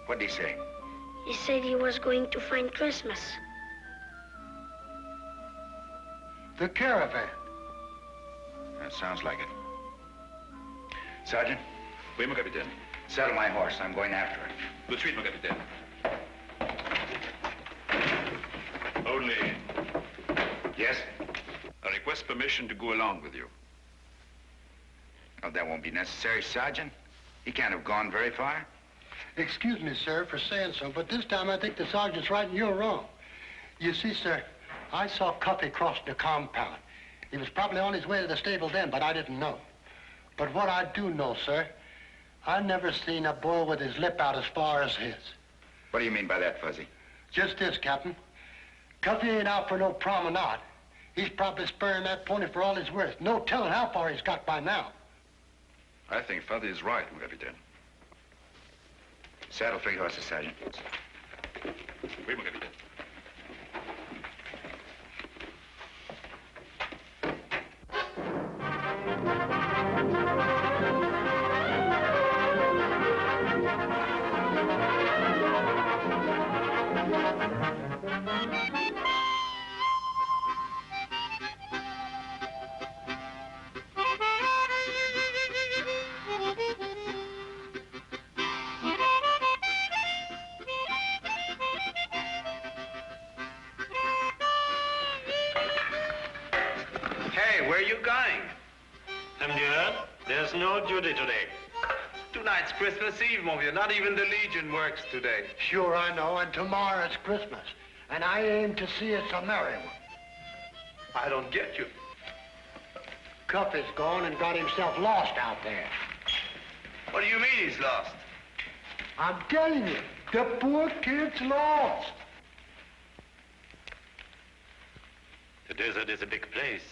What did he say? He said he was going to find Christmas. The caravan. That sounds like it. Sergeant? Oui, mon capitaine. Saddle my horse. I'm going after it. Tout de suite, mon capitaine. Only... Yes? I request permission to go along with you. Oh, that won't be necessary, Sergeant. He can't have gone very far. Excuse me, sir, for saying so, but this time I think the sergeant's right and you're wrong. You see, sir, I saw Cubby cross the compound. He was probably on his way to the stable then, but I didn't know. But what I do know, sir, I never seen a boy with his lip out as far as his. What do you mean by that, Fuzzy? Just this, Captain. Cubby ain't out for no promenade. He's probably spurring that pony for all he's worth. No telling how far he's got by now. I think Fuzzy is right, mon capitaine. Saddle 3 horses, Sergeant. Oui, mon capitaine. Hey, where are you going? There's no duty today. Tonight's Christmas Eve, mon vieux. Not even the Legion works today. Sure, I know, and tomorrow's Christmas. And I aim to see it's a merry one. I don't get you. Cup is gone and got himself lost out there. What do you mean he's lost? I'm telling you, the poor kid's lost. The desert is a big place.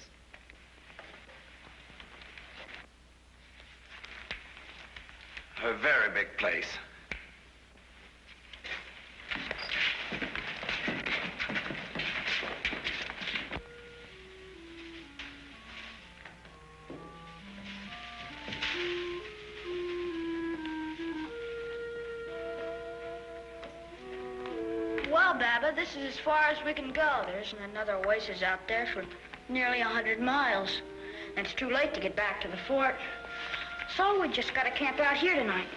A very big place. Well, Baba, this is as far as we can go. There isn't another oasis out there for nearly 100 miles. And it's too late to get back to the fort. So we just gotta camp out here tonight.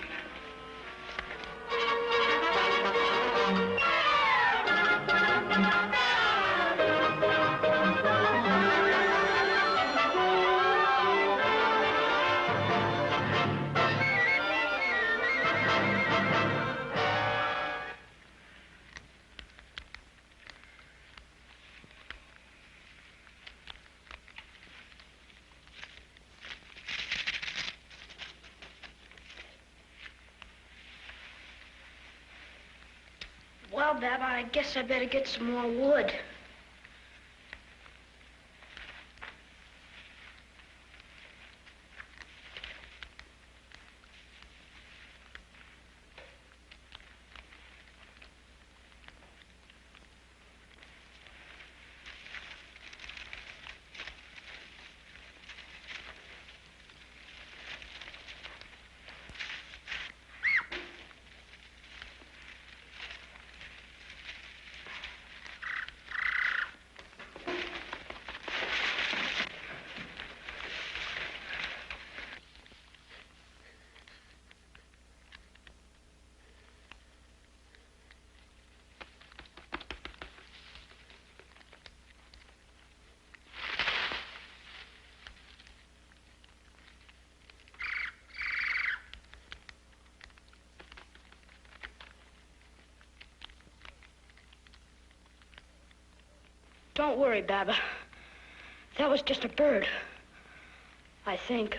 Well, Baba, I guess I better get some more wood. Don't worry, Baba. That was just a bird, I think.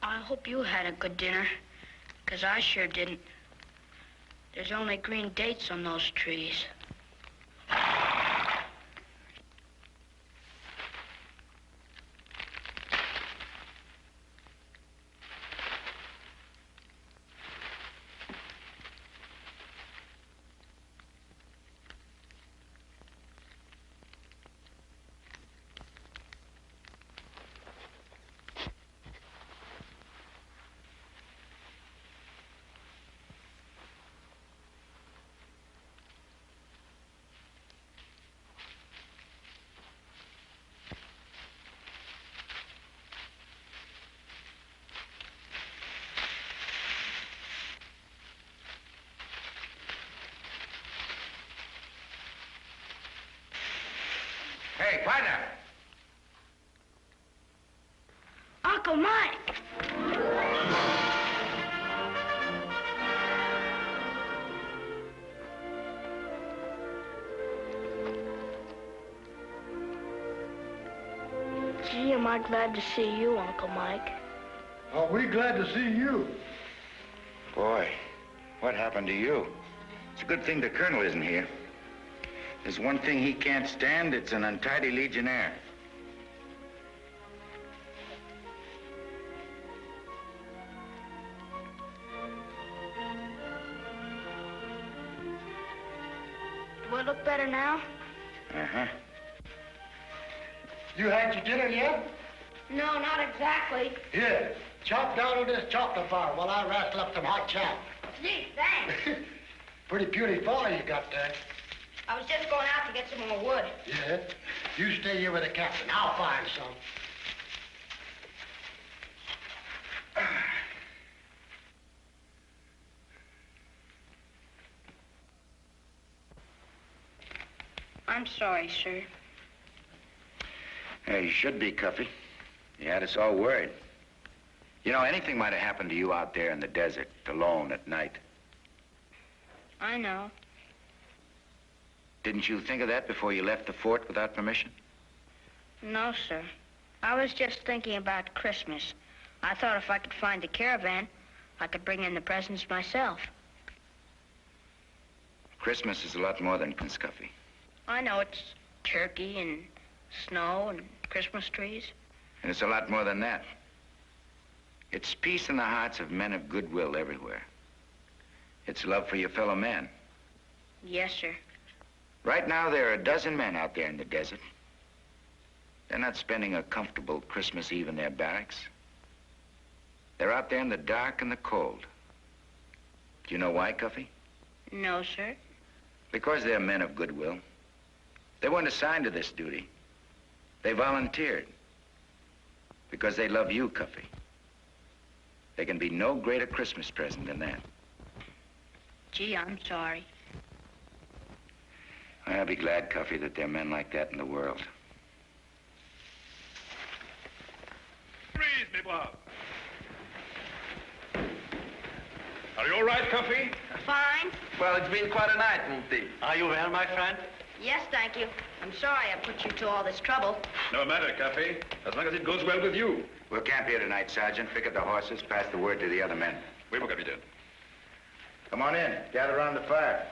I hope you had a good dinner, 'cause I sure didn't. There's only green dates on those trees. Hey, partner! Uncle Mike! Gee, am I glad to see you, Uncle Mike. Are we glad to see you? Boy, what happened to you? It's a good thing the Colonel isn't here. There's one thing he can't stand, it's an untidy legionnaire. Do I look better now? Uh-huh. You had your dinner yet? No, not exactly. Here, chop down on this chocolate bar while I wrestle up some hot chow. Gee, thanks. Pretty puny fire you got there. I was just going out to get some more wood. Yeah? You stay here with the captain. I'll find some. I'm sorry, sir. Hey, you should be, Cuffy. You had us all worried. You know, anything might have happened to you out there in the desert, alone at night. I know. Didn't you think of that before you left the fort without permission? No, sir. I was just thinking about Christmas. I thought if I could find the caravan, I could bring in the presents myself. Christmas is a lot more than Prince Cuffy. I know it's turkey and snow and Christmas trees. And it's a lot more than that. It's peace in the hearts of men of goodwill everywhere. It's love for your fellow man. Yes, sir. Right now, there are a dozen men out there in the desert. They're not spending a comfortable Christmas Eve in their barracks. They're out there in the dark and the cold. Do you know why, Cuffy? No, sir. Because they're men of goodwill. They weren't assigned to this duty. They volunteered. Because they love you, Cuffy. There can be no greater Christmas present than that. Gee, I'm sorry. I'll be glad, Cuffy, that there are men like that in the world. Freeze me, Bob. Are you all right, Cuffy? Fine. Well, it's been quite a night, Moonty. Are you well, my friend? Yes, thank you. I'm sorry I put you to all this trouble. No matter, Cuffy, as long as it goes well with you. We'll camp here tonight, Sergeant. Pick up the horses, pass the word to the other men. We will, Captain. Come on in. Gather around the fire.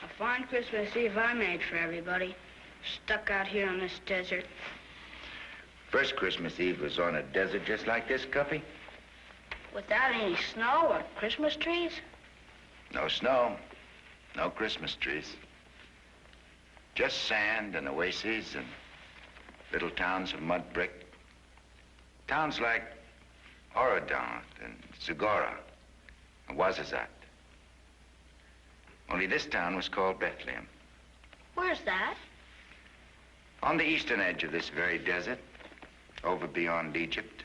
A fine Christmas Eve I made for everybody. Stuck out here on this desert. First Christmas Eve was on a desert just like this, Cuffy. Without any snow or Christmas trees? No snow. No Christmas trees. Just sand and oases and little towns of mud brick. Towns like Oradon and Zugora and Ouazizzat. Only this town was called Bethlehem. Where's that? On the eastern edge of this very desert, over beyond Egypt,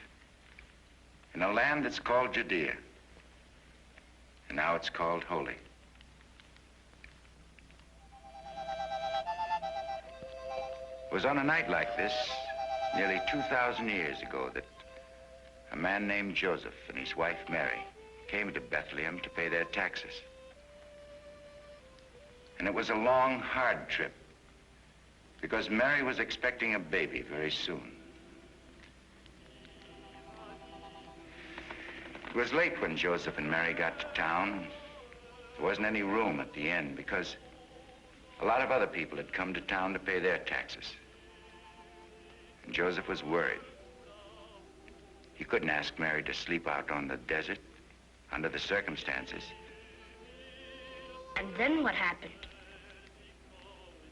in a land that's called Judea. And now it's called Holy. It was on a night like this, nearly 2,000 years ago, that a man named Joseph and his wife Mary came to Bethlehem to pay their taxes. And it was a long, hard trip, because Mary was expecting a baby very soon. It was late when Joseph and Mary got to town. There wasn't any room at the inn because a lot of other people had come to town to pay their taxes. And Joseph was worried. He couldn't ask Mary to sleep out on the desert under the circumstances. And then what happened?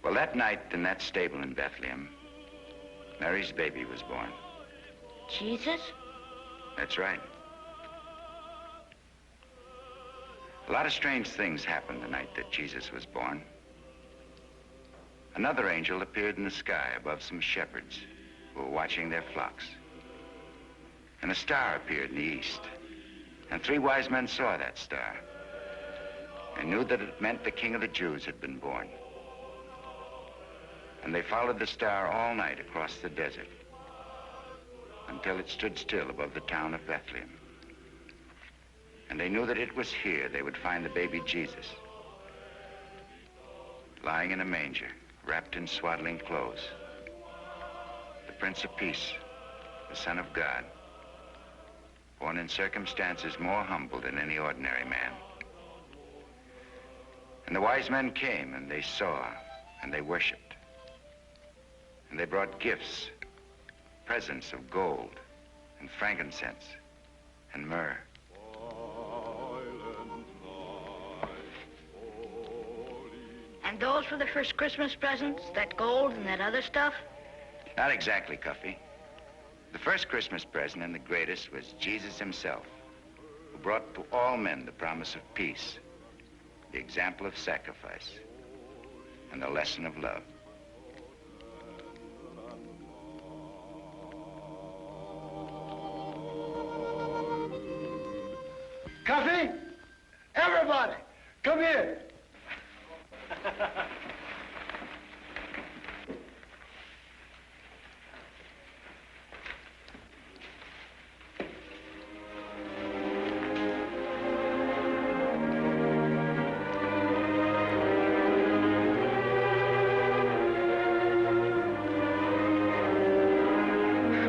Well, that night in that stable in Bethlehem, Mary's baby was born. Jesus? That's right. A lot of strange things happened the night that Jesus was born. Another angel appeared in the sky above some shepherds who were watching their flocks. And a star appeared in the east. And 3 wise men saw that star and knew that it meant the King of the Jews had been born. And they followed the star all night across the desert until it stood still above the town of Bethlehem. And they knew that it was here they would find the baby Jesus, lying in a manger, wrapped in swaddling clothes. The Prince of Peace, the Son of God, born in circumstances more humble than any ordinary man. And the wise men came, and they saw, and they worshiped. And they brought gifts, presents of gold, and frankincense, and myrrh. And those were the first Christmas presents? That gold and that other stuff? Not exactly, Cuffy. The first Christmas present and the greatest was Jesus himself, who brought to all men the promise of peace, the example of sacrifice, and the lesson of love. Cuffy, everybody, come here.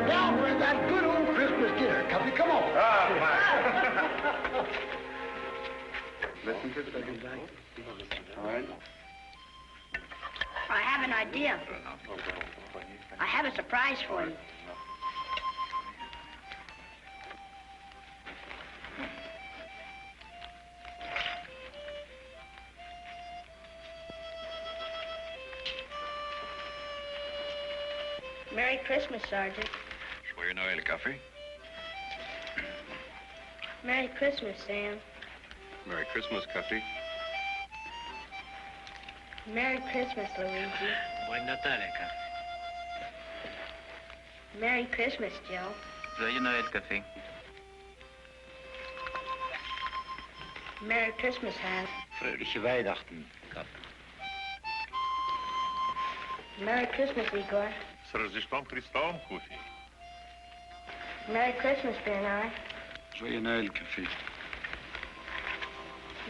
Now for that good old Christmas dinner, Cuffy, come on. Listen to the all right. I have an idea. I have a surprise for you. Merry Christmas, Sergeant. Joyeux Noël, Cuffy. Merry Christmas, Sam. Merry Christmas, Cuffy. Merry Christmas, Luigi. Buon Natale, Capt. Merry Christmas, Joe. Joyeux Noël, Cuffy. Merry Christmas, Hans. Fröhliche Weihnachten, Capt. Merry Christmas, Igor. С Рождеством Христом, Cuffy. Merry Christmas, Bernard. Joyeux Noël, Cuffy.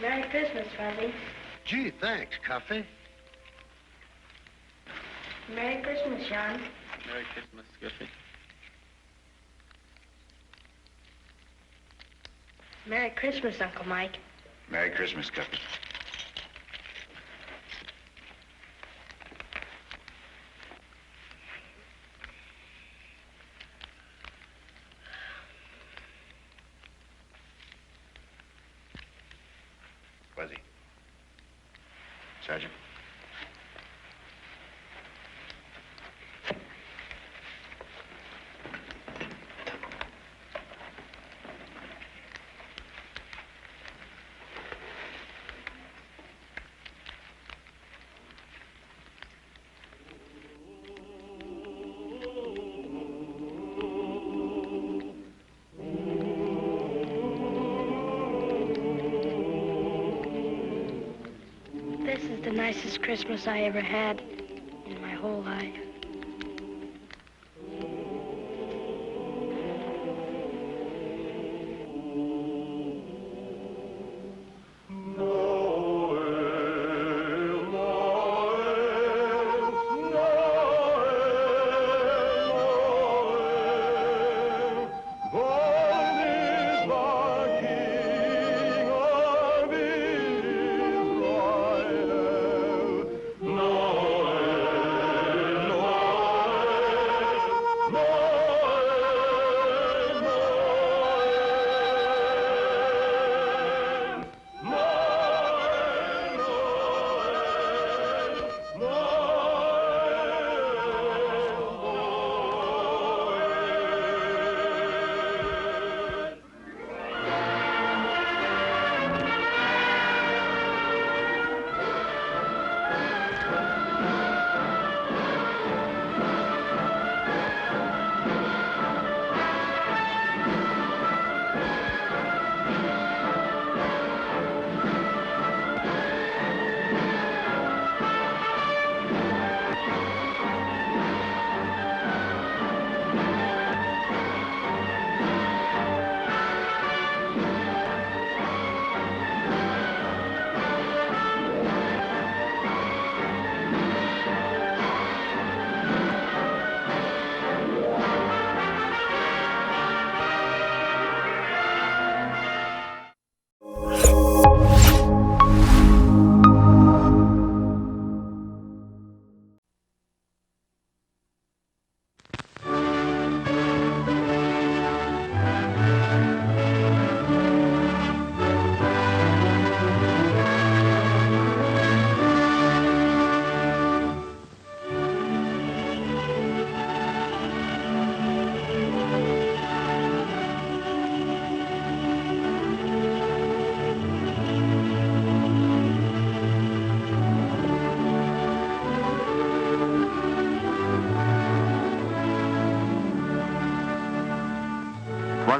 Merry Christmas, Fuzzy. Gee, thanks, Cuffy. Merry Christmas, John. Merry Christmas, Cuffy. Merry Christmas, Uncle Mike. Merry Christmas, Cuffy. Fuzzy. Sergeant. This is the nicest Christmas I ever had in my whole life. Noel, Noel.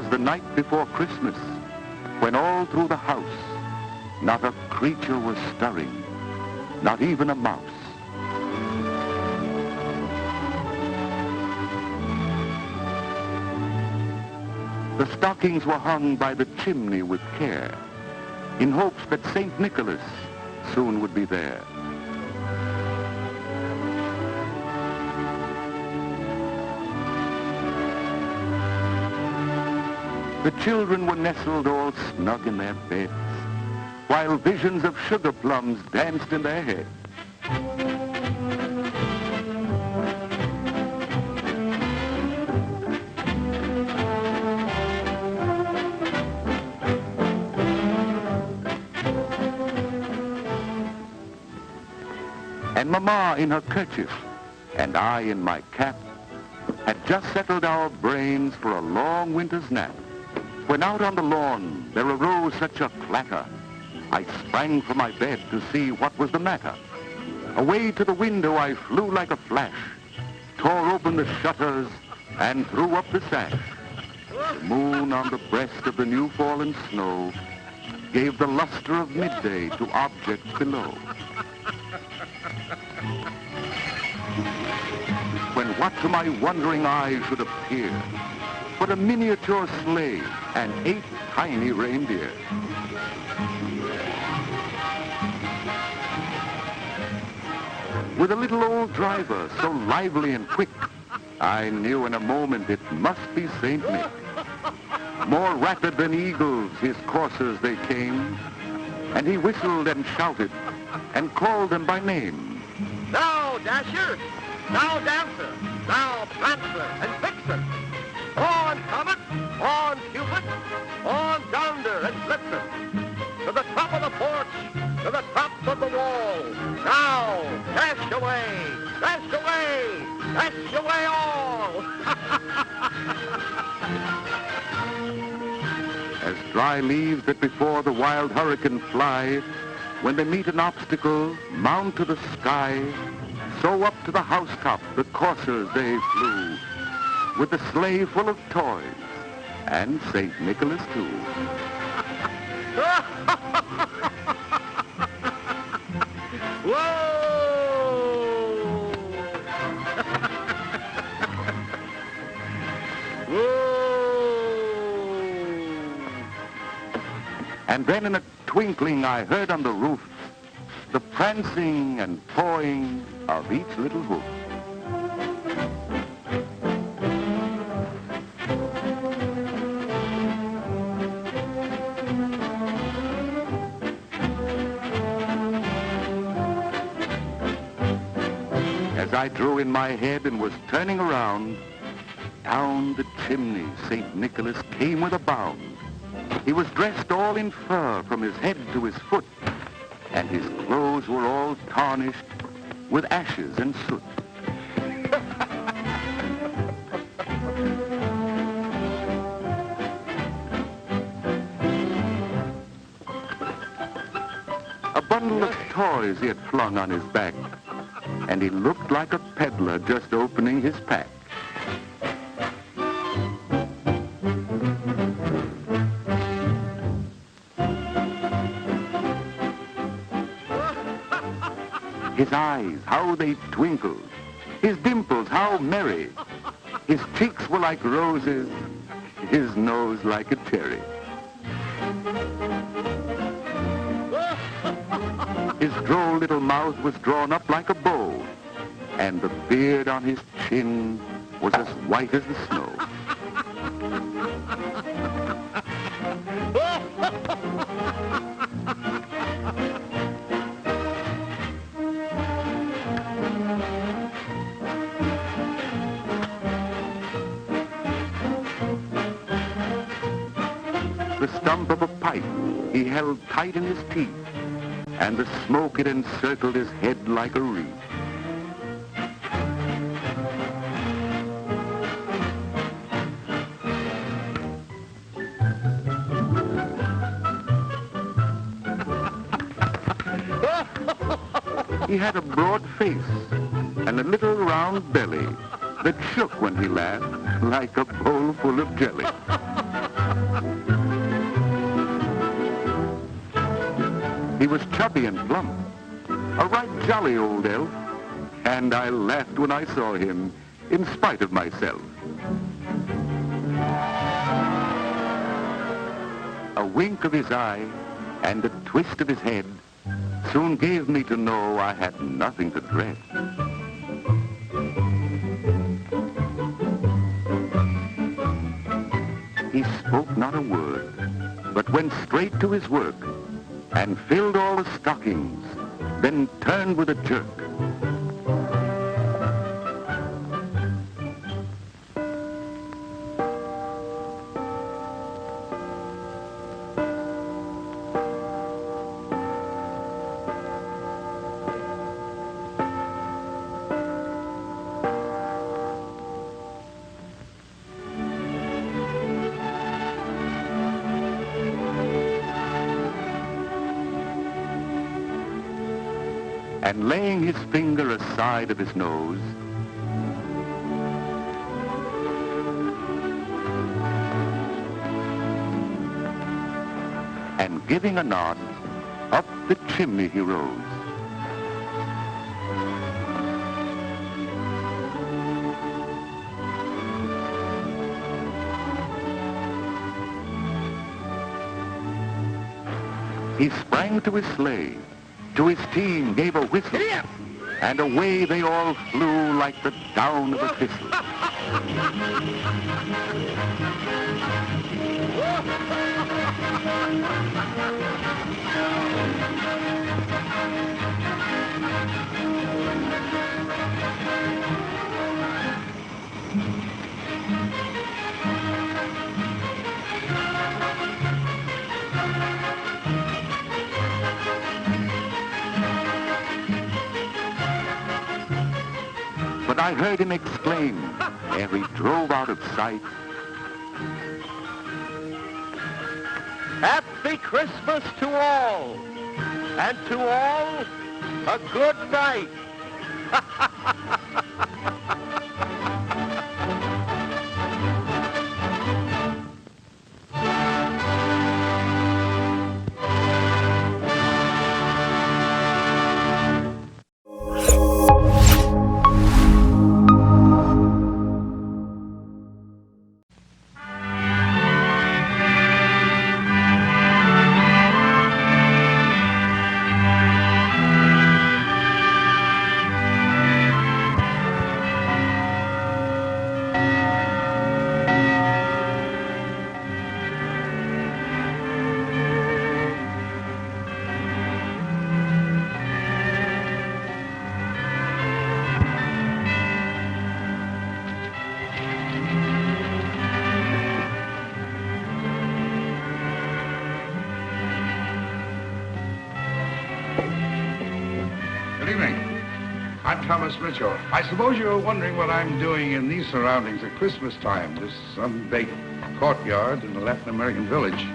was the night before Christmas, when all through the house, not a creature was stirring, not even a mouse. The stockings were hung by the chimney with care, in hopes that St. Nicholas soon would be there. The children were nestled all snug in their beds, while visions of sugar plums danced in their heads. And Mama in her kerchief, and I in my cap, had just settled our brains for a long winter's nap, when out on the lawn there arose such a clatter. I sprang from my bed to see what was the matter. Away to the window I flew like a flash, tore open the shutters, and threw up the sash. The moon on the breast of the new fallen snow gave the luster of midday to objects below. When what to my wondering eyes should appear but a miniature sleigh and 8 tiny reindeer. With a little old driver so lively and quick, I knew in a moment it must be St. Nick. More rapid than eagles his coursers they came, and he whistled and shouted and called them by name. Now, Dasher! Now, Dancer! Now, Prancer and Vixen! On Comet! On Cupid! On Donder and Blitzen! To the top of the porch! To the top of the wall! Now, dash away! Dash away! Dash away all! As dry leaves that before the wild hurricane fly, when they meet an obstacle, mount to the sky, so up to the housetop the coursers they flew, with the sleigh full of toys, and St. Nicholas too. Whoa! Whoa! And then in a twinkling I heard on the roof the prancing and pawing of each little hoof. As I drew in my head and was turning around, down the chimney St. Nicholas came with a bound. He was dressed all in fur from his head to his foot, and his clothes were all tarnished with ashes and soot. A bundle of toys he had flung on his back, and he looked like a peddler just opening his pack. His eyes, how they twinkled. His dimples, how merry. His cheeks were like roses, his nose like a cherry. His droll little mouth was drawn up like a bow, and the beard on his chin was as white as the snow. The stump of a pipe he held tight in his teeth, and the smoke it encircled his head like a wreath. He had a broad face and a little round belly that shook when he laughed like a bowl full of jelly. He was chubby and plump, a right jolly old elf, and I laughed when I saw him, in spite of myself. A wink of his eye and a twist of his head soon gave me to know I had nothing to dread. He spoke not a word, but went straight to his work and filled all the stockings, then turned with a jerk. And laying his finger aside of his nose, and giving a nod, up the chimney he rose. He sprang to his sleigh, to his team gave a whistle, and away they all flew like the down of a thistle. But I heard him exclaim, ere he drove out of sight, Happy Christmas to all, and to all, a good night. Mitchell. I suppose you're wondering what I'm doing in these surroundings at Christmas time, this unbaked courtyard in a Latin American village.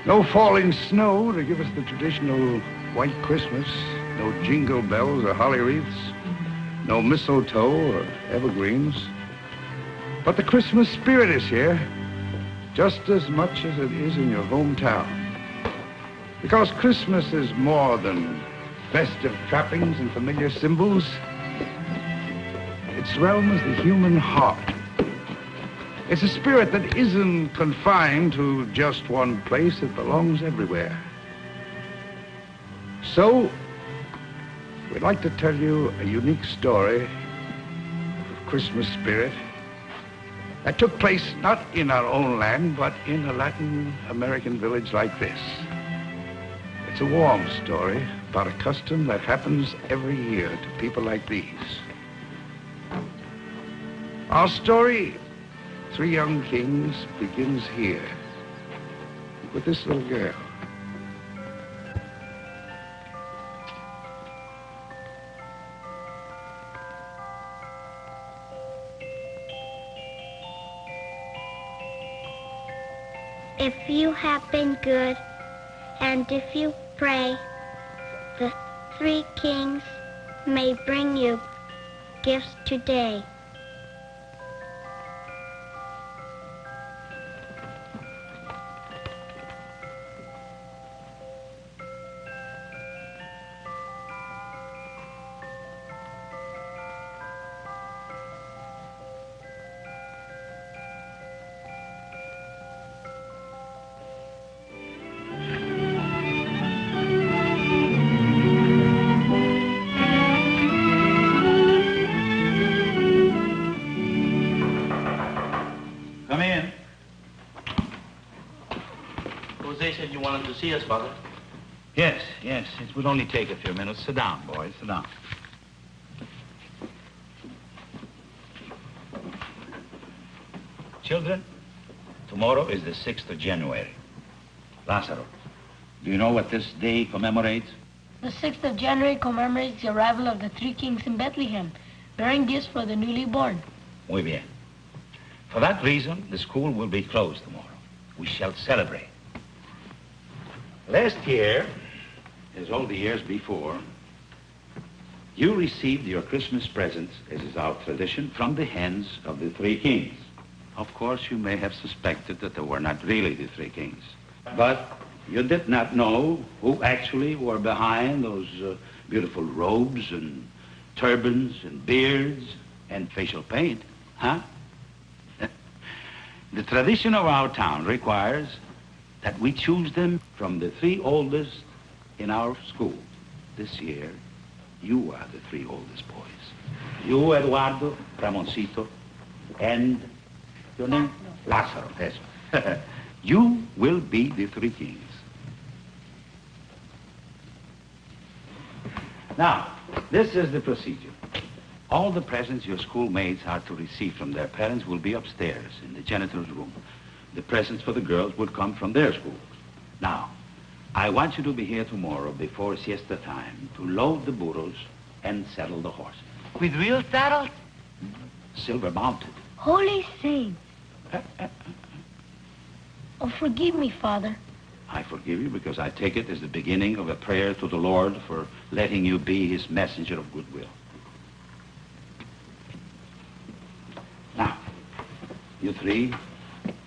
No falling snow to give us the traditional white Christmas, no jingle bells or holly wreaths, no mistletoe or evergreens. But the Christmas spirit is here, just as much as it is in your hometown. Because Christmas is more than festive trappings and familiar symbols. Its realm is the human heart. It's a spirit that isn't confined to just one place. It belongs everywhere. So, we'd like to tell you a unique story of Christmas spirit that took place not in our own land, but in a Latin American village like this. It's a warm story about a custom that happens every year to people like these. Our story, Three Young Kings, begins here with this little girl. If you have been good, and if you pray, the three kings may bring you gifts today. see us, Father? Yes, yes. It will only take a few minutes. Sit down, boys. Sit down. Children, tomorrow is the 6th of January. Lazaro, do you know what this day commemorates? The 6th of January commemorates the arrival of the three kings in Bethlehem, bearing gifts for the newly born. Muy bien. For that reason, the school will be closed tomorrow. We shall celebrate. Last year, as all the years before, you received your Christmas presents, as is our tradition, from the hands of the three kings. Of course, you may have suspected that they were not really the three kings. But you did not know who actually were behind those beautiful robes and turbans and beards and facial paint, huh? The tradition of our town requires that we choose them from the three oldest in our school. This year, you are the three oldest boys. You, Eduardo, Ramoncito, and your name? Lazaro, yes. You will be the three kings. Now, this is the procedure. All the presents your schoolmates are to receive from their parents will be upstairs in the janitor's room. The presents for the girls will come from their schools. Now, I want you to be here tomorrow before siesta time to load the burros and saddle the horses. With real saddles? Silver mounted. Holy saints. Oh, forgive me, Father. I forgive you because I take it as the beginning of a prayer to the Lord for letting you be his messenger of goodwill. Now, you three,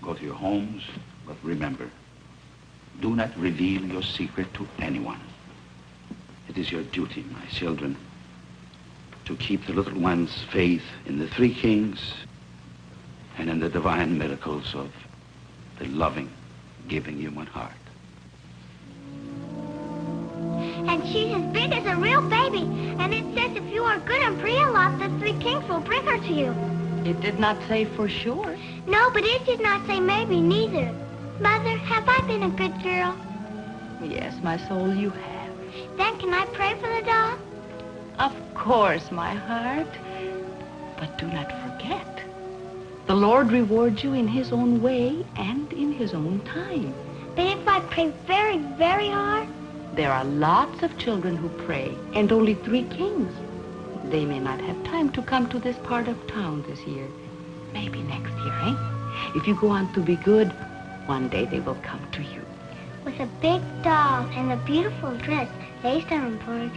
go to your homes, but remember, do not reveal your secret to anyone. It is your duty, my children, to keep the little one's faith in the three kings and in the divine miracles of the loving, giving human heart. And she's as big as a real baby. And it says if you are good and pray a lot, the three kings will bring her to you. It did not say for sure. No, but it did not say maybe neither. Mother, have I been a good girl? Yes, my soul, you have. Then can I pray for the dog? Of course, my heart. But do not forget, the Lord rewards you in his own way and in his own time. But if I pray very, very hard? There are lots of children who pray, and only three kings. They may not have time to come to this part of town this year. Maybe next year, eh? If you go on to be good, one day they will come to you. With a big doll and a beautiful dress laced and embroidered.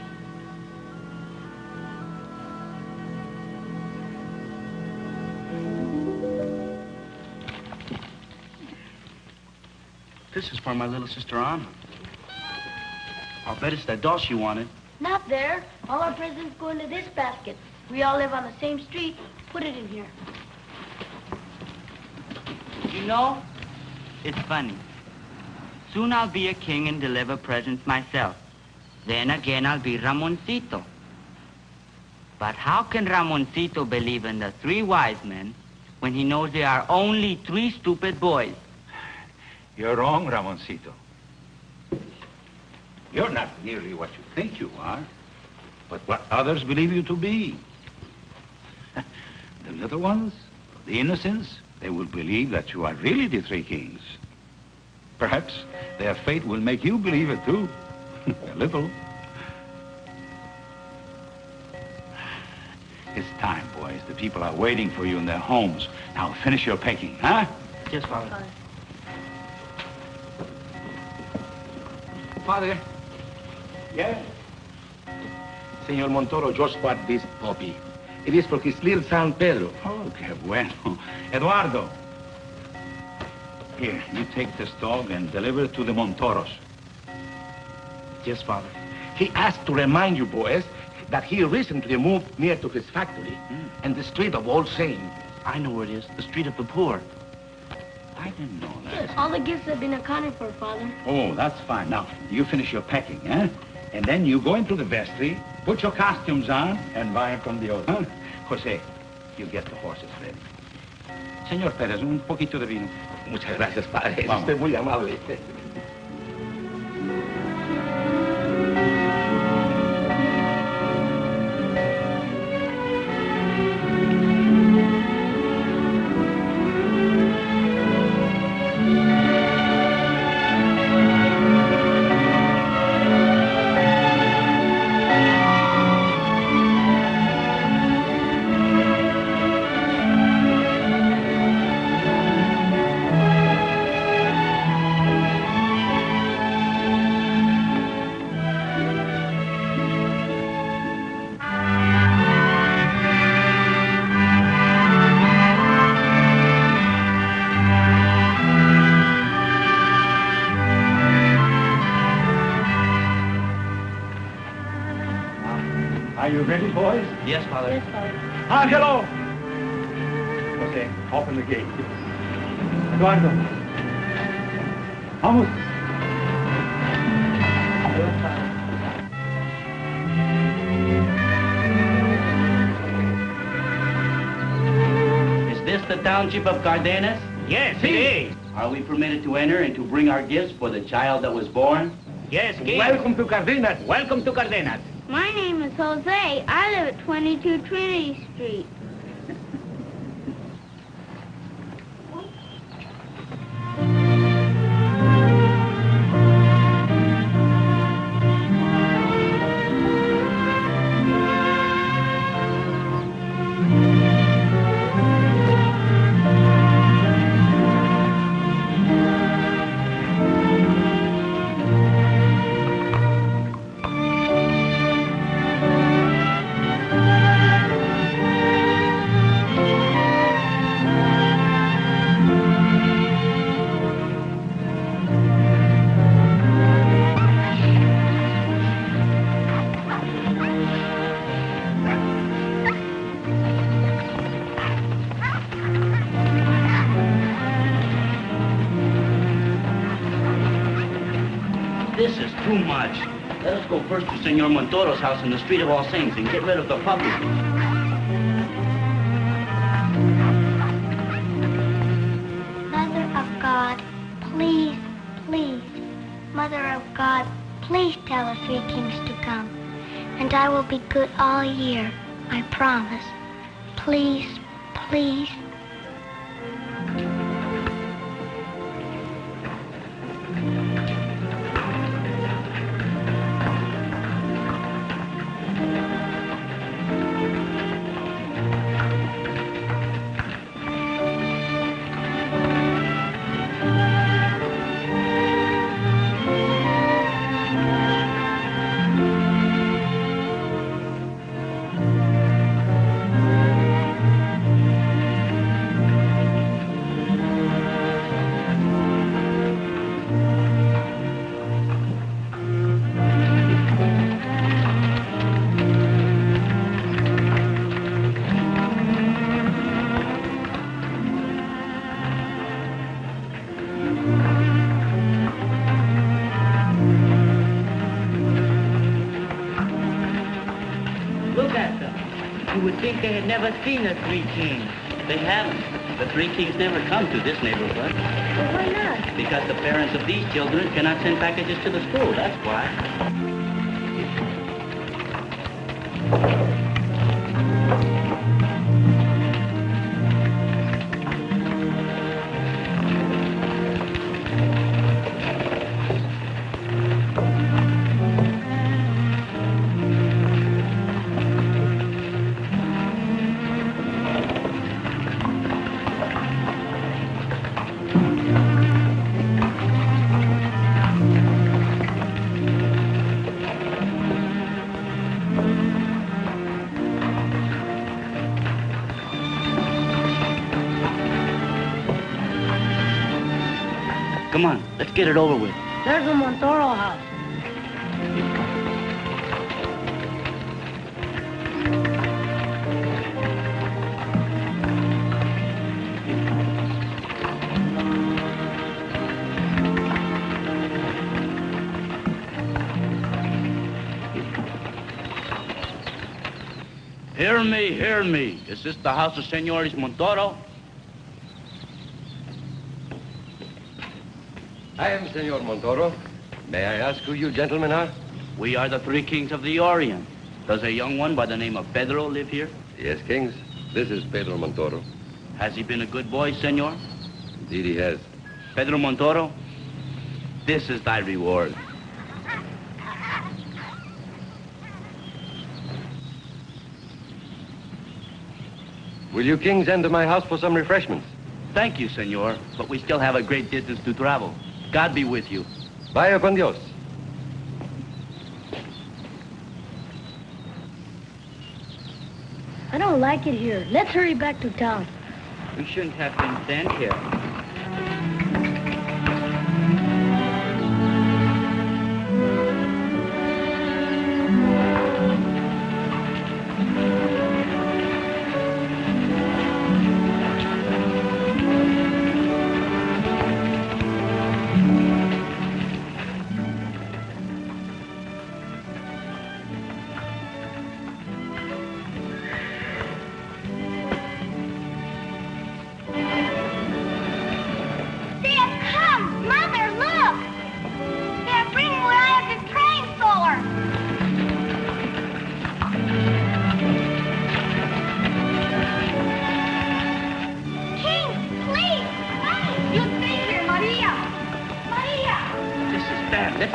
This is for my little sister Anna. I'll bet it's that doll she wanted. Not there. All our presents go into this basket. We all live on the same street. Put it in here. You know, it's funny. Soon I'll be a king and deliver presents myself. Then again, I'll be Ramoncito. But how can Ramoncito believe in the three wise men when he knows there are only three stupid boys? You're wrong, Ramoncito. You're not nearly what you think you are, but what others believe you to be. The little ones, the innocents, they will believe that you are really the three kings. Perhaps their fate will make you believe it too. A little. It's time, boys. The people are waiting for you in their homes. Now finish your packing, huh? Yes, Father. Father. Yes? Senor Montoro just bought this puppy. It is for his little son, Pedro. Oh, que bueno. Eduardo. Here, you take this dog and deliver it to the Montoros. Yes, Father. He asked to remind you, boys, that he recently moved near to his factory and the street of All Saints. I know where it is, the street of the poor. I didn't know that. All the gifts have been accounted for, Father. Oh, that's fine. Now, you finish your packing, eh? And then you go into the vestry, put your costumes on, and buy from the other. Huh? Jose, you get the horses ready. Señor Pérez, un poquito de vino. Muchas gracias, padre. Vamos. Usted es muy amable. Marius? Yes, Father. Yes, Father. Angelo! Okay, open the gate. Eduardo. Vamos. Is this the township of Cardenas? Yes, it is. Are we permitted to enter and to bring our gifts for the child that was born? Yes, King. Welcome to Cardenas. Welcome to Cardenas. My name is Jose. I live at 22 Trinity Street. This is too much. Let us go first to Senor Montoro's house in the Street of All Saints and get rid of the public. Mother of God, please, please. Mother of God, please tell the three kings to come. And I will be good all year, I promise. Please, please. They had never seen the three kings. They haven't. The three kings never come to this neighborhood. But why not? Because the parents of these children cannot send packages to the school, that's why. Come on, let's get it over with. There's the Montoro house. Hear me, hear me. Is this the house of Senores Montoro? I am Senor Montoro. May I ask who you gentlemen are? We are the three kings of the Orient. Does a young one by the name of Pedro live here? Yes, kings. This is Pedro Montoro. Has he been a good boy, senor? Indeed he has. Pedro Montoro, this is thy reward. Will you kings enter my house for some refreshments? Thank you, senor, but we still have a great distance to travel. God be with you. Vaya con Dios. I don't like it here. Let's hurry back to town. We shouldn't have been sent here.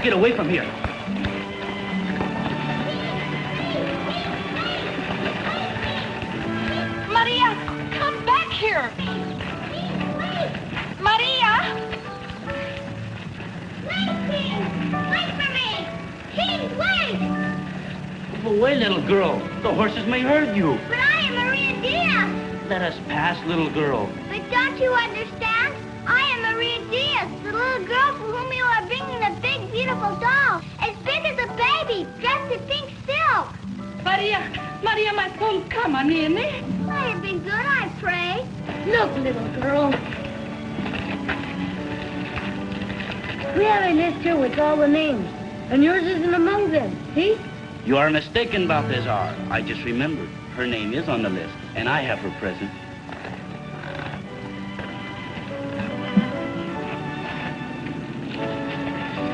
get away from here. Maria, come back here. Maria! Wait for me! King, wait! Move away, little girl. The horses may hurt you. But I am Maria Diaz. Let us pass, little girl. But don't you understand? I am Maria Diaz, the little girl for whom you are bringing the big, beautiful doll. As big as a baby, dressed in pink silk. Maria, my son, come on in. I have been good, I pray. Look, little girl. We have a list here with all the names, and yours isn't among them, see? You are mistaken, Balthazar. I just remembered. Her name is on the list, and I have her present.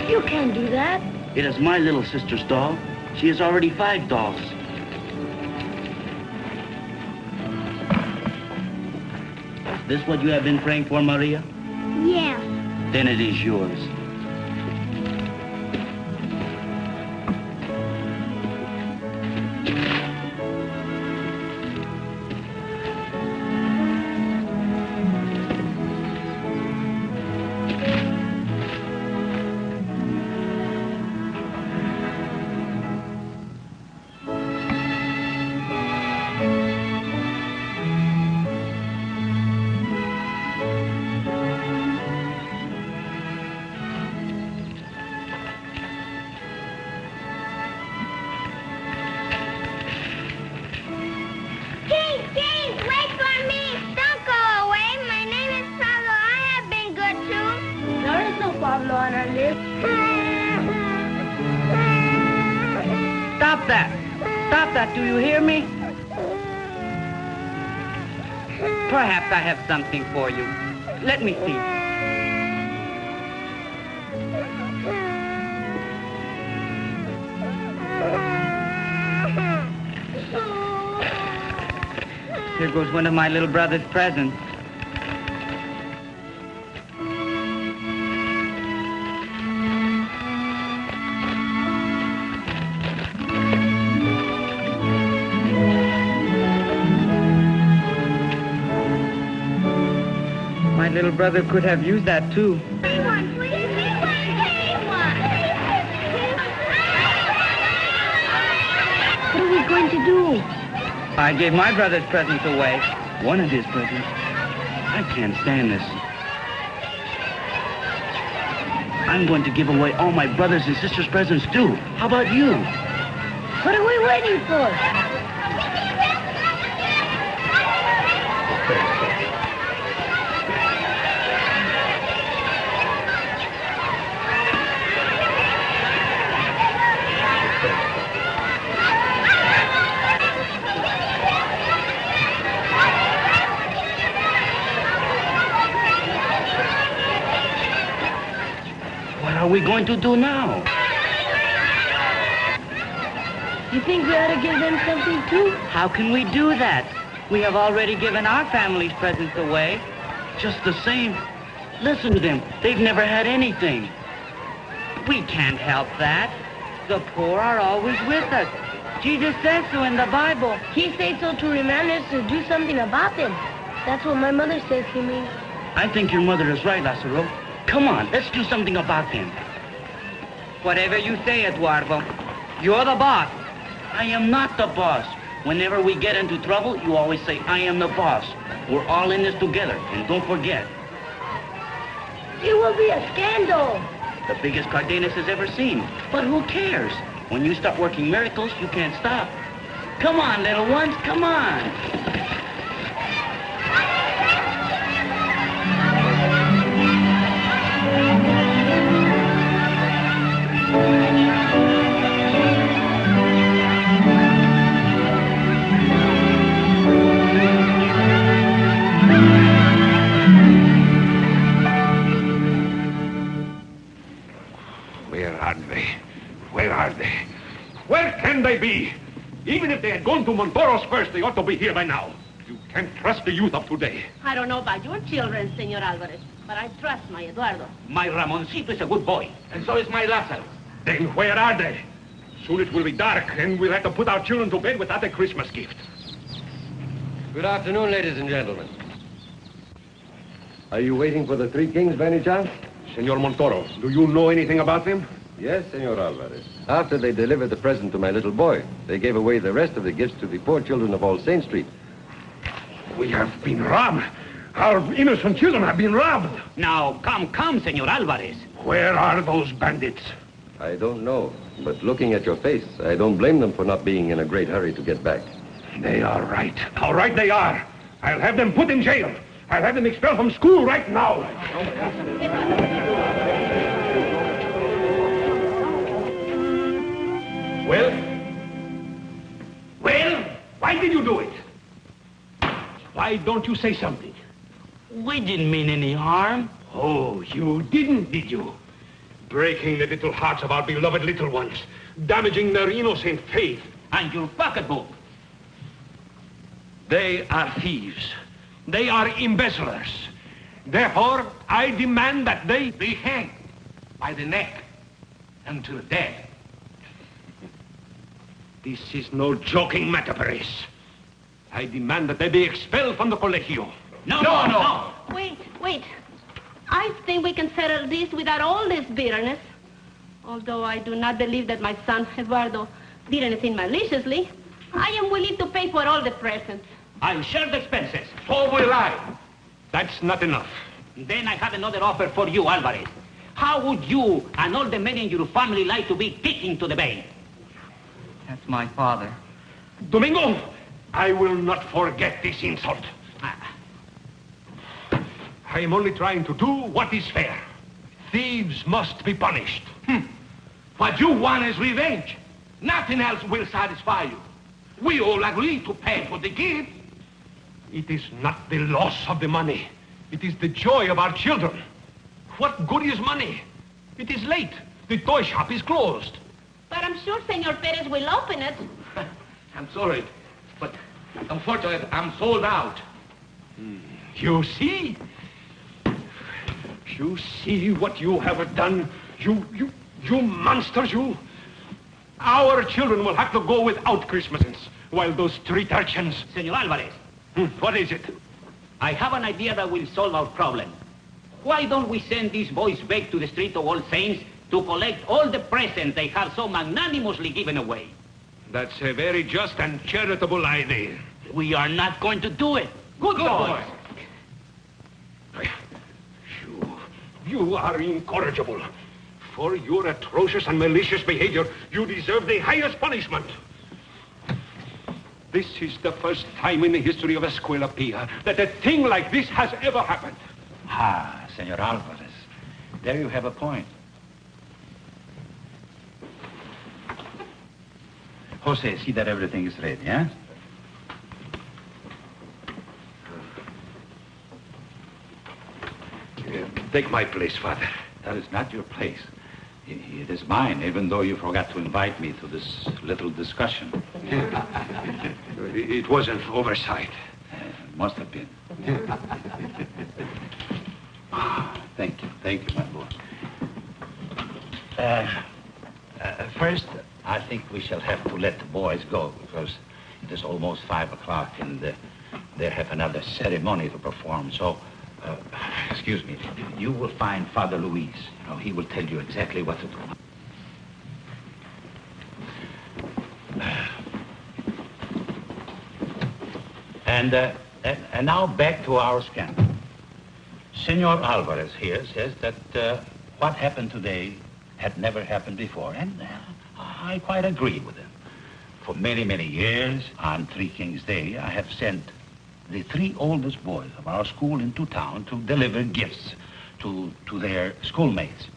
You can't do that. It is my little sister's doll. She has already 5 dolls. Is this what you have been praying for, Maria? Yes. Then it is yours. Do you hear me? Perhaps I have something for you. Let me see. Here goes one of my little brother's presents. Little brother could have used that too. What are we going to do? I gave my brother's presents away. One of his presents. I can't stand this. I'm going to give away all my brothers and sisters' presents too. How about you? What are we waiting for? What are we going to do now? You think we ought to give them something too? How can we do that? We have already given our family's presents away. Just the same. Listen to them. They've never had anything. We can't help that. The poor are always with us. Jesus says so in the Bible. He says so to remind us to do something about them. That's what my mother says he means. I think your mother is right, Lazaro. Come on, let's do something about them. Whatever you say, Eduardo. You're the boss. I am not the boss. Whenever we get into trouble, you always say, I am the boss. We're all in this together, and don't forget. It will be a scandal. The biggest Cardenas has ever seen. But who cares? When you start working miracles, you can't stop. Come on, little ones, come on. Where are they? Where are they? Where can they be? Even if they had gone to Montoros first, they ought to be here by now. You can't trust the youth of today. I don't know about your children, Senor Alvarez, but I trust my Eduardo. My Ramoncito is a good boy, and so is my Lazaro. Then where are they? Soon it will be dark, and we'll have to put our children to bed without a Christmas gift. Good afternoon, ladies and gentlemen. Are you waiting for the three kings by any chance? Senor Montoro, do you know anything about them? Yes, Senor Alvarez. After they delivered the present to my little boy, they gave away the rest of the gifts to the poor children of All Saint Street. We have been robbed. Our innocent children have been robbed. Now, come, Senor Alvarez. Where are those bandits? I don't know, but looking at your face, I don't blame them for not being in a great hurry to get back. They are right. How right they are. I'll have them put in jail. I'll have them expelled from school right now. Well, why did you do it? Why don't you say something? We didn't mean any harm. Oh, you didn't, did you? Breaking the little hearts of our beloved little ones, damaging their innocent faith. And your pocketbook. They are thieves. They are embezzlers. Therefore, I demand that they be hanged by the neck until dead. This is no joking matter, Perez. I demand that they be expelled from the Colegio. No. Wait. I think we can settle this without all this bitterness. Although I do not believe that my son, Eduardo, did anything maliciously, I am willing to pay for all the presents. I'll share the expenses. So will I. That's not enough. Then I have another offer for you, Alvarez. How would you and all the men in your family like to be kicking to the bay? That's my father. Domingo, I will not forget this insult. I am only trying to do what is fair. Thieves must be punished. What you want is revenge. Nothing else will satisfy you. We all agree to pay for the gift. It is not the loss of the money. It is the joy of our children. What good is money? It is late. The toy shop is closed. But I'm sure Senor Perez will open it. I'm sorry, but unfortunately, I'm sold out. You see? You see what you have done? You monsters, you. Our children will have to go without Christmases, while those street urchins... Senor Alvarez. What is it? I have an idea that will solve our problem. Why don't we send these boys back to the street of All Saints to collect all the presents they have so magnanimously given away? That's a very just and charitable idea. We are not going to do it. Good boy. You are incorrigible. For your atrocious and malicious behavior, you deserve the highest punishment. This is the first time in the history of Escuela Pia that a thing like this has ever happened. Ah, Senor Alvarez. There you have a point. Jose, see that everything is ready, eh? Take my place, Father. That is not your place. It is mine, even though you forgot to invite me to this little discussion. It was an oversight. Must have been. Thank you, my boy. First, I think we shall have to let the boys go, because it is almost 5 o'clock, and they have another ceremony to perform. So, excuse me, you will find Father Luis. You know, he will tell you exactly what to do. And now back to our scandal. Senor Alvarez here says that what happened today had never happened before, and I quite agree with him. For many, many years, on Three Kings Day, I have sent the 3 oldest boys of our school into town to deliver gifts to their schoolmates.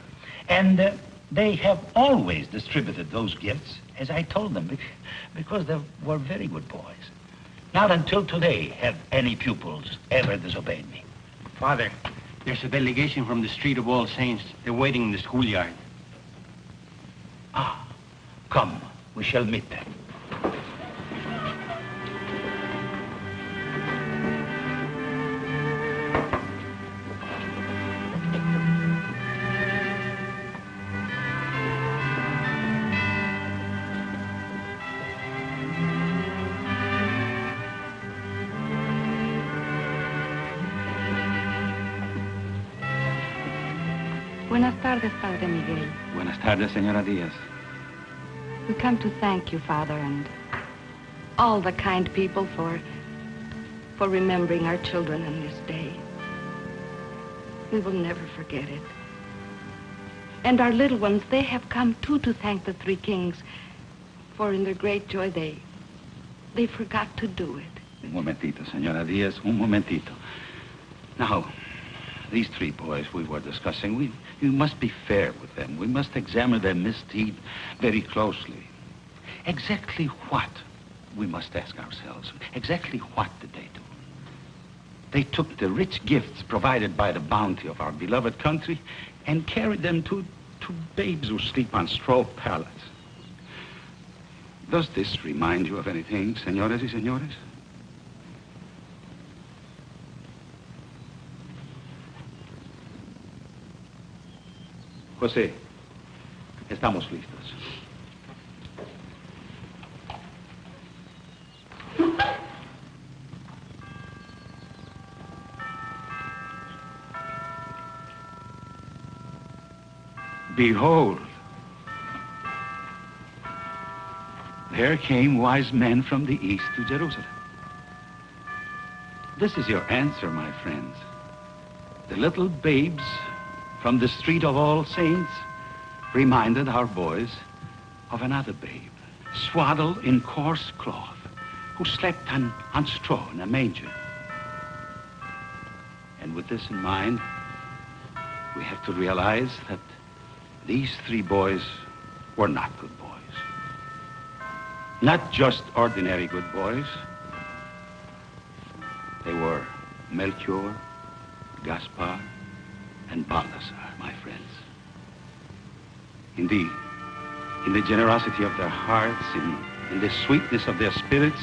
And they have always distributed those gifts as I told them, because they were very good boys. Not until today have any pupils ever disobeyed me. Father, there's a delegation from the Street of All Saints. They're waiting in the schoolyard. Ah, come, we shall meet them. Buenas tardes, Padre Miguel. Buenas tardes, Señora Díaz. We come to thank you, Father, and all the kind people for remembering our children on this day. We will never forget it. And our little ones, they have come too to thank the three kings, for in their great joy they forgot to do it. Un momentito, Señora Díaz, un momentito. Now, these three boys we were discussing, we must be fair with them. We must examine their misdeed very closely. Exactly what, we must ask ourselves, exactly what did they do? They took the rich gifts provided by the bounty of our beloved country and carried them to babes who sleep on straw pallets. Does this remind you of anything, señores y señores? José, estamos listos. Behold, there came wise men from the east to Jerusalem. This is your answer, my friends. The little babes from the street of All Saints reminded our boys of another babe, swaddled in coarse cloth, who slept on straw in a manger. And with this in mind, we have to realize that these three boys were not good boys. Not just ordinary good boys. They were Melchior, Gaspar, and Balthasar, my friends. Indeed, in the generosity of their hearts, in the sweetness of their spirits,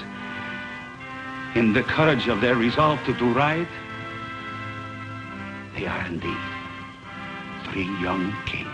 in the courage of their resolve to do right, they are indeed three young kings.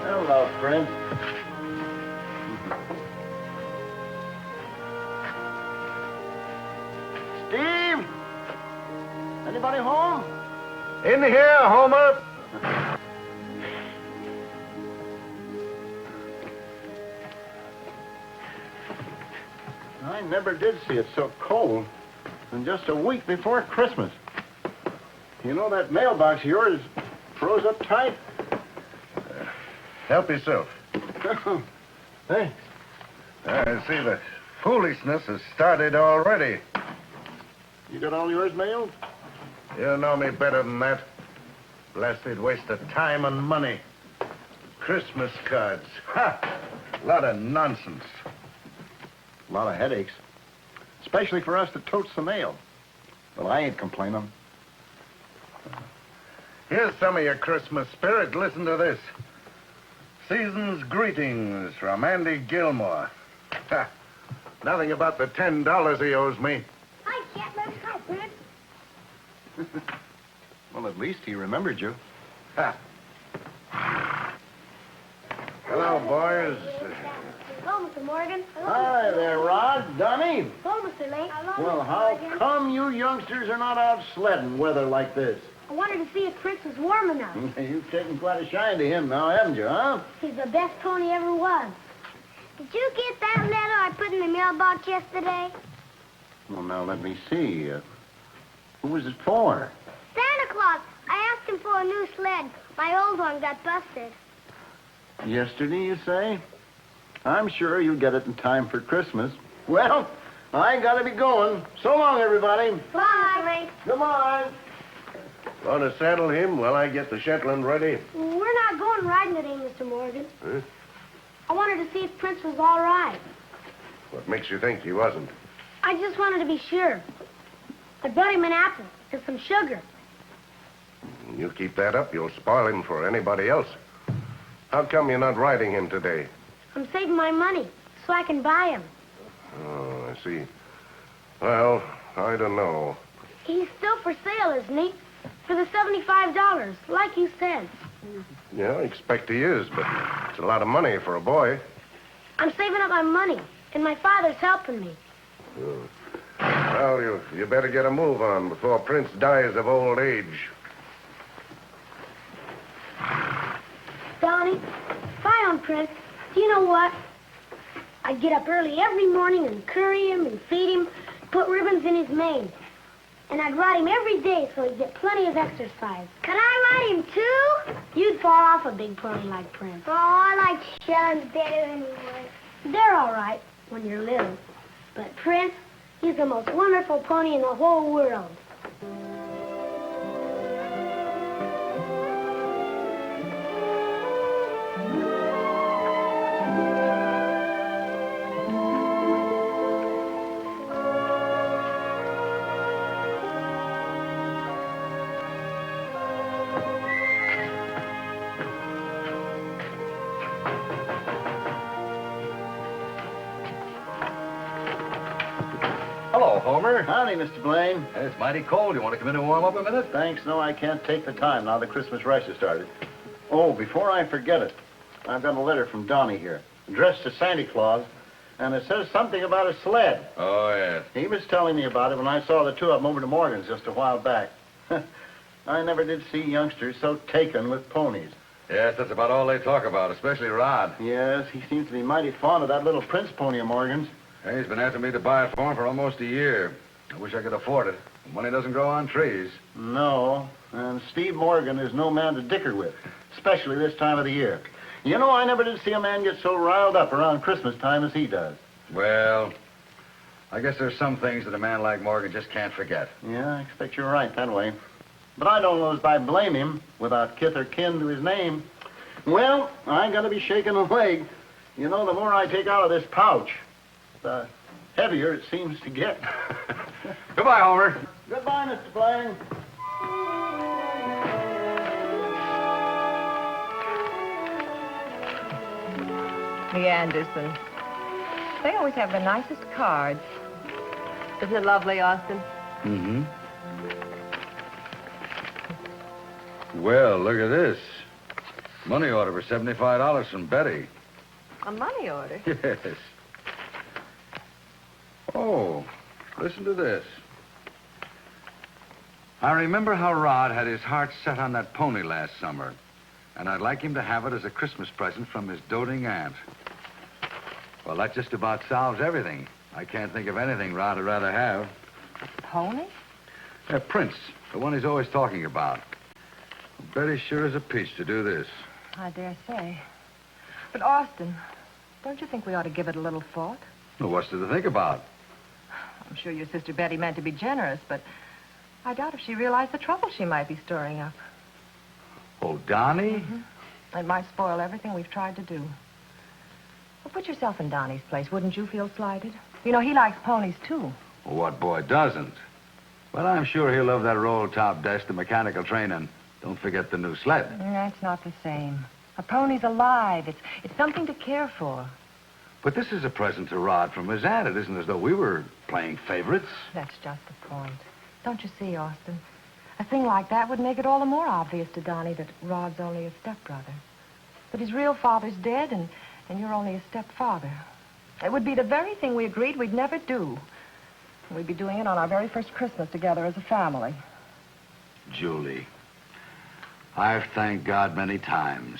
Hello, friend. Steve? Anybody home? In here, Homer. I never did see it so cold. And just a week before Christmas. You know that mailbox of yours froze up tight? Help yourself. Thanks. I see the foolishness has started already. You got all yours mailed? You know me better than that. Blasted waste of time and money. Christmas cards. Ha! A lot of nonsense. A lot of headaches. Especially for us that totes the mail. Well, I ain't complaining. Here's some of your Christmas spirit. Listen to this. Season's greetings from Andy Gilmore. Nothing about the $10 he owes me. Hi, Captain. Hi, Fred. Well, at least he remembered you. Ha. Hello, boys. Hello, Mr. Morgan. Hi there, Rod. Donnie. Hello, Mr. Lake. Well, how come you youngsters are not out sledding weather like this? I wanted to see if Prince was warm enough. You've taken quite a shine to him now, haven't you, huh? He's the best pony ever was. Did you get that letter I put in the mailbox yesterday? Well, now, let me see. Who was it for? Santa Claus. I asked him for a new sled. My old one got busted. Yesterday, you say? I'm sure you'll get it in time for Christmas. Well, I gotta be going. So long, everybody. Bye. Goodbye. Want to saddle him while I get the Shetland ready? We're not going riding today, Mr. Morgan. Huh? I wanted to see if Prince was all right. What makes you think he wasn't? I just wanted to be sure. I brought him an apple and some sugar. You keep that up, you'll spoil him for anybody else. How come you're not riding him today? I'm saving my money so I can buy him. Oh, I see. Well, I don't know. He's still for sale, isn't he? For the $75, like you said. Yeah, I expect he is, but it's a lot of money for a boy. I'm saving up my money, and my father's helping me. Well, you better get a move on before Prince dies of old age. Donnie, if I owned Prince, do you know what? I'd get up early every morning and curry him and feed him, put ribbons in his mane. And I'd ride him every day so he'd get plenty of exercise. Could I ride him too? You'd fall off a big pony like Prince. Oh, I like Shelton's better anyway. They're all right when you're little. But Prince, he's the most wonderful pony in the whole world. Hello, Homer. Howdy, Mr. Blaine. It's mighty cold. You want to come in and warm up a minute? Thanks. No, I can't take the time now the Christmas rush has started. Oh, before I forget it, I've got a letter from Donnie here, addressed to Santa Claus, and it says something about a sled. Oh, yes. He was telling me about it when I saw the two of them over to Morgan's just a while back. I never did see youngsters so taken with ponies. Yes, that's about all they talk about, especially Rod. Yes, he seems to be mighty fond of that little Prince pony of Morgan's. Hey, he's been asking me to buy it for him for almost a year. I wish I could afford it. Money doesn't grow on trees. No, and Steve Morgan is no man to dicker with, especially this time of the year. You know, I never did see a man get so riled up around Christmas time as he does. Well, I guess there's some things that a man like Morgan just can't forget. Yeah, I expect you're right that way. But I don't know as I blame him without kith or kin to his name. Well, I gotta be shaking a leg. You know, the more I take out of this pouch, the heavier it seems to get. Goodbye, Homer. Goodbye, Mr. Blaine. The Andersons. They always have the nicest cards. Isn't it lovely, Austin? Mm-hmm. Well, look at this. Money order for $75 from Betty. A money order? Yes. Oh, listen to this. I remember how Rod had his heart set on that pony last summer, and I'd like him to have it as a Christmas present from his doting aunt. Well, that just about solves everything. I can't think of anything Rod would rather have. Pony? Prince, the one he's always talking about. Betty sure is a peach to do this. I dare say. But, Austin, don't you think we ought to give it a little thought? Well, what's there to think about? I'm sure your sister Betty meant to be generous, but I doubt if she realized the trouble she might be stirring up. Oh, Donnie? Mm-hmm. It might spoil everything we've tried to do. Well, put yourself in Donnie's place. Wouldn't you feel slighted? You know, he likes ponies, too. Well, what boy doesn't? Well, I'm sure he'll love that roll-top desk, the mechanical train, and don't forget the new sled. That's not the same. A pony's alive. It's something to care for. But this is a present to Rod from his aunt. It isn't as though we were playing favorites. That's just the point. Don't you see, Austin? A thing like that would make it all the more obvious to Donnie that Rod's only a stepbrother. That his real father's dead and you're only a stepfather. It would be the very thing we agreed we'd never do. We'd be doing it on our very first Christmas together as a family. Julie, I've thanked God many times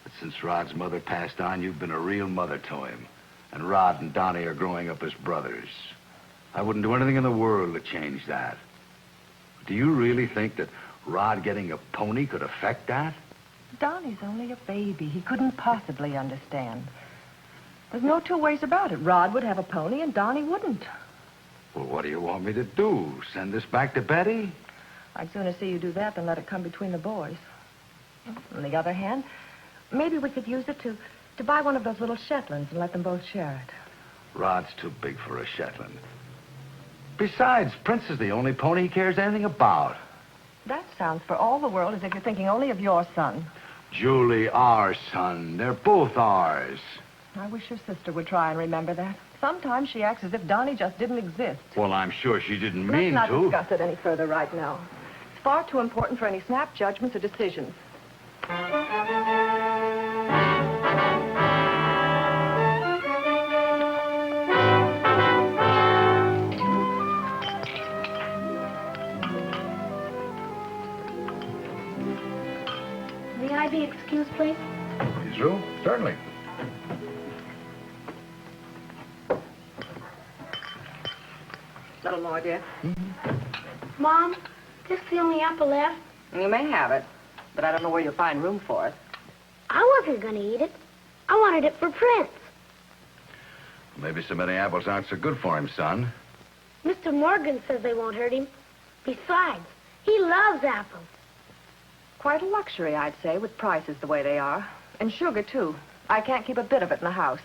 that since Rod's mother passed on, you've been a real mother to him. And Rod and Donnie are growing up as brothers. I wouldn't do anything in the world to change that. Do you really think that Rod getting a pony could affect that? Donnie's only a baby. He couldn't possibly understand. There's no two ways about it. Rod would have a pony and Donnie wouldn't. Well, what do you want me to do? Send this back to Betty? I'd sooner see you do that than let it come between the boys. On the other hand, maybe we could use it to buy one of those little Shetlands and let them both share it. Rod's too big for a Shetland. Besides, Prince is the only pony he cares anything about. That sounds for all the world as if you're thinking only of your son. Julie, our son. They're both ours. I wish your sister would try and remember that. Sometimes she acts as if Donnie just didn't exist. Well, I'm sure she didn't mean Let's to. not discuss it any further right now. It's far too important for any snap judgments or decisions. May I be excused, please? You through? Certainly. A little more, dear. Mom, this is the only apple left. You may have it, but I don't know where you'll find room for it. I wasn't going to eat it. I wanted it for Prince. Maybe so many apples aren't so good for him, son. Mr. Morgan says they won't hurt him. Besides, he loves apples. Quite a luxury, I'd say, with prices the way they are. And sugar, too. I can't keep a bit of it in the house.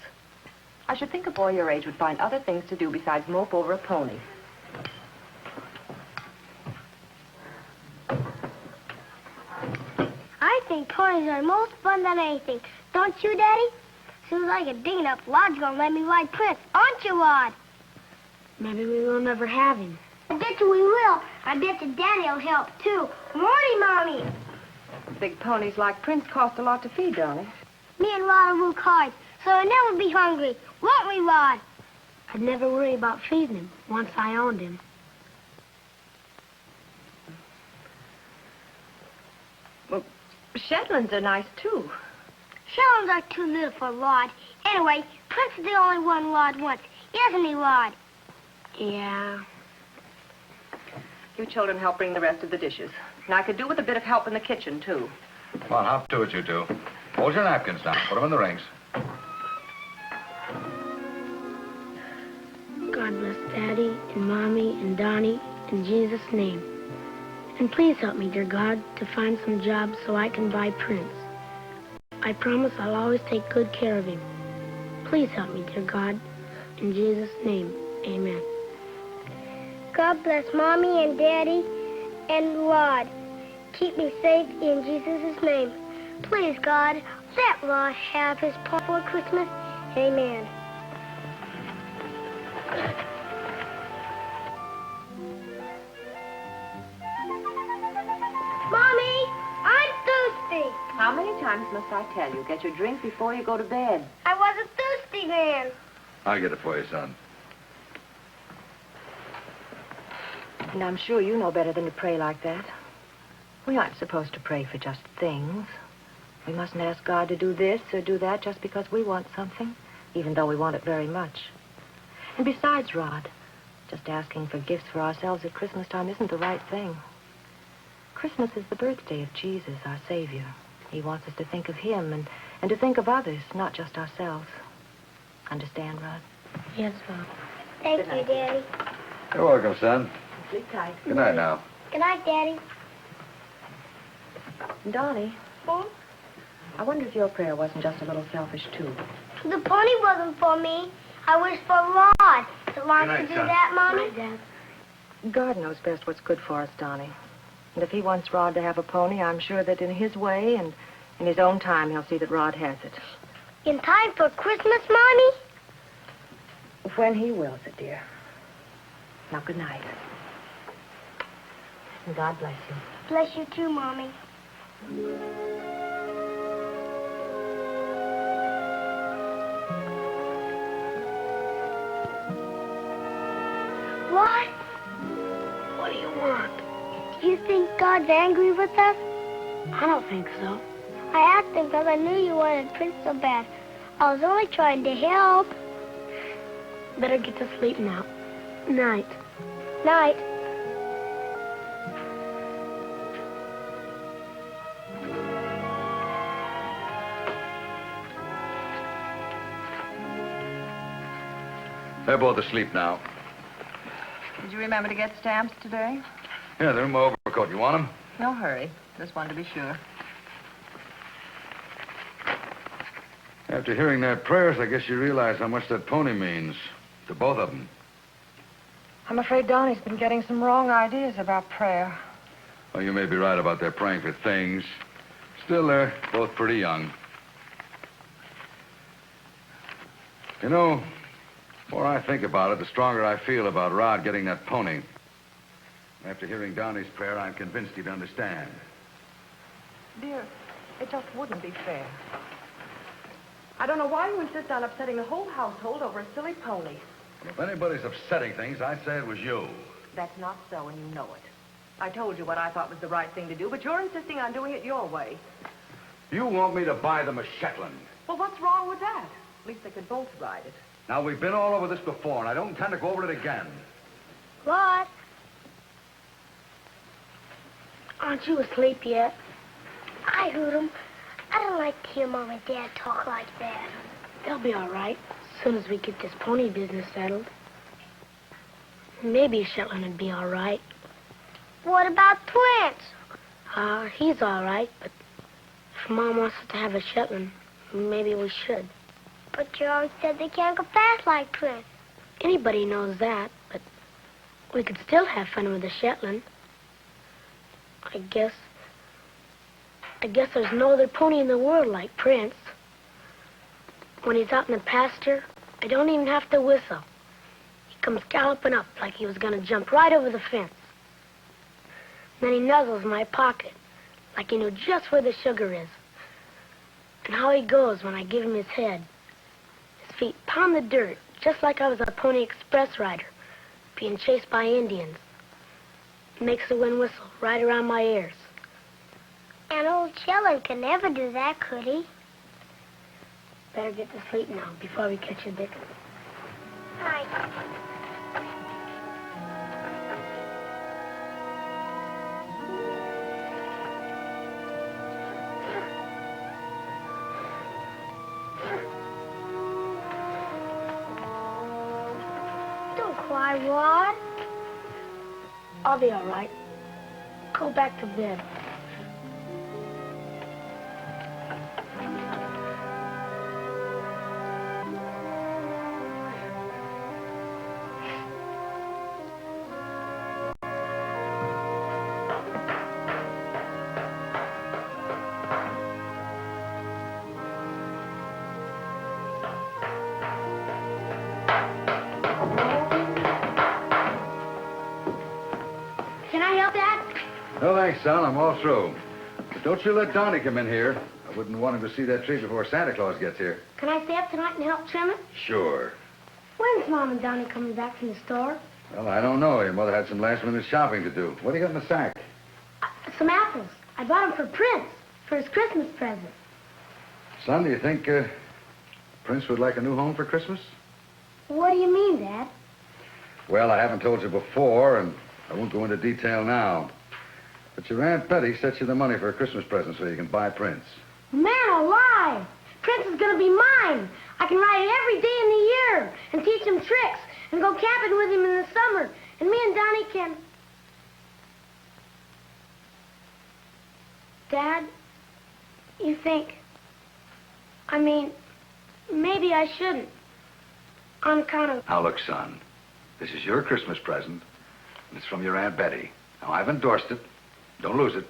I should think a boy your age would find other things to do besides mope over a pony. I think ponies are most fun than anything. Don't you, Daddy? Soon as I get big enough, Rod's gonna let me ride Prince. Aren't you, Rod? Maybe we will never have him. I bet you we will. I bet you Daddy'll help, too. Morning, Mommy. Big ponies like Prince cost a lot to feed, don't they? Me and Rod will work hard, so I'll never be hungry. Won't we, Rod? I'd never worry about feeding him once I owned him. Well, Shetlands are nice, too. Shetlands are too little for Rod. Anyway, Prince is the only one Rod wants. Isn't he, Rod? Yeah. You children help bring the rest of the dishes. And I could do with a bit of help in the kitchen, too. Come on, hop to it, you two. Hold your napkins now. Put them in the rings. God bless Daddy and Mommy and Donnie in Jesus' name. And please help me, dear God, to find some jobs so I can buy Prince. I promise I'll always take good care of him. Please help me, dear God. In Jesus' name, amen. God bless Mommy and Daddy and Rod. Keep me safe in Jesus' name. Please, God, let Rod have his paw for Christmas. Amen. Mommy, I'm thirsty. How many times must I tell you? Get your drink before you go to bed. I wasn't thirsty then. I'll get it for you, son. And I'm sure you know better than to pray like that. We aren't supposed to pray for just things. We mustn't ask God to do this or do that just because we want something, even though we want it very much. And besides, Rod, just asking for gifts for ourselves at Christmas time isn't the right thing. Christmas is the birthday of Jesus, our Savior. He wants us to think of him and to think of others, not just ourselves. Understand, Rod? Yes, Mom. Thank you, Daddy. You're welcome, son. Sleep tight. Good night now. Good night, Daddy. Donnie, I wonder if your prayer wasn't just a little selfish, too. The pony wasn't for me. I wish for Rod. Is it wrong to do that, Mommy? Dad. God knows best what's good for us, Donnie. And if he wants Rod to have a pony, I'm sure that in his way and in his own time, he'll see that Rod has it. In time for Christmas, Mommy? When he wills it, dear. Now, good night. And God bless you. Bless you too, Mommy. What? What do you want? Do you think God's angry with us? I don't think so. I asked him because I knew you wanted Prince so bad. I was only trying to help. Better get to sleep now. Night. Night. They're both asleep now. Did you remember to get stamps today? Yeah, they're in my overcoat. You want them? No hurry. Just wanted to be sure. After hearing their prayers, I guess you realize how much that pony means to both of them. I'm afraid Donnie's been getting some wrong ideas about prayer. Well, you may be right about their praying for things. Still, they're both pretty young. You know, the more I think about it, the stronger I feel about Rod getting that pony. After hearing Donnie's prayer, I'm convinced he'd understand. Dear, it just wouldn't be fair. I don't know why you insist on upsetting the whole household over a silly pony. If anybody's upsetting things, I'd say it was you. That's not so, and you know it. I told you what I thought was the right thing to do, but you're insisting on doing it your way. You want me to buy them a Shetland. Well, what's wrong with that? At least they could both ride it. Now, we've been all over this before, and I don't intend to go over it again. What? Aren't you asleep yet? I heard him. I don't like to hear Mom and Dad talk like that. They'll be all right as soon as we get this pony business settled. Maybe Shetland would be all right. What about Prince? He's all right, but if Mom wants us to have a Shetland, maybe we should. But you always said they can't go fast like Prince. Anybody knows that, but we could still have fun with a Shetland. I guess there's no other pony in the world like Prince. When he's out in the pasture, I don't even have to whistle. He comes galloping up like he was going to jump right over the fence. Then he nuzzles my pocket like he knew just where the sugar is. And how he goes when I give him his head. His feet pound the dirt just like I was a Pony Express rider being chased by Indians. Makes the wind whistle right around my ears. And old Chillin could never do that, could he? Better get to sleep now before we catch a Dickens. Night. Don't cry, Rod. I'll be all right. Go back to bed. No, thanks, son. I'm all through. But don't you let Donnie come in here. I wouldn't want him to see that tree before Santa Claus gets here. Can I stay up tonight and help trim it? Sure. When's Mom and Donnie coming back from the store? Well, I don't know. Your mother had some last-minute shopping to do. What do you got in the sack? Some apples. I bought them for Prince, for his Christmas present. Son, do you think Prince would like a new home for Christmas? What do you mean, Dad? Well, I haven't told you before, and I won't go into detail now. But your Aunt Betty sets you the money for a Christmas present so you can buy Prince. Man alive! Prince is gonna be mine. I can ride it every day in the year and teach him tricks and go camping with him in the summer. And me and Donnie can... Dad, you think... I mean, maybe I shouldn't. On account of... Now, look, son. This is your Christmas present, and it's from your Aunt Betty. Now, I've endorsed it. Don't lose it.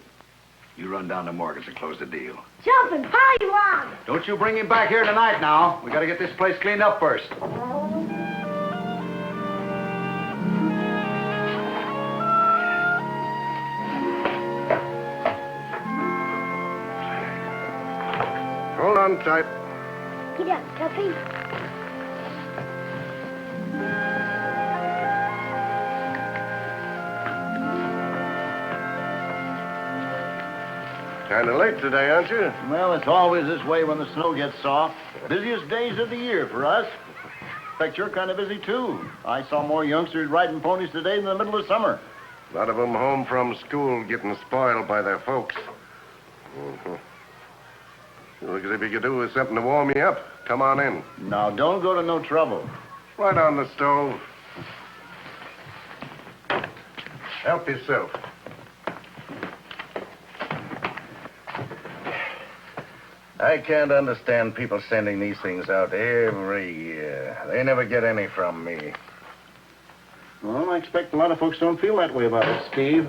You run down to Morgan's and close the deal. Jumping pollywog! Don't you bring him back here tonight now. We gotta get this place cleaned up first. on tight. Get up, Tuffy. Kind of late today, aren't you? Well, it's always this way when the snow gets soft. Busiest days of the year for us. In fact, you're kind of busy, too. I saw more youngsters riding ponies today than the middle of summer. A lot of them home from school getting spoiled by their folks. Looks as if you could do with something to warm you up. Come on in. Now, don't go to no trouble. Right on the stove. Help yourself. I can't understand people sending these things out every year. They never get any from me. Well, I expect a lot of folks don't feel that way about it, Steve.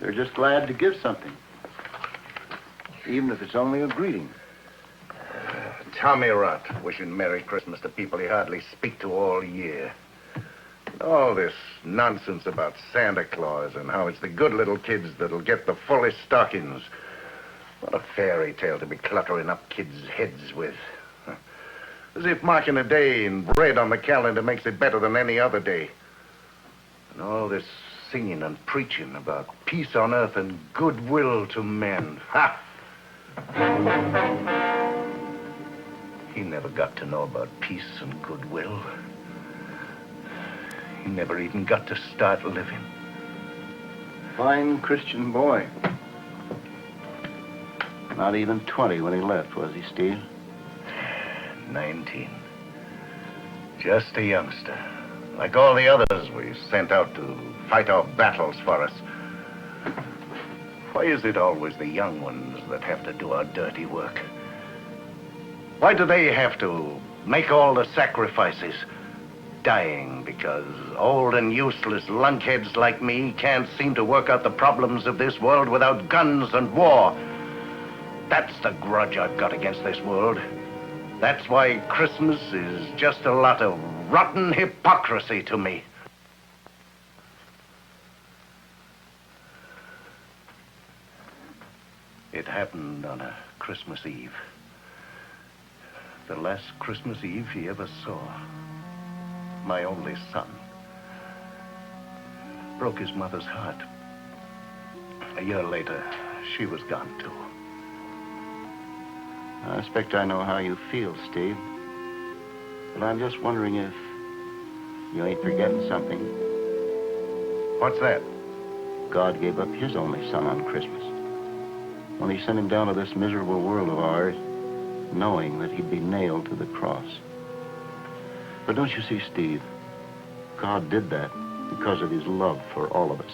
They're just glad to give something. Even if it's only a greeting. Tommy Rot wishing Merry Christmas to people he hardly speak to all year. All this nonsense about Santa Claus and how it's the good little kids that'll get the fullest stockings. What a fairy tale to be cluttering up kids' heads with. As if marking a day in red on the calendar makes it better than any other day. And all this singing and preaching about peace on earth and goodwill to men. Ha! He never got to know about peace and goodwill. He never even got to start living. Fine Christian boy. Not even 20 when he left, was he, Steve? 19. Just a youngster. Like all the others we sent out to fight our battles for us. Why is it always the young ones that have to do our dirty work? Why do they have to make all the sacrifices? Dying because old and useless lunkheads like me can't seem to work out the problems of this world without guns and war. That's the grudge I've got against this world. That's why Christmas is just a lot of rotten hypocrisy to me. It happened on a Christmas Eve. The last Christmas Eve he ever saw. My only son. Broke his mother's heart. A year later, she was gone too. I expect I know how you feel, Steve. But I'm just wondering if you ain't forgetting something. What's that? God gave up his only son on Christmas. When he sent him down to this miserable world of ours, knowing that he'd be nailed to the cross. But don't you see, Steve, God did that because of his love for all of us.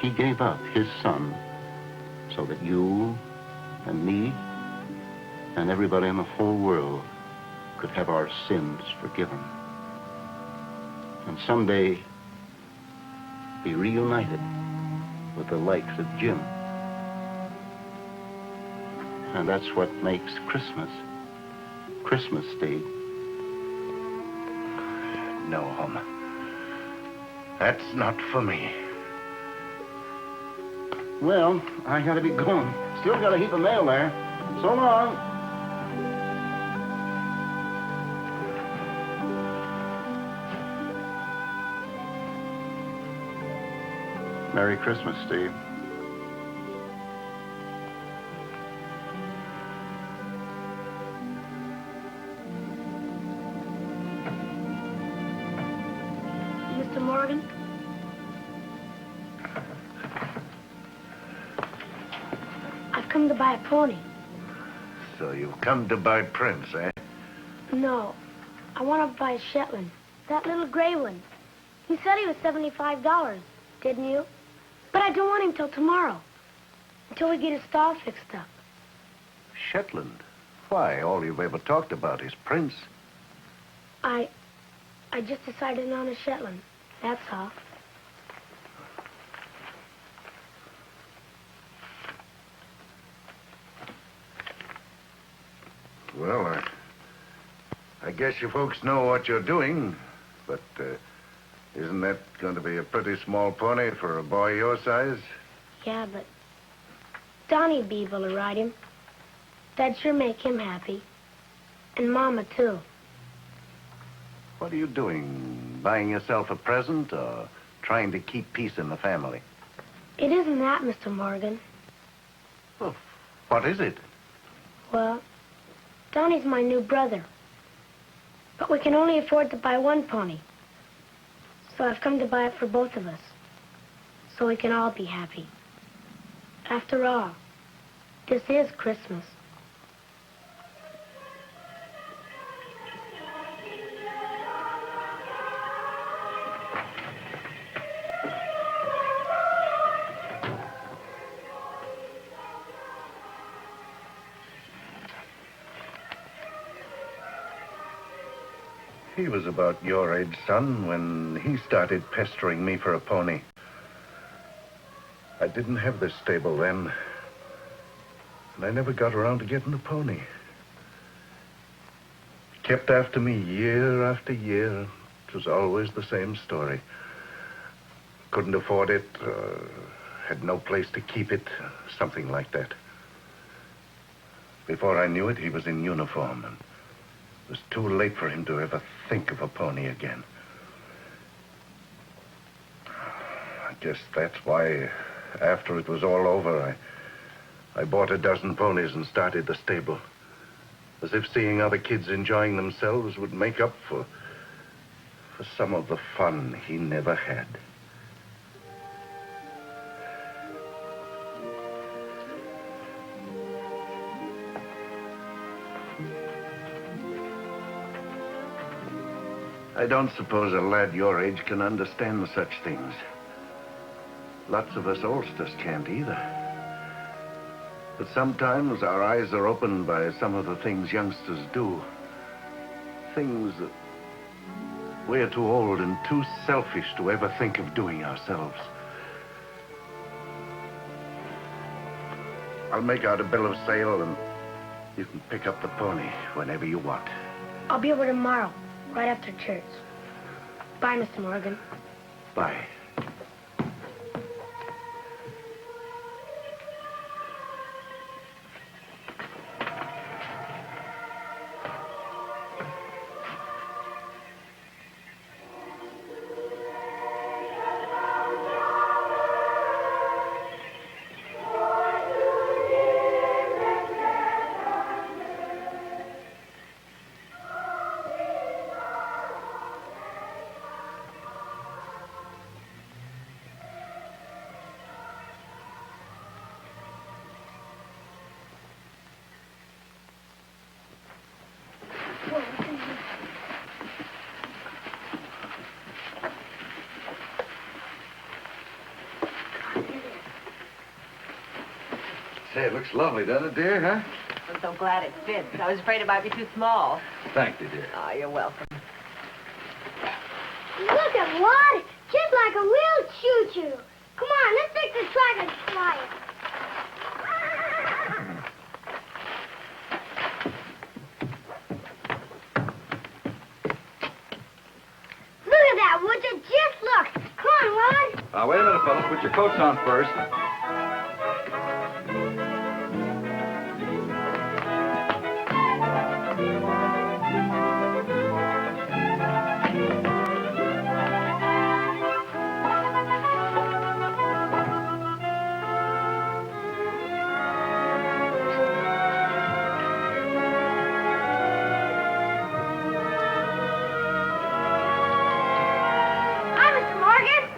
He gave up his son so that you and me and everybody in the whole world could have our sins forgiven. And someday be reunited with the likes of Jim. And that's what makes Christmas, Christmas, Steve. No, Homer. That's not for me. Well, I gotta be going. Still got a heap of mail there. So long. Merry Christmas, Steve. Mr. Morgan? I've come to buy a pony. So you've come to buy Prince, eh? No, I want to buy a Shetland. That little gray one. You said he was $75, didn't you? But I don't want him till tomorrow. Until we get his stall fixed up. Shetland? Why, all you've ever talked about is Prince. I just decided on a Shetland. That's all. Well, I guess you folks know what you're doing, but isn't that going to be a pretty small pony for a boy your size? Yeah, but Donnie Beaver will ride him. That'd sure make him happy. And Mama, too. What are you doing? Buying yourself a present or trying to keep peace in the family? It isn't that, Mr. Morgan. Well, what is it? Well, Donnie's my new brother. But we can only afford to buy one pony. So I've come to buy it for both of us. So we can all be happy. After all, this is Christmas. He was about your age, son, when he started pestering me for a pony. I didn't have this stable then, and I never got around to getting a pony. He kept after me year after year. It was always the same story. Couldn't afford it, had no place to keep it, something like that. Before I knew it, he was in uniform, and it was too late for him to ever think of a pony again. I guess that's why, after it was all over, I bought a dozen ponies and started the stable. As if seeing other kids enjoying themselves would make up for some of the fun he never had. I don't suppose a lad your age can understand such things. Lots of us oldsters can't either. But sometimes our eyes are opened by some of the things youngsters do. Things that we're too old and too selfish to ever think of doing ourselves. I'll make out a bill of sale and you can pick up the pony whenever you want. I'll be over tomorrow, right after church. Bye, Mr. Morgan. Bye. Say, it looks lovely, doesn't it, dear, huh? I'm so glad it fits. I was afraid it might be too small. Thank you, dear. Oh, you're welcome. Look at what? Just like a real choo-choo. Come on, let's take the track and fly it. Look at that, would you? Just look. Come on, Rod. Wait a minute, fellas. Put your coats on first.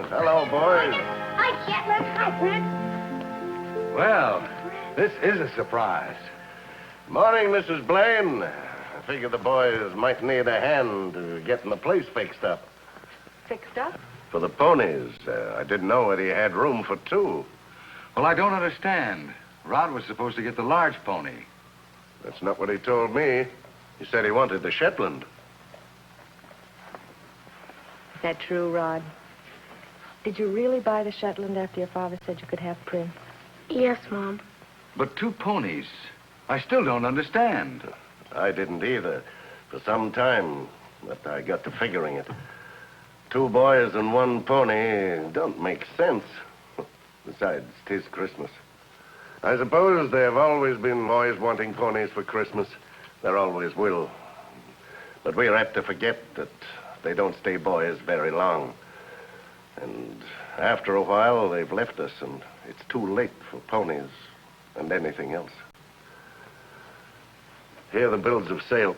Hello, boys. Hi, Shetland. Hi, Prince. Well, this is a surprise. Morning, Mrs. Blaine. I figured the boys might need a hand to getting the place fixed up. Fixed up? For the ponies. I didn't know that he had room for two. Well, I don't understand. Rod was supposed to get the large pony. That's not what he told me. He said he wanted the Shetland. Is that true, Rod? Did you really buy the Shetland after your father said you could have Prince? Yes, Mom. But two ponies. I still don't understand. I didn't either. For some time, but I got to figuring it. Two boys and one pony don't make sense. Besides, 'tis Christmas. I suppose there have always been boys wanting ponies for Christmas. There always will. But we're apt to forget that they don't stay boys very long. And after a while, they've left us, and it's too late for ponies and anything else. Here are the bills of sale.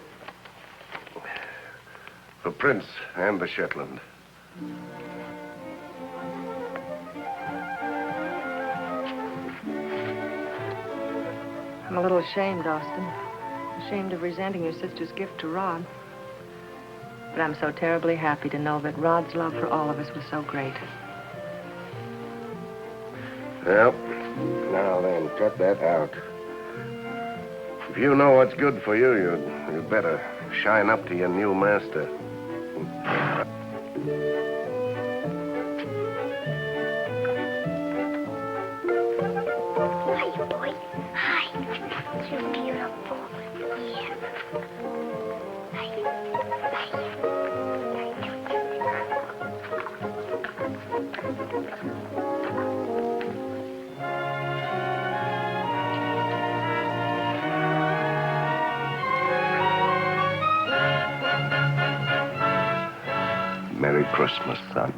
For Prince and the Shetland. I'm a little ashamed, Austin. Ashamed of resenting your sister's gift to Rod. But I'm so terribly happy to know that Rod's love for all of us was so great. Well, now then, cut that out. If you know what's good for you, you'd better shine up to your new master. Hi, boy. Hi. You're beautiful. Yeah. Merry Christmas, son.